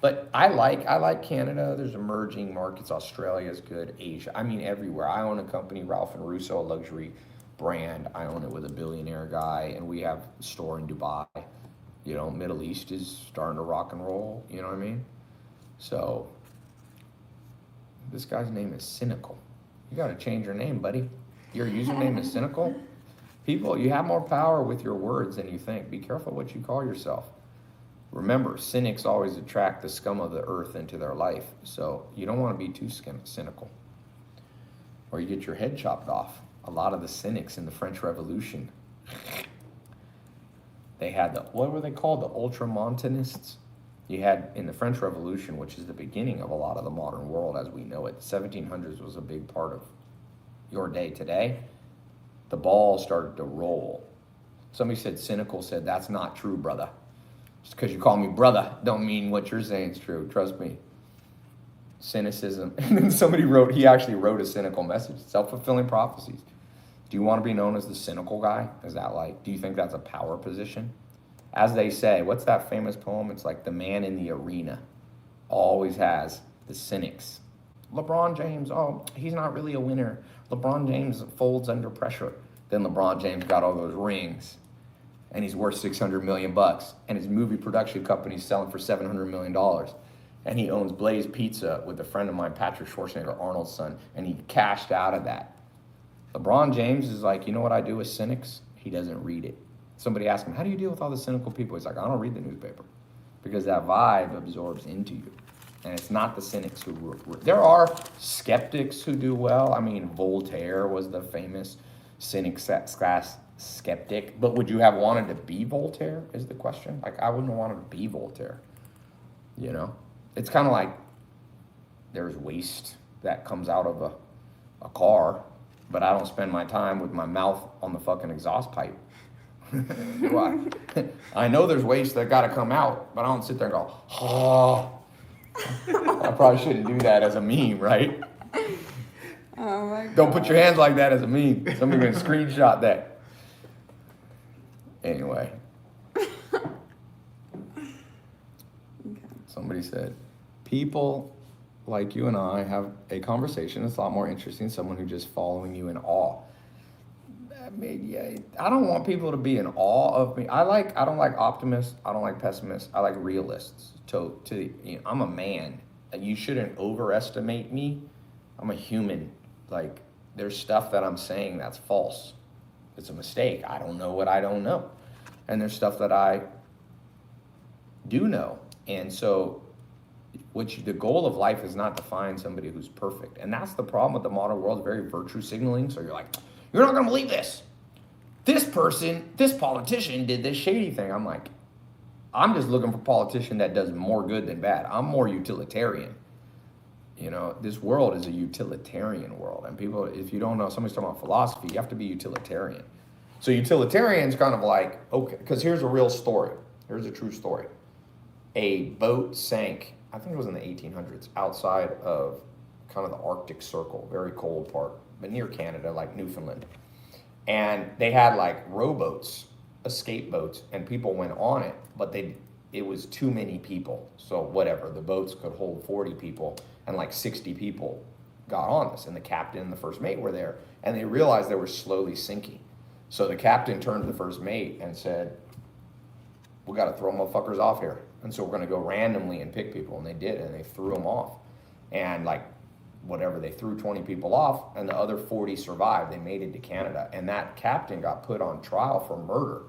[SPEAKER 1] But I like Canada. There's emerging markets. Australia's good. Asia. I mean, everywhere. I own a company, Ralph and Russo, a luxury brand. I own it with a billionaire guy, and we have a store in Dubai. You know, Middle East is starting to rock and roll. You know what I mean? So this guy's name is Cynical. You got to change your name, buddy. Your username is Cynical. People, you have more power with your words than you think. Be careful what you call yourself. Remember, cynics always attract the scum of the earth into their life. So you don't want to be too cynical. Or you get your head chopped off. A lot of the cynics in the French Revolution, they had what were they called? The ultramontanists. You had in the French Revolution, which is the beginning of a lot of the modern world as we know it. The 1700s was a big part of your day today. The ball started to roll. Somebody said, Cynical said, that's not true, brother. Just because you call me brother don't mean what you're saying is true. Trust me. Cynicism. And then somebody he actually wrote a cynical message. Self-fulfilling prophecies. Do you want to be known as the cynical guy? Is that do you think that's a power position? As they say, what's that famous poem? It's like the man in the arena always has the cynics. LeBron James, he's not really a winner. LeBron James folds under pressure. Then LeBron James got all those rings, and he's worth $600 million, and his movie production company's selling for $700 million, and he owns Blaze Pizza with a friend of mine, Patrick Schwarzenegger, Arnold's son, and he cashed out of that. LeBron James is like, you know what I do with cynics? He doesn't read it. Somebody asked him, how do you deal with all the cynical people? He's like, I don't read the newspaper, because that vibe absorbs into you. And it's not the cynics who... There are skeptics who do well. I mean, Voltaire was the famous cynic skeptic. But would you have wanted to be Voltaire is the question. Like, I wouldn't have wanted to be Voltaire. You know? It's kind of like there's waste that comes out of a car, but I don't spend my time with my mouth on the fucking exhaust pipe. Do I? I know there's waste that got to come out, but I don't sit there and go, oh... I probably shouldn't do that as a meme, right?
[SPEAKER 2] Oh my God.
[SPEAKER 1] Don't put your hands like that as a meme. Somebody's gonna screenshot that. Anyway.
[SPEAKER 2] Okay.
[SPEAKER 1] Somebody said, people like you and I have a conversation that's a lot more interesting than someone who's just following you in awe. I don't want people to be in awe of me. I don't like optimists. I don't like pessimists. I like realists. I'm a man, and you shouldn't overestimate me. I'm a human. Like, there's stuff that I'm saying that's false. It's a mistake. I don't know what I don't know. And there's stuff that I do know. And so the goal of life is not to find somebody who's perfect. And that's the problem with the modern world, very virtue signaling. So you're like, you're not going to believe this. This politician did this shady thing. I'm like, I'm just looking for a politician that does more good than bad. I'm more utilitarian. You know, this world is a utilitarian world. And people, if you don't know, somebody's talking about philosophy, you have to be utilitarian. So utilitarian's kind of like, okay, because here's a real story. Here's a true story. A boat sank, I think it was in the 1800s, outside of kind of the Arctic Circle, very cold part, but near Canada, like Newfoundland. And they had like rowboats, escape boats, and people went on it, but it was too many people. So whatever, the boats could hold 40 people, and like 60 people got on this, and the captain and the first mate were there, and they realized they were slowly sinking. So the captain turned to the first mate and said, we got to throw motherfuckers off here. And so we're going to go randomly and pick people. And they did, and they threw them off. And like, whatever, they threw 20 people off, and the other 40 survived. They made it to Canada. And that captain got put on trial for murder.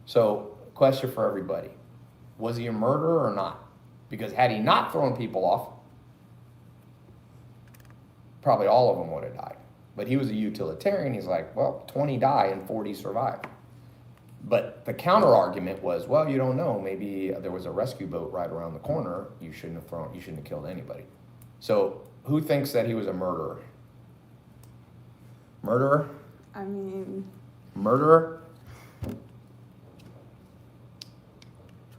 [SPEAKER 1] So, question for everybody. Was he a murderer or not? Because had he not thrown people off, probably all of them would have died. But he was a utilitarian. He's like, well, 20 die and 40 survive. But the counter argument was, well, you don't know. Maybe there was a rescue boat right around the corner. You shouldn't have killed anybody. So who thinks that he was a murderer? Murderer?
[SPEAKER 2] I mean,
[SPEAKER 1] Murderer?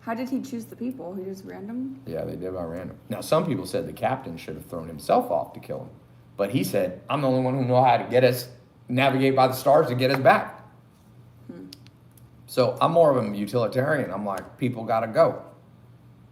[SPEAKER 2] how did he choose the people? He just random?
[SPEAKER 1] Yeah, they did by random. Now, some people said the captain should have thrown himself off to kill him. But he said, I'm the only one who know how to get us, navigate by the stars to get us back. So I'm more of a utilitarian. I'm like, people got to go.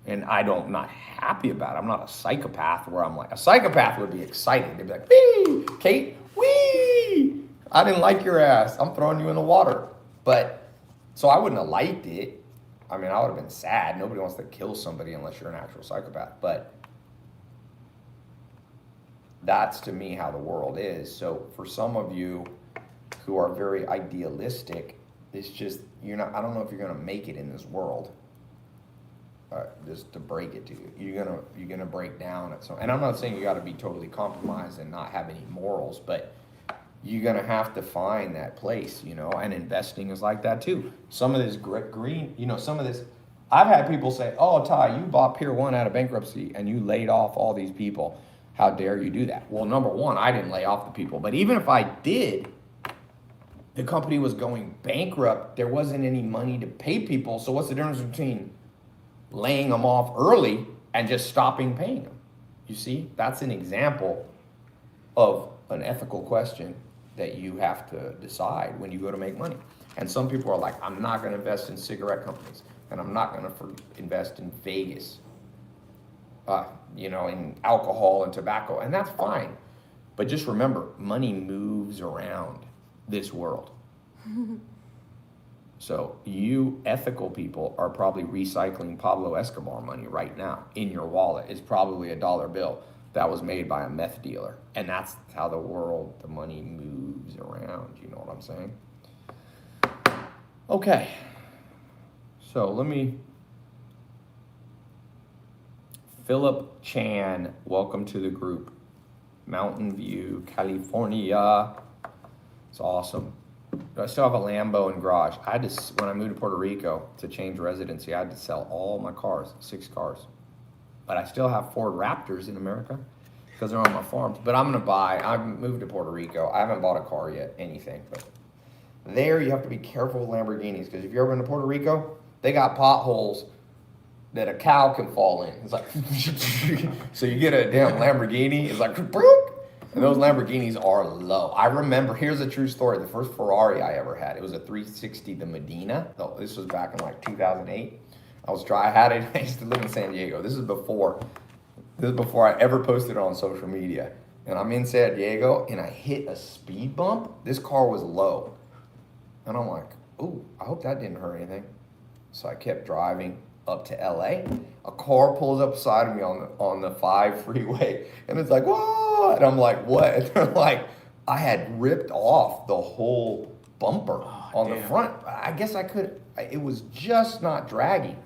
[SPEAKER 1] And I'm not happy about it. I'm not a psychopath where I'm like, a psychopath would be excited. They'd be like, wee, Kate, wee, I didn't like your ass. I'm throwing you in the water. But, so I wouldn't have liked it. I mean, I would have been sad. Nobody wants to kill somebody unless you're an actual psychopath. But that's to me how the world is. So for some of you who are very idealistic, it's just, I don't know if you're going to make it in this world. Just to break it to you. You're gonna break down at some, and I'm not saying you gotta be totally compromised and not have any morals, but you're gonna have to find that place, and investing is like that too. Some of this green, some of this, I've had people say, oh, Tai, you bought Pier 1 out of bankruptcy and you laid off all these people. How dare you do that? Well, number one, I didn't lay off the people, but even if I did, the company was going bankrupt. There wasn't any money to pay people. So what's the difference between laying them off early and just stopping paying them? You see, that's an example of an ethical question that you have to decide when you go to make money. And some people are like, I'm not going to invest in cigarette companies, and I'm not going to invest in Vegas, in alcohol and tobacco, and that's fine. But just remember, money moves around this world. So you ethical people are probably recycling Pablo Escobar money right now in your wallet. It's probably a dollar bill that was made by a meth dealer. And that's how the money moves around. You know what I'm saying? Okay. So Philip Chan, welcome to the group. Mountain View, California. It's awesome. I still have a Lambo in garage. When I moved to Puerto Rico to change residency, I had to sell all my cars, 6 cars. But I still have Ford Raptors in America because they're on my farms. But I moved to Puerto Rico. I haven't bought a car yet, anything. But there you have to be careful with Lamborghinis because if you've ever been to Puerto Rico, they got potholes that a cow can fall in. It's like, so you get a damn Lamborghini, it's like, and those Lamborghinis are low. I remember, here's a true story. The first Ferrari I ever had, it was a 360, the Medina. No, this was back in like 2008. I had it, I used to live in San Diego. This is before I ever posted it on social media. And I'm in San Diego and I hit a speed bump. This car was low. And I'm like, ooh, I hope that didn't hurt anything. So I kept driving up to LA. A car pulls up beside me on the 5 freeway, and it's like, whoa! And I'm like, what? And they're like, I had ripped off the whole bumper on the front. I guess it was just not dragging.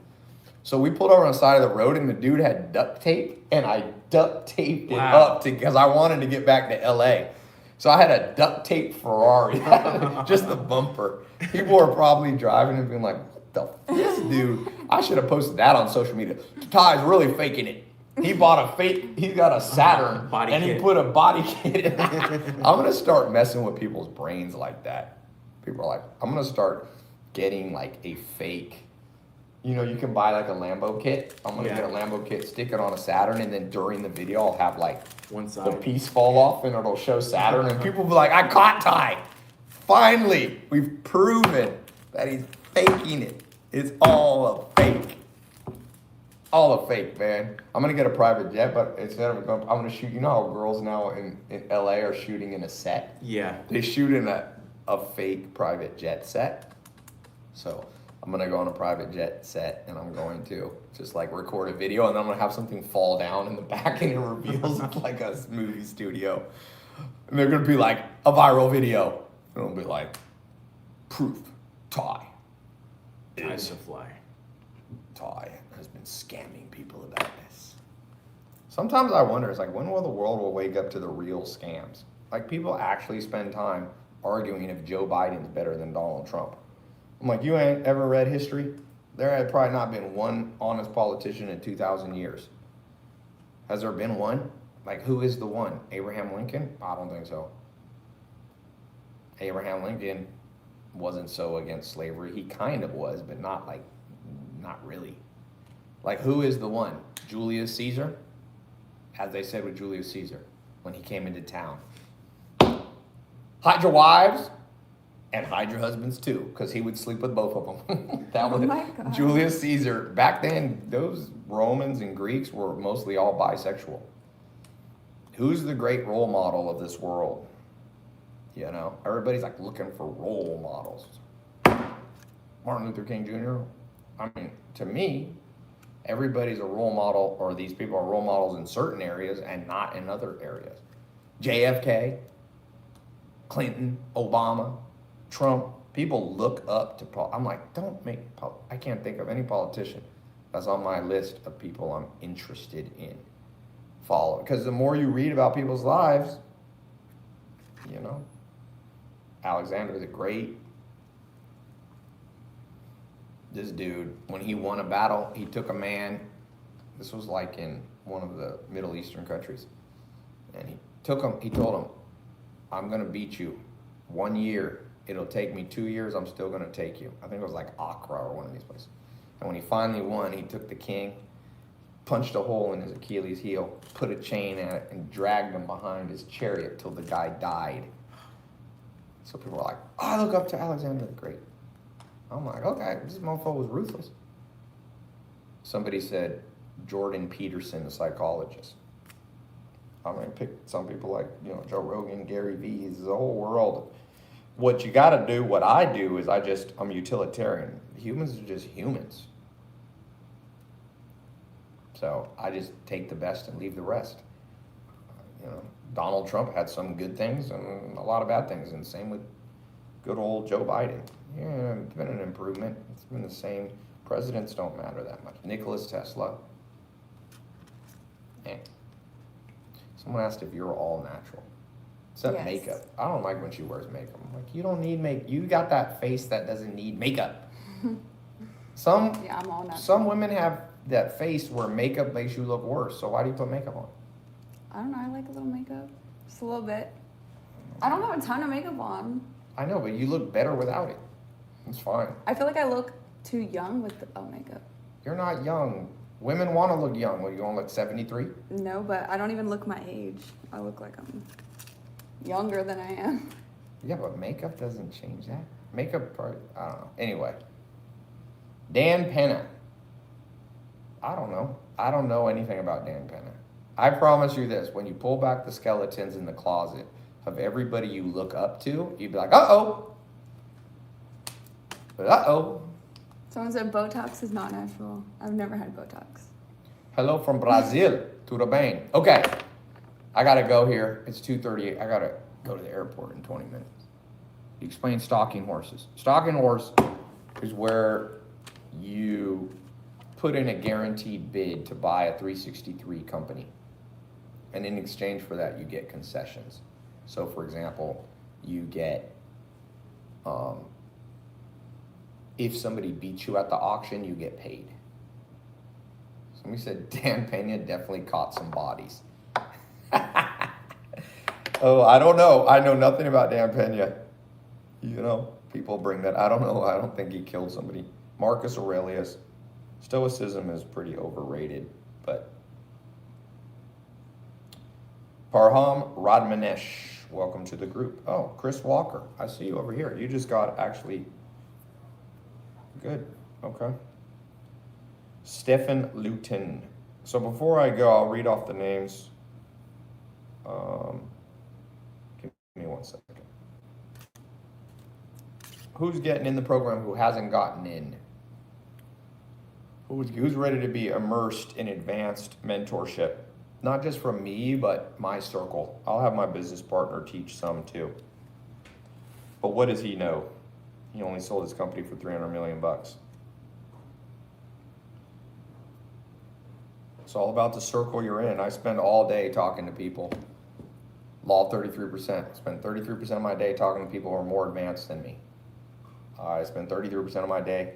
[SPEAKER 1] So we pulled over on the side of the road, and the dude had duct tape, and I duct taped it up because I wanted to get back to LA. So I had a duct tape Ferrari, just the bumper. People were probably driving and being like, this dude, I should have posted that on social media. Ty's really faking it. He got a Saturn and he put a body kit in. I'm going to start messing with people's brains like that. People are like, I'm going to start getting like a fake, you can buy like a Lambo kit. I'm going to get a Lambo kit, stick it on a Saturn, and then during the video I'll have like
[SPEAKER 3] one side,
[SPEAKER 1] the piece fall off and it'll show Saturn, and people will be like, I caught Ty. Finally, we've proven that he's faking it. It's all a fake. All a fake, man. I'm gonna get a private jet, but instead of I'm gonna shoot. You know how girls now in LA are shooting in a set?
[SPEAKER 3] Yeah.
[SPEAKER 1] They shoot in a fake private jet set. So I'm gonna go on a private jet set and I'm going to just like record a video, and then I'm gonna have something fall down in the back and it reveals it's like a movie studio. And they're gonna be like a viral video. And it'll be like, proof, Tai.
[SPEAKER 3] Time's to fly.
[SPEAKER 1] Tai has been scamming people about this. Sometimes I wonder, it's like, when will the world wake up to the real scams? Like, people actually spend time arguing if Joe Biden's better than Donald Trump. I'm like, you ain't ever read history? There had probably not been one honest politician in 2,000 years. Has there been one? Like, who is the one? Abraham Lincoln? I don't think so. Abraham Lincoln wasn't so against slavery. He kind of was, but not really. Like, who is the one? Julius Caesar? As they said with Julius Caesar when he came into town. Hide your wives and hide your husbands too, because he would sleep with both of them. That was
[SPEAKER 2] my God.
[SPEAKER 1] Julius Caesar. Back then, those Romans and Greeks were mostly all bisexual. Who's the great role model of this world? You know, everybody's like looking for role models. Martin Luther King Jr. I mean, to me, everybody's a role model, or these people are role models in certain areas and not in other areas. JFK, Clinton, Obama, Trump, people look up to Paul. I'm like, I can't think of any politician that's on my list of people I'm interested in following. Because the more you read about people's lives, you know, Alexander the Great, this dude, when he won a battle, he took a man, this was like in one of the Middle Eastern countries, and he told him, I'm going to beat you 1 year. It'll take me 2 years. I'm still going to take you. I think it was like Accra or one of these places. And when he finally won, he took the king, punched a hole in his Achilles heel, put a chain at it, and dragged him behind his chariot till the guy died. So people were like, oh, I look up to Alexander the Great. I'm like, okay, this motherfucker was ruthless. Somebody said Jordan Peterson, the psychologist. I'm going to pick some people like, you know, Joe Rogan, Gary Vee, it's the whole world. What you got to do, what I do is I'm utilitarian. Humans are just humans. So I just take the best and leave the rest. You know, Donald Trump had some good things and a lot of bad things, and same with good old Joe Biden. Yeah, it's been an improvement. It's been the same. Presidents don't matter that much. Nicholas Tesla. Someone asked if you're all natural. Except
[SPEAKER 2] Yes.
[SPEAKER 1] makeup. I don't like when she wears makeup. I'm like, you don't need makeup. You got that face that doesn't need makeup.
[SPEAKER 2] Yeah, I'm all natural.
[SPEAKER 1] Some women have that face where makeup makes you look worse. So why do you put makeup on?
[SPEAKER 2] I don't know. I like a little makeup. Just a little bit. I don't have a ton of makeup on.
[SPEAKER 1] I know, but you look better without it. It's fine.
[SPEAKER 2] I feel like I look too young with makeup.
[SPEAKER 1] You're not young. Women want to look young. Well, you want to look 73?
[SPEAKER 2] No, but I don't even look my age. I look like I'm younger than I am.
[SPEAKER 1] Yeah, but makeup doesn't change that. Makeup, I don't know. Anyway. Dan Penna. I don't know. I don't know anything about Dan Penna. I promise you this. When you pull back the skeletons in the closet of everybody you look up to, you'd be like, uh-oh. Uh-oh.
[SPEAKER 2] Someone said Botox is not natural. I've never had Botox.
[SPEAKER 1] Hello from Brazil. Tudo bem. Okay. I got to go here. It's 2:38. I got to go to the airport in 20 minutes. Explain stalking horses. Stalking horse is where you put in a guaranteed bid to buy a 363 company. And in exchange for that, you get concessions. So, for example, you get, if somebody beats you at the auction, you get paid. Somebody said Dan Pena definitely caught some bodies. Oh, I don't know. I know nothing about Dan Pena. You know, people bring that. I don't know. I don't think he killed somebody. Marcus Aurelius. Stoicism is pretty overrated, but Parham Radmanesh, welcome to the group. Oh, Chris Walker, I see you over here. You just got actually good. Okay. Stephen Luton. So before I go, I'll read off the names. Give me 1 second. Who's getting in the program who hasn't gotten in? Who's ready to be immersed in advanced mentorship? Not just from me, but my circle. I'll have my business partner teach some too. But what does he know? He only sold his company for $300 million. It's all about the circle you're in. I spend all day talking to people. Law 33%. I spend 33% of my day talking to people who are more advanced than me. I spend 33% of my day,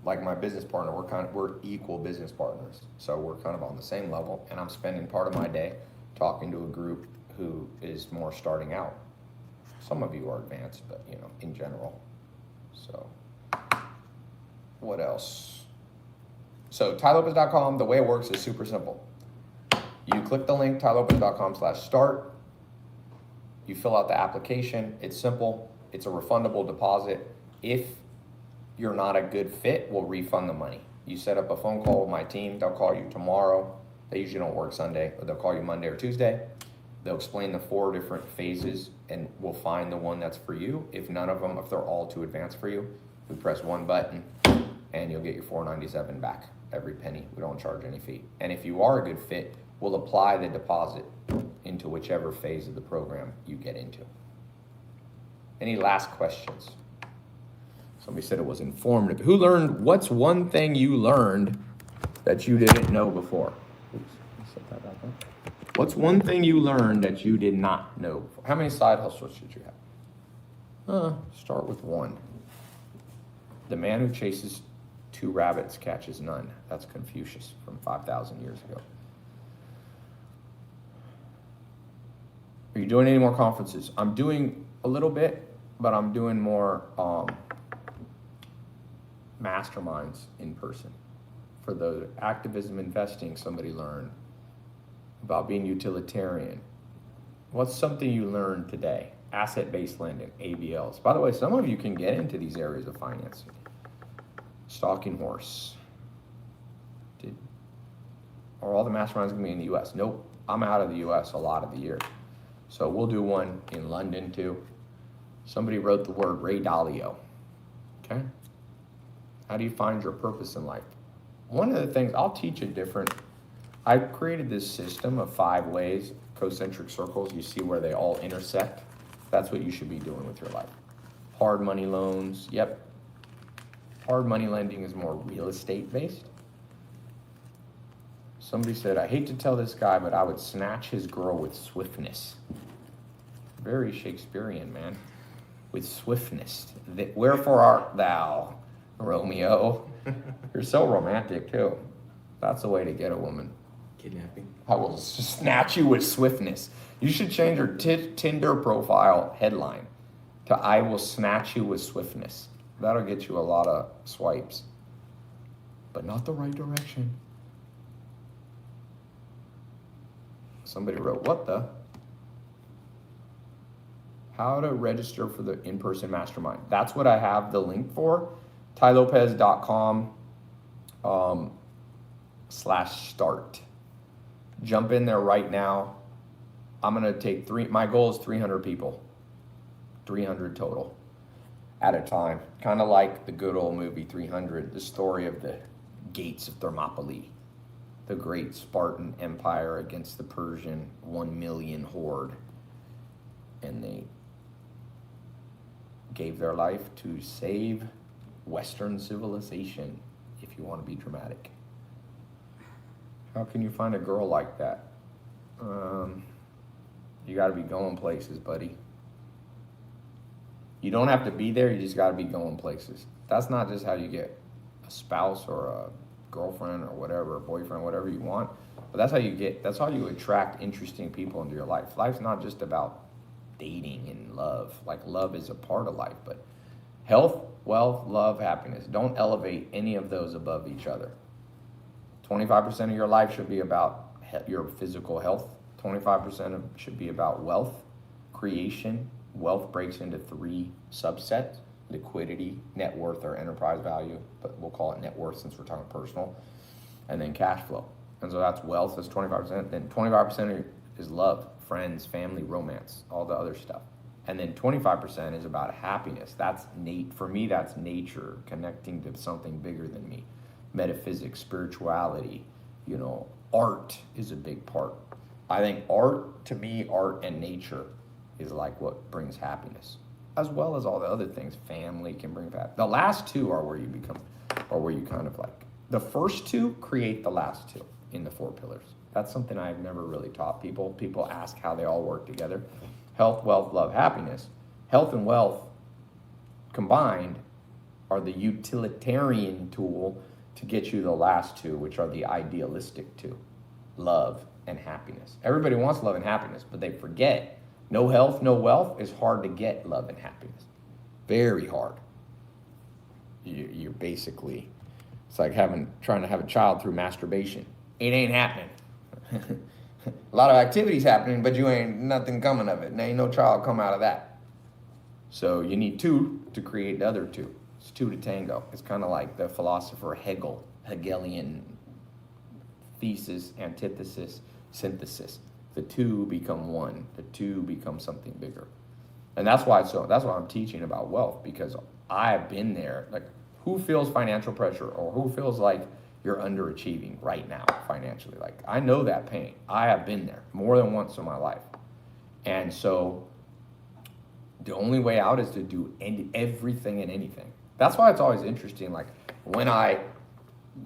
[SPEAKER 1] like my business partner, we're equal business partners. So we're kind of on the same level, and I'm spending part of my day talking to a group who is more starting out. Some of you are advanced, but you know, in general. So what else? So tailopez.com, the way it works is super simple. You click the link, tailopez.com/start. You fill out the application. It's simple. It's a refundable deposit. If you're not a good fit, we'll refund the money. You set up a phone call with my team. They'll call you tomorrow. They usually don't work Sunday, but they'll call you Monday or Tuesday. They'll explain the 4 different phases, and we'll find the one that's for you. If none of them, if they're all too advanced for you, we press one button, and you'll get your $4.97 back, every penny. We don't charge any fee. And if you are a good fit, we'll apply the deposit into whichever phase of the program you get into. Any last questions? Somebody said it was informative. What's one thing you learned that you didn't know before? Oops, set that back up. What's one thing you learned that you did not know before? How many side hustles did you have? Start with one. The man who chases 2 rabbits catches none. That's Confucius from 5,000 years ago. Are you doing any more conferences? I'm doing a little bit, but I'm doing more masterminds in person. For the activism investing, somebody learned about being utilitarian. What's something you learned today? Asset-based lending, ABLs. By the way, some of you can get into these areas of financing. Stalking horse. Are all the masterminds gonna be in the US? Nope, I'm out of the US a lot of the year. So we'll do one in London too. Somebody wrote the word Ray Dalio. Okay? How do you find your purpose in life? One of the things, I'll teach a different, I created this system of 5 ways, concentric circles. You see where they all intersect. That's what you should be doing with your life. Hard money loans, yep. Hard money lending is more real estate based. Somebody said, I hate to tell this guy, but I would snatch his girl with swiftness. Very Shakespearean, man. With swiftness. Wherefore art thou, Romeo? You're so romantic, too. That's the way to get a woman.
[SPEAKER 3] Kidnapping.
[SPEAKER 1] I will snatch you with swiftness. You should change your Tinder profile headline to I will snatch you with swiftness. That'll get you a lot of swipes. But not the right direction. Somebody wrote, what the? How to register for the in-person mastermind. That's what I have the link for. tailopez.com /start. Jump in there right now. I'm going to take my goal is 300 people. 300 total at a time. Kind of like the good old movie 300, the story of the gates of Thermopylae. The great Spartan Empire against the Persian 1 million horde. And they gave their life to save Western civilization, if you want to be dramatic. How can you find a girl like that? You got to be going places, buddy. You don't have to be there, you just got to be going places. That's not just how you get a spouse or a girlfriend or whatever, a boyfriend, whatever you want. But that's how you attract interesting people into your life. Life's not just about dating and love. Like, love is a part of life, but health, wealth, love, happiness. Don't elevate any of those above each other. 25% of your life should be about your physical health. 25% should be about wealth creation. Wealth breaks into 3 subsets: liquidity, net worth, or enterprise value, but we'll call it net worth since we're talking personal, and then cash flow. And so that's wealth, that's 25%. Then 25% is love, friends, family, romance, all the other stuff. And then 25% is about happiness. That's for me, that's nature, connecting to something bigger than me. Metaphysics, spirituality, art is a big part. I think art and nature is like what brings happiness, as well as all the other things. Family can bring that. The last 2 are where you kind of like, the first 2 create the last 2 in the 4 pillars. That's something I've never really taught people. People ask how they all work together. Health, wealth, love, happiness. Health and wealth combined are the utilitarian tool to get you the last two, which are the idealistic two, love and happiness. Everybody wants love and happiness, but they forget no health, no wealth is hard to get love and happiness. Very hard. You're basically, it's like trying to have a child through masturbation. It ain't happening. A lot of activities happening, but you ain't nothing coming of it. And ain't no child come out of that. So you need two to create the other two. It's two to tango. It's kind of like the philosopher Hegelian thesis, antithesis, synthesis. The two become one. The two become something bigger. And that's why I'm teaching about wealth, because I've been there. Like, who feels financial pressure, or who feels like you're underachieving right now financially? Like, I know that pain. I have been there more than once in my life. And so the only way out is to do everything and anything. That's why it's always interesting. Like, when I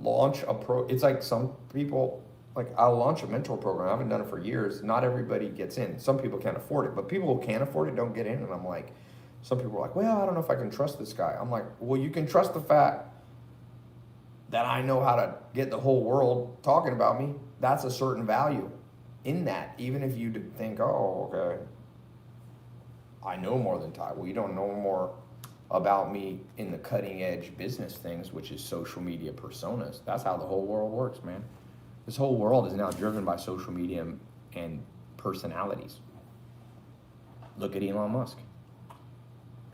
[SPEAKER 1] launch it's like some people, like, I'll launch a mentor program. I haven't done it for years. Not everybody gets in. Some people can't afford it, but people who can afford it don't get in. And I'm like, some people are like, well, I don't know if I can trust this guy. I'm like, well, you can trust the fact that I know how to get the whole world talking about me. That's a certain value in that. Even if you think, oh, okay, I know more than Tai. Well, you don't know more about me in the cutting edge business things, which is social media personas. That's how the whole world works, man. This whole world is now driven by social media and personalities. Look at Elon Musk.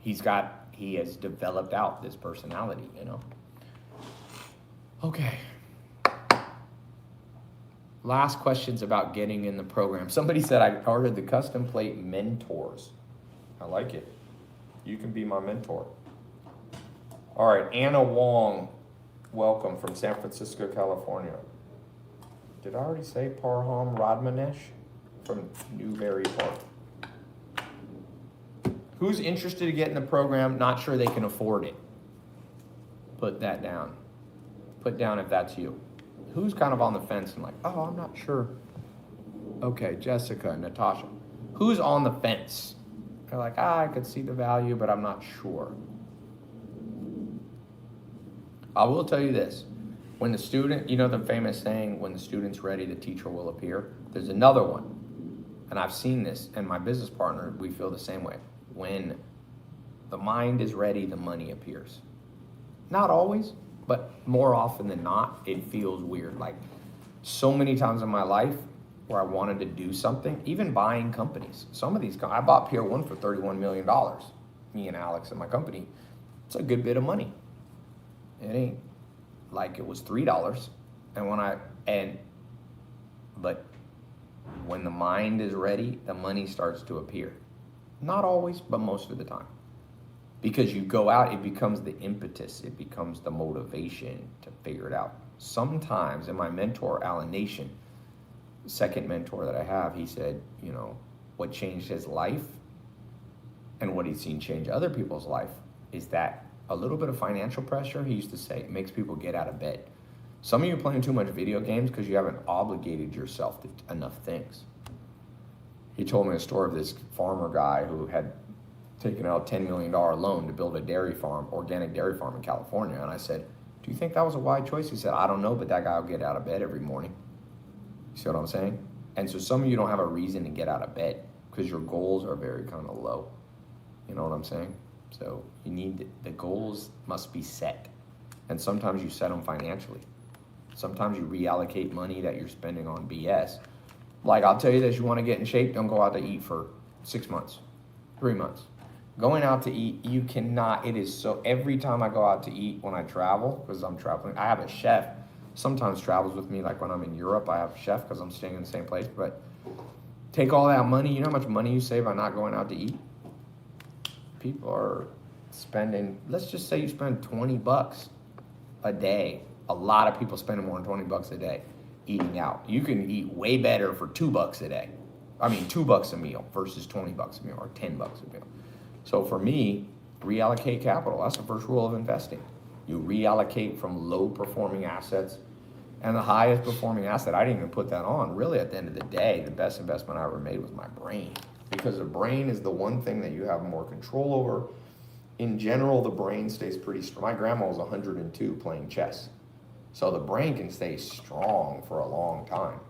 [SPEAKER 1] He has developed out this personality, you know. Okay. Last questions about getting in the program. Somebody said I ordered the custom plate mentors. I like it. You can be my mentor. All right, Anna Wong, welcome from San Francisco, California. Did I already say Parham Radmanesh from Newberry Park? Who's interested in getting the program, not sure they can afford it? Put that down. Put down if that's you. Who's kind of on the fence and like, oh, I'm not sure. Okay, Jessica, Natasha. Who's on the fence? They're like, I could see the value, but I'm not sure. I will tell you this. When the student, you know the famous saying, when the student's ready, the teacher will appear? There's another one. And I've seen this, and my business partner, we feel the same way. When the mind is ready, the money appears. Not always, but more often than not, it feels weird. Like, so many times in my life where I wanted to do something, even buying companies. Some of these, I bought Pier 1 for $31 million. Me and Alex and my company. It's a good bit of money. It ain't like it was $3. But when the mind is ready, the money starts to appear. Not always, but most of the time. Because you go out, it becomes the impetus, it becomes the motivation to figure it out. Sometimes, in my mentor, Alan Nation, second mentor that I have, he said, you know, what changed his life and what he's seen change other people's life is that a little bit of financial pressure, he used to say, makes people get out of bed. Some of you are playing too much video games because you haven't obligated yourself to enough things. He told me a story of this farmer guy who had taken out a $10 million loan to build a dairy farm, organic dairy farm in California. And I said, do you think that was a wise choice? He said, I don't know, but that guy will get out of bed every morning. You see what I'm saying? And so some of you don't have a reason to get out of bed because your goals are very kind of low. You know what I'm saying? So you need, the goals must be set. And sometimes you set them financially. Sometimes you reallocate money that you're spending on BS. Like, I'll tell you this, you want to get in shape, don't go out to eat for 6 months, 3 months. Going out to eat, you cannot, it is so, every time I go out to eat when I travel, because I'm traveling, I have a chef, sometimes travels with me, like when I'm in Europe, I have a chef because I'm staying in the same place, but take all that money, you know how much money you save by not going out to eat? People are spending, let's just say you spend $20 a day. A lot of people spending more than $20 a day eating out. You can eat way better for $2 a day. I mean, $2 a meal versus $20 a meal or $10 a meal. So for me, reallocate capital. That's the first rule of investing. You reallocate from low performing assets, and the highest performing asset, I didn't even put that on. Really, at the end of the day, the best investment I ever made was my brain, because the brain is the one thing that you have more control over. in general, the brain stays pretty strong. My grandma was 102 playing chess. So the brain can stay strong for a long time.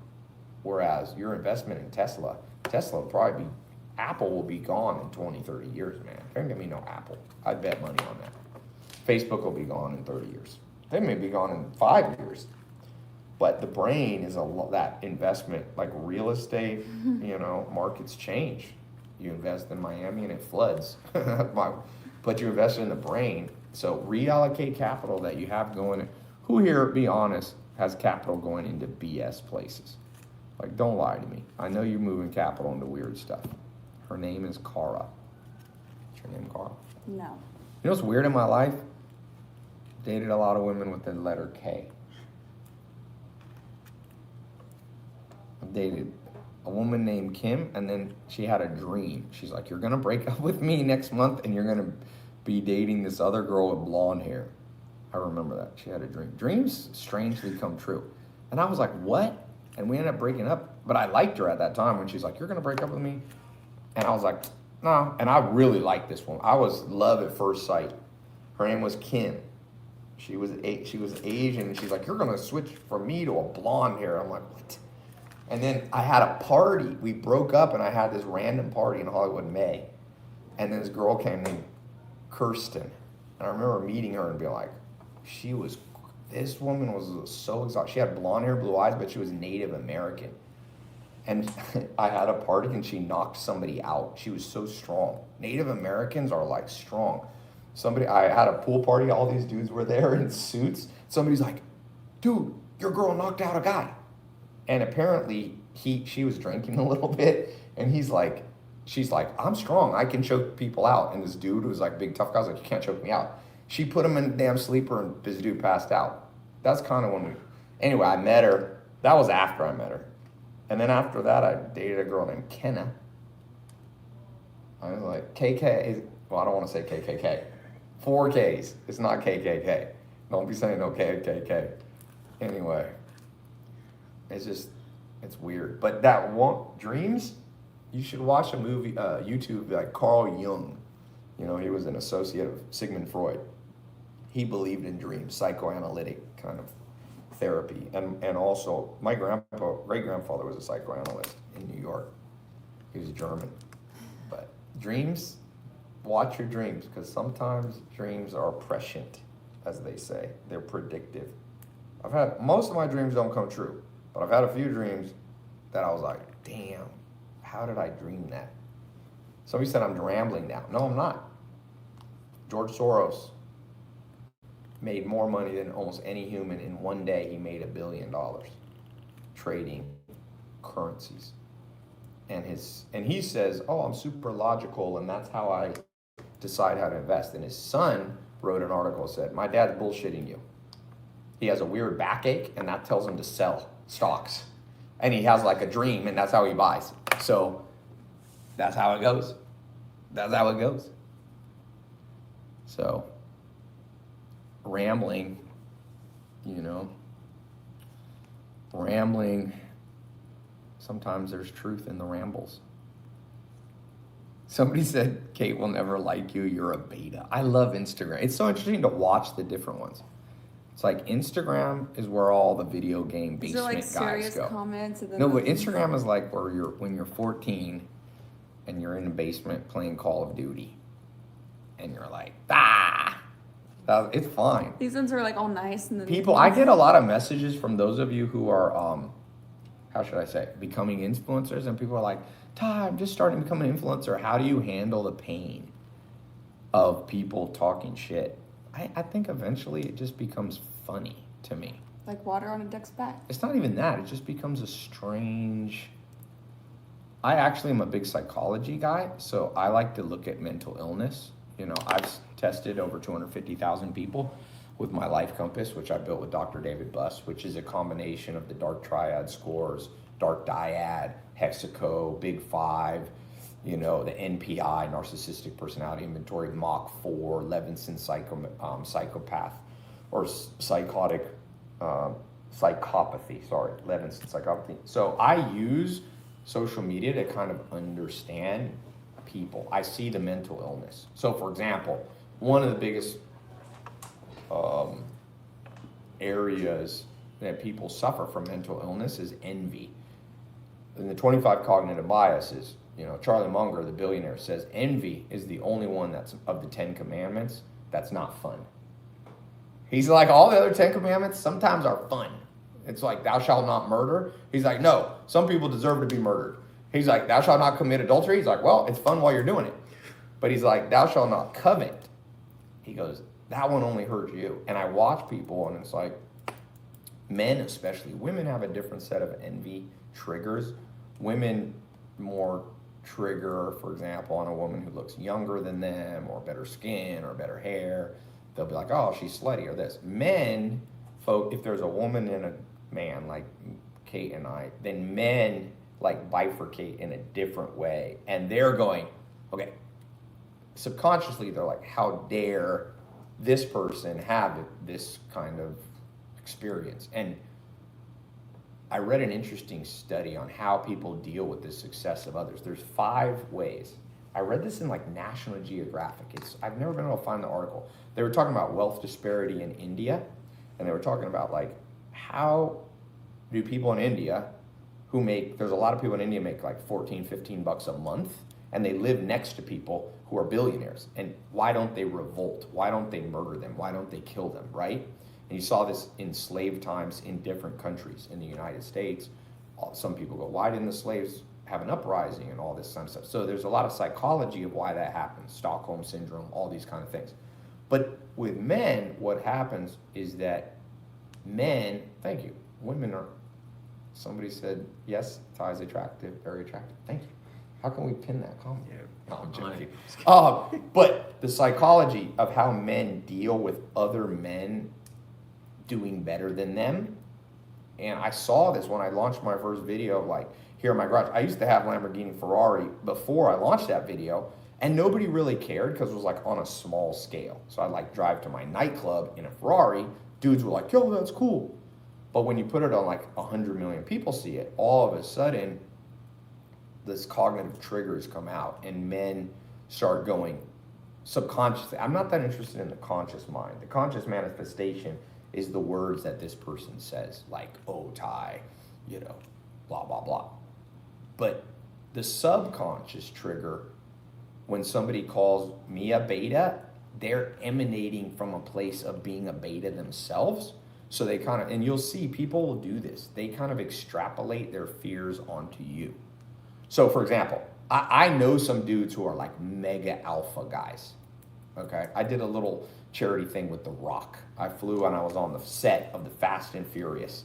[SPEAKER 1] Whereas your investment in Tesla will probably be, Apple will be gone in 20, 30 years, man. There ain't gonna be no Apple. I'd bet money on that. Facebook will be gone in 30 years. They may be gone in 5 years. But the brain is that investment, like real estate, markets change. You invest in Miami and it floods. But you invest in the brain. So reallocate capital that you have going. Who here, be honest, has capital going into BS places? Like, don't lie to me. I know you're moving capital into weird stuff. Her name is Cara. What's your name, Cara?
[SPEAKER 2] No.
[SPEAKER 1] You know what's weird in my life? Dated a lot of women with the letter K. I dated a woman named Kim, and then she had a dream. She's like, you're gonna break up with me next month, and you're gonna be dating this other girl with blonde hair. I remember that. She had a dream. Dreams strangely come true. And I was like, what? And we ended up breaking up. But I liked her at that time when she's like, you're gonna break up with me? And I was like, no. And I really liked this woman. I was love at first sight. Her name was Kim. She was Asian, and she's like, you're gonna switch from me to a blonde hair. I'm like, what? And then I had a party. We broke up, and I had this random party in Hollywood, May. And then this girl came named Kirsten. And I remember meeting her and being like, this woman was so exotic. She had blonde hair, blue eyes, but she was Native American. And I had a party, and she knocked somebody out. She was so strong. Native Americans are like strong. I had a pool party. All these dudes were there in suits. Somebody's like, dude, your girl knocked out a guy. And apparently she was drinking a little bit, and she's like, I'm strong. I can choke people out. And this dude was like, big tough guy, was like, you can't choke me out. She put him in a damn sleeper, and this dude passed out. That's kind of anyway, I met her. That was after I met her. And then after that, I dated a girl named Kenna. I was like, I don't want to say KKK. 4 Ks. It's not KKK. Don't be saying no KKK. Anyway, it's weird. But that one, dreams, you should watch a movie, YouTube, like Carl Jung. He was an associate of Sigmund Freud. He believed in dreams, psychoanalytic kind of therapy. And also, my great-grandfather was a psychoanalyst in New York. He was German. But dreams, watch your dreams, because sometimes dreams are prescient, as they say. They're predictive. Most of my dreams don't come true, but I've had a few dreams that I was like, damn, how did I dream that? Somebody said I'm rambling now. No, I'm not. George Soros made more money than almost any human. In one day, he made $1 billion trading currencies. And he says, oh, I'm super logical, and that's how I decide how to invest. And his son wrote an article that said, my dad's bullshitting you. He has a weird backache, and that tells him to sell stocks. And he has like a dream, and that's how he buys. So that's how it goes. That's how it goes. So rambling, sometimes there's truth in the rambles. Somebody said, Kate will never like you, you're a beta. I love Instagram. It's so interesting to watch the different ones. It's like Instagram is where all the video game basement
[SPEAKER 2] like
[SPEAKER 1] guys
[SPEAKER 2] serious
[SPEAKER 1] go.
[SPEAKER 2] Comments and then
[SPEAKER 1] No, but Instagram is like when you're 14 and you're in the basement playing Call of Duty. And you're like, it's fine.
[SPEAKER 2] These ones are like all nice. And then
[SPEAKER 1] I get a lot of messages from those of you who are, how should I say, becoming influencers. And people are like, Tai, I'm just starting to become an influencer. How do you handle the pain of people talking shit? I think eventually it just becomes funny to me.
[SPEAKER 2] Like water on a duck's back.
[SPEAKER 1] It's not even that. It just becomes a strange... I actually am a big psychology guy, so I like to look at mental illness. I've tested over 250,000 people with my life compass, which I built with Dr. David Buss, which is a combination of the dark triad scores, dark dyad, hexaco, big 5, the NPI, narcissistic personality inventory, Mach 4, Levinson psychopath, or psychopathy, Levinson psychopathy. So I use social media to kind of understand people. I see the mental illness. So for example, one of the biggest areas that people suffer from mental illness is envy. In the 25 cognitive biases, Charlie Munger, the billionaire, says envy is the only one that's of the 10 commandments that's not fun. He's like, all the other 10 commandments sometimes are fun. It's like, thou shalt not murder. He's like, no, some people deserve to be murdered. He's like, thou shalt not commit adultery. He's like, well, it's fun while you're doing it. But he's like, thou shalt not covet. He goes, that one only hurts you. And I watch people, and it's like, men especially, women have a different set of envy triggers. Women more trigger, for example, on a woman who looks younger than them, or better skin, or better hair. They'll be like, oh, she's slutty, or this. Men, if there's a woman and a man, like Kate and I, then men like bifurcate in a different way. And they're going, okay, subconsciously, they're like, how dare this person have this kind of experience? And I read an interesting study on how people deal with the success of others. There's 5 ways. I read this in like National Geographic. I've never been able to find the article. They were talking about wealth disparity in India, and they were talking about like, how do people in India there's a lot of people in India make like 14, 15 bucks a month, and they live next to people who are billionaires. And why don't they revolt? Why don't they murder them? Why don't they kill them, right? And you saw this in slave times in different countries. In the United States, some people go, why didn't the slaves have an uprising and all this kind of stuff? So there's a lot of psychology of why that happens, Stockholm Syndrome, all these kind of things. But with men, what happens is that men, thank you, women are, somebody said, yes, Ty's attractive, very attractive. Thank you. How can we pin that comment?
[SPEAKER 3] Yeah.
[SPEAKER 1] No, I'm joking. But the psychology of how men deal with other men doing better than them. And I saw this when I launched my first video, like here in my garage. I used to have Lamborghini Ferrari before I launched that video, and nobody really cared because it was like on a small scale. So I'd like drive to my nightclub in a Ferrari. Dudes were like, yo, that's cool. But when you put it on like 100 million people see it, all of a sudden this cognitive triggers come out and men start going subconsciously. I'm not that interested in the conscious mind. The conscious manifestation is the words that this person says, like, oh, Ty, blah, blah, blah. But the subconscious trigger, when somebody calls me a beta, they're emanating from a place of being a beta themselves. So they kind of, and you'll see people will do this. They kind of extrapolate their fears onto you. So for example, I know some dudes who are like mega alpha guys. Okay, I did a little charity thing with The Rock. I flew and I was on the set of the Fast and Furious.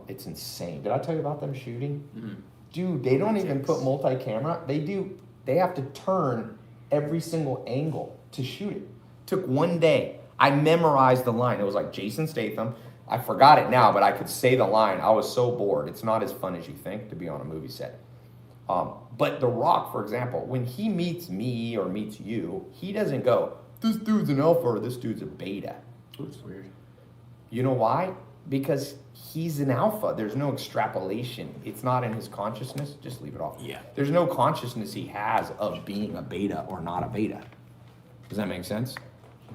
[SPEAKER 1] It's insane. Did I tell you about them shooting? Mm-hmm. Dude, they don't even put multi-camera. They have to turn every single angle to shoot it. Took one day. I memorized the line. It was like Jason Statham. I forgot it now, but I could say the line. I was so bored. It's not as fun as you think to be on a movie set. But The Rock, for example, when he meets me or meets you, he doesn't go, this dude's an alpha or this dude's a beta.
[SPEAKER 3] That's weird.
[SPEAKER 1] You know why? Because he's an alpha. There's no extrapolation. It's not in his consciousness. Just leave it off.
[SPEAKER 3] Yeah.
[SPEAKER 1] There's no consciousness he has of being a beta or not a beta. Does that make sense?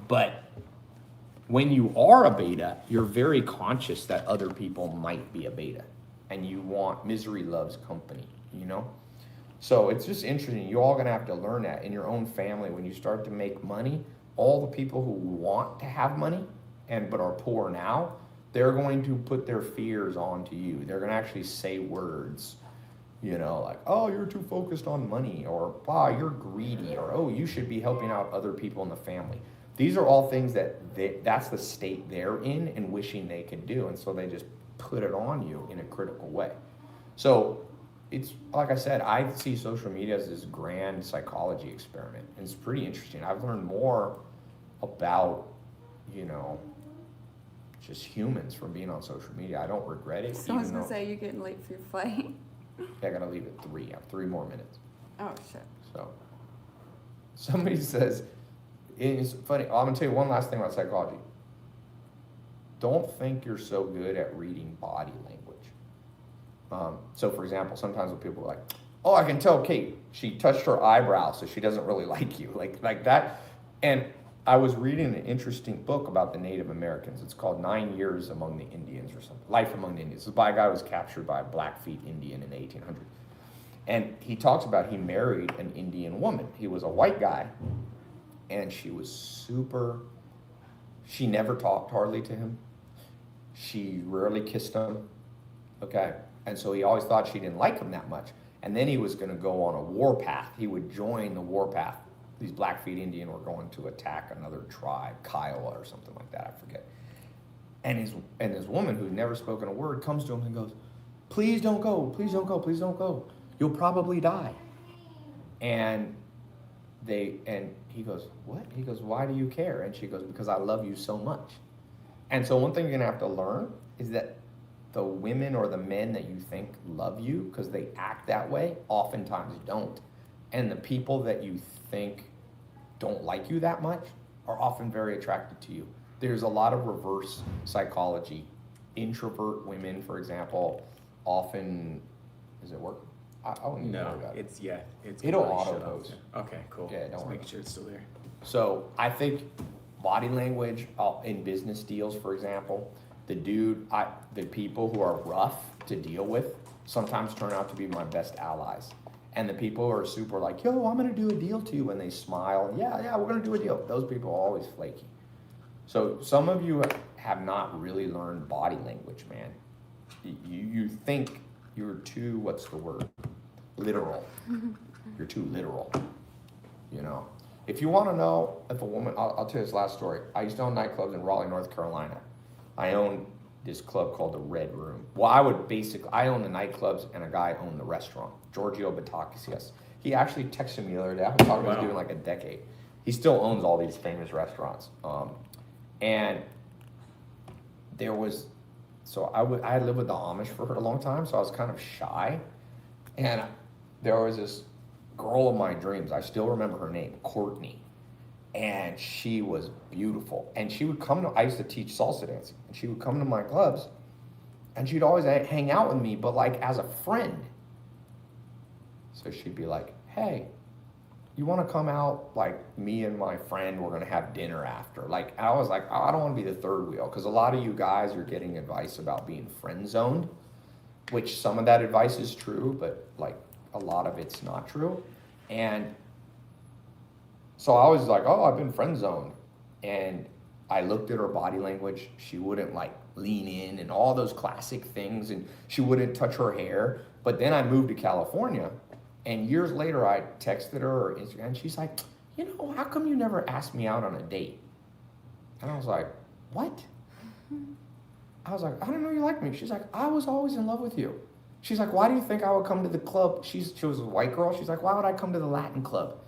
[SPEAKER 1] But when you are a beta, you're very conscious that other people might be a beta. And you want, misery loves company, So it's just interesting. You're all going to have to learn that in your own family. When you start to make money, all the people who want to have money but are poor now, they're going to put their fears onto you. They're going to actually say words, like, oh, you're too focused on money, or, wow, you're greedy, or, oh, you should be helping out other people in the family. These are all things that's the state they're in and wishing they could do. And so they just put it on you in a critical way. So it's, like I said, I see social media as this grand psychology experiment. And it's pretty interesting. I've learned more about, just humans from being on social media. I don't regret it.
[SPEAKER 2] Someone's going to say you're getting late for your flight.
[SPEAKER 1] I got to leave at 3. I have 3 more minutes.
[SPEAKER 2] Oh, shit.
[SPEAKER 1] So somebody says, it's funny. I'm going to tell you one last thing about psychology. Don't think you're so good at reading body language. So, for example, sometimes when people are like, oh, I can tell Kate, she touched her eyebrow, so she doesn't really like you. Like that. And I was reading an interesting book about the Native Americans. It's called 9 Years Among the Indians or something. Life Among the Indians. It's by a guy who was captured by a Blackfeet Indian in the 1800s. And he talks about he married an Indian woman. He was a white guy, and she was she never talked hardly to him. She rarely kissed him, okay? And so he always thought she didn't like him that much. And then he was going to go on a war path. He would join the war path. These Blackfeet Indian were going to attack another tribe, Kiowa or something like that, I forget. And this woman who'd never spoken a word comes to him and goes, please don't go, please don't go, please don't go. You'll probably die. And he goes, what? He goes, why do you care? And she goes, because I love you so much. And so one thing you're gonna have to learn is that the women or the men that you think love you because they act that way oftentimes don't. And the people that you think don't like you that much are often very attracted to you. There's a lot of reverse psychology. Introvert women, for example, often, does it work? I don't even know that.
[SPEAKER 3] It's
[SPEAKER 1] It'll
[SPEAKER 3] completely
[SPEAKER 1] auto
[SPEAKER 3] shut off.
[SPEAKER 1] post.
[SPEAKER 3] Okay, cool.
[SPEAKER 1] Yeah, don't
[SPEAKER 3] Just
[SPEAKER 1] worry.
[SPEAKER 3] making sure it's still there.
[SPEAKER 1] So I think body language in business deals, for example, the people who are rough to deal with sometimes turn out to be my best allies. And the people who are super like, yo, I'm gonna do a deal to you, and they smile, yeah, we're gonna do a deal. Those people are always flaky. So some of you have not really learned body language, man. You think you're too, what's the word? Literal. You're too literal, you know? If you want to know if a woman, I'll tell you this last story. I used to own nightclubs in Raleigh, North Carolina. I owned this club called the Red Room. Well, I owned the nightclubs and a guy owned the restaurant, Giorgio Batakis. He actually texted me the other day. I've been talking to this dude in like a decade. He still owns all these famous restaurants. And there was, I had lived with the Amish for a long time, so I was kind of shy. And there was this girl of my dreams. I still remember her name, Courtney. And she was beautiful. And she would come I used to teach salsa dancing. And she would come to my clubs. And she'd always hang out with me, but like as a friend. So she'd be like, hey, you want to come out? Like me and my friend, we're going to have dinner after. Like, I was like, oh, I don't want to be the third wheel. Because a lot of you guys are getting advice about being friend zoned, which some of that advice is true, but like a lot of it's not true. And so I was like, oh, I've been friend zoned. And I looked at her body language. She wouldn't like lean in and all those classic things. And she wouldn't touch her hair. But then I moved to California. And years later, I texted her or Instagram. And she's like, you know, how come you never asked me out on a date? And I was like, what? I was like, I didn't know you liked me. She's like, I was always in love with you. She's like, why do you think I would come to the club? She was a white girl. She's like, why would I come to the Latin club?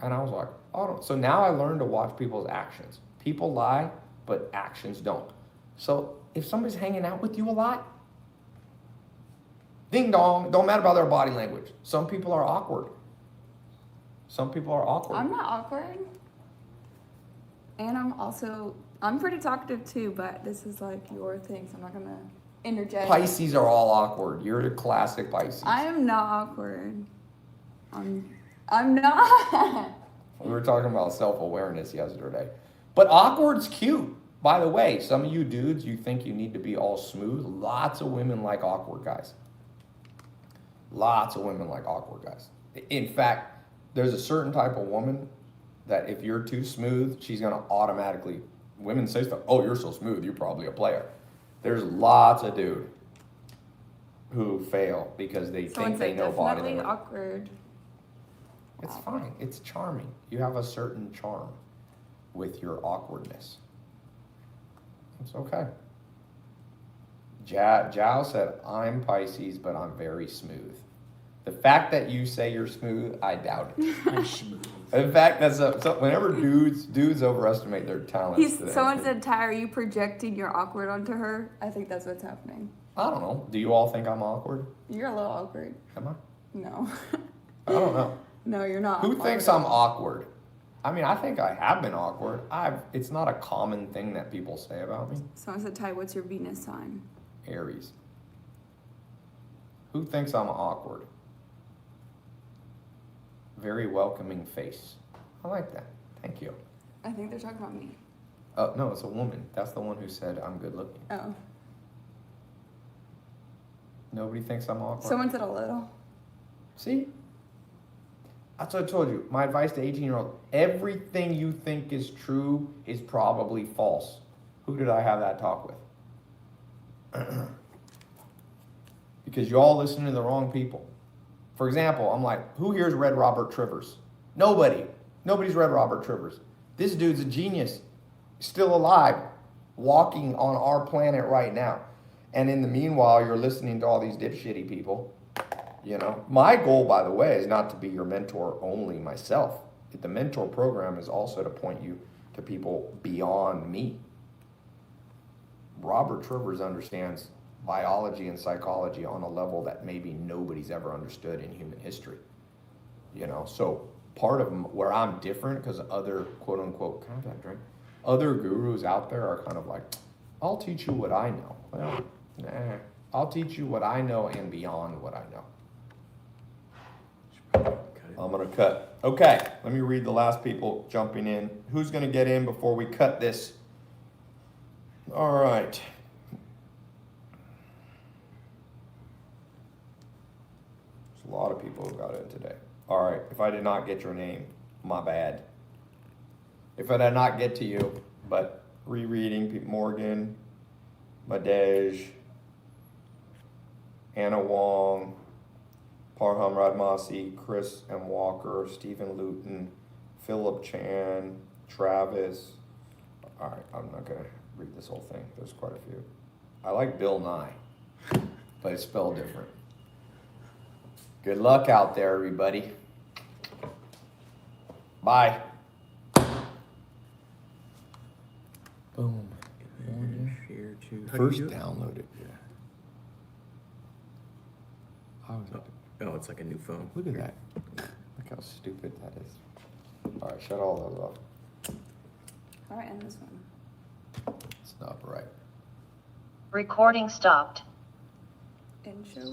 [SPEAKER 1] And I was like, oh. So now I learned to watch people's actions. People lie, but actions don't. So if somebody's hanging out with you a lot, ding dong, don't matter about their body language. Some people are awkward. Some people are awkward.
[SPEAKER 2] I'm not awkward. And I'm pretty talkative too, but this is like your thing, so I'm not gonna interject.
[SPEAKER 1] Pisces are all awkward. You're the classic Pisces.
[SPEAKER 2] I am not awkward. I'm not.
[SPEAKER 1] We were talking about self-awareness yesterday. But awkward's cute. By the way, some of you dudes, you think you need to be all smooth. Lots of women like awkward guys. Lots of women like awkward guys. In fact, there's a certain type of woman that if you're too smooth, she's going to automatically, women say stuff, oh, you're so smooth, you're probably a player. There's lots of dudes who fail because they think they know body
[SPEAKER 2] definitely
[SPEAKER 1] language.
[SPEAKER 2] awkward.
[SPEAKER 1] It's fine. It's charming. You have a certain charm with your awkwardness. It's okay. Jao said, I'm Pisces, but I'm very smooth. The fact that you say you're smooth, I doubt it.
[SPEAKER 3] I'm smooth.
[SPEAKER 1] In fact, whenever dudes overestimate their talents.
[SPEAKER 2] Someone said, Ty, are you projecting your awkward onto her? I think that's what's happening.
[SPEAKER 1] I don't know. Do you all think I'm awkward?
[SPEAKER 2] You're a little awkward.
[SPEAKER 1] Am I?
[SPEAKER 2] No.
[SPEAKER 1] I don't know.
[SPEAKER 2] No, you're not.
[SPEAKER 1] Who thinks I'm awkward? I mean, I think I have been awkward. It's not a common thing that people say about me.
[SPEAKER 2] Someone said, Ty, what's your Venus sign?
[SPEAKER 1] Aries. Who thinks I'm awkward? Very welcoming face. I like that. Thank you.
[SPEAKER 2] I think they're talking about me.
[SPEAKER 1] Oh, no, it's a woman. That's the one who said I'm good looking.
[SPEAKER 2] Oh.
[SPEAKER 1] Nobody thinks I'm awkward.
[SPEAKER 2] Someone said a little.
[SPEAKER 1] See? That's what I told you. My advice to 18-year-old, everything you think is true is probably false. Who did I have that talk with? Because you all listen to the wrong people. For example, I'm like, who here's read Robert Trivers? Nobody. Nobody's read Robert Trivers. This dude's a genius. Still alive. Walking on our planet right now. And in the meanwhile, you're listening to all these dipshitty people. You know, my goal, by the way, is not to be your mentor only myself. The mentor program is also to point you to people beyond me. Robert Trivers understands biology and psychology on a level that maybe nobody's ever understood in human history. You know, so part of where I'm different, because other quote unquote, can I have that drink? Other gurus out there are kind of like, I'll teach you what I know. Well, nah, I'll teach you what I know and beyond what I know. I'm gonna cut. Okay, let me read the last people jumping in. Who's gonna get in before we cut this? All right. There's a lot of people who got in today. All right, if I did not get your name, my bad. If I did not get to you, but rereading, Morgan, Madej, Anna Wong, Parham Radmasi, Chris M. Walker, Stephen Luton, Philip Chan, Travis. All right, I'm not gonna read this whole thing. There's quite a few. I like Bill Nye, but it's spelled different. Good luck out there, everybody. Bye. Boom.
[SPEAKER 3] Share to.
[SPEAKER 1] First download it.
[SPEAKER 3] Yeah.
[SPEAKER 1] How is it?
[SPEAKER 3] Oh, it's like a new phone.
[SPEAKER 1] Look at that. Look how stupid that is. All right, shut all those off.
[SPEAKER 2] All right, and this one.
[SPEAKER 1] It's not right.
[SPEAKER 4] Recording stopped.
[SPEAKER 2] Intro.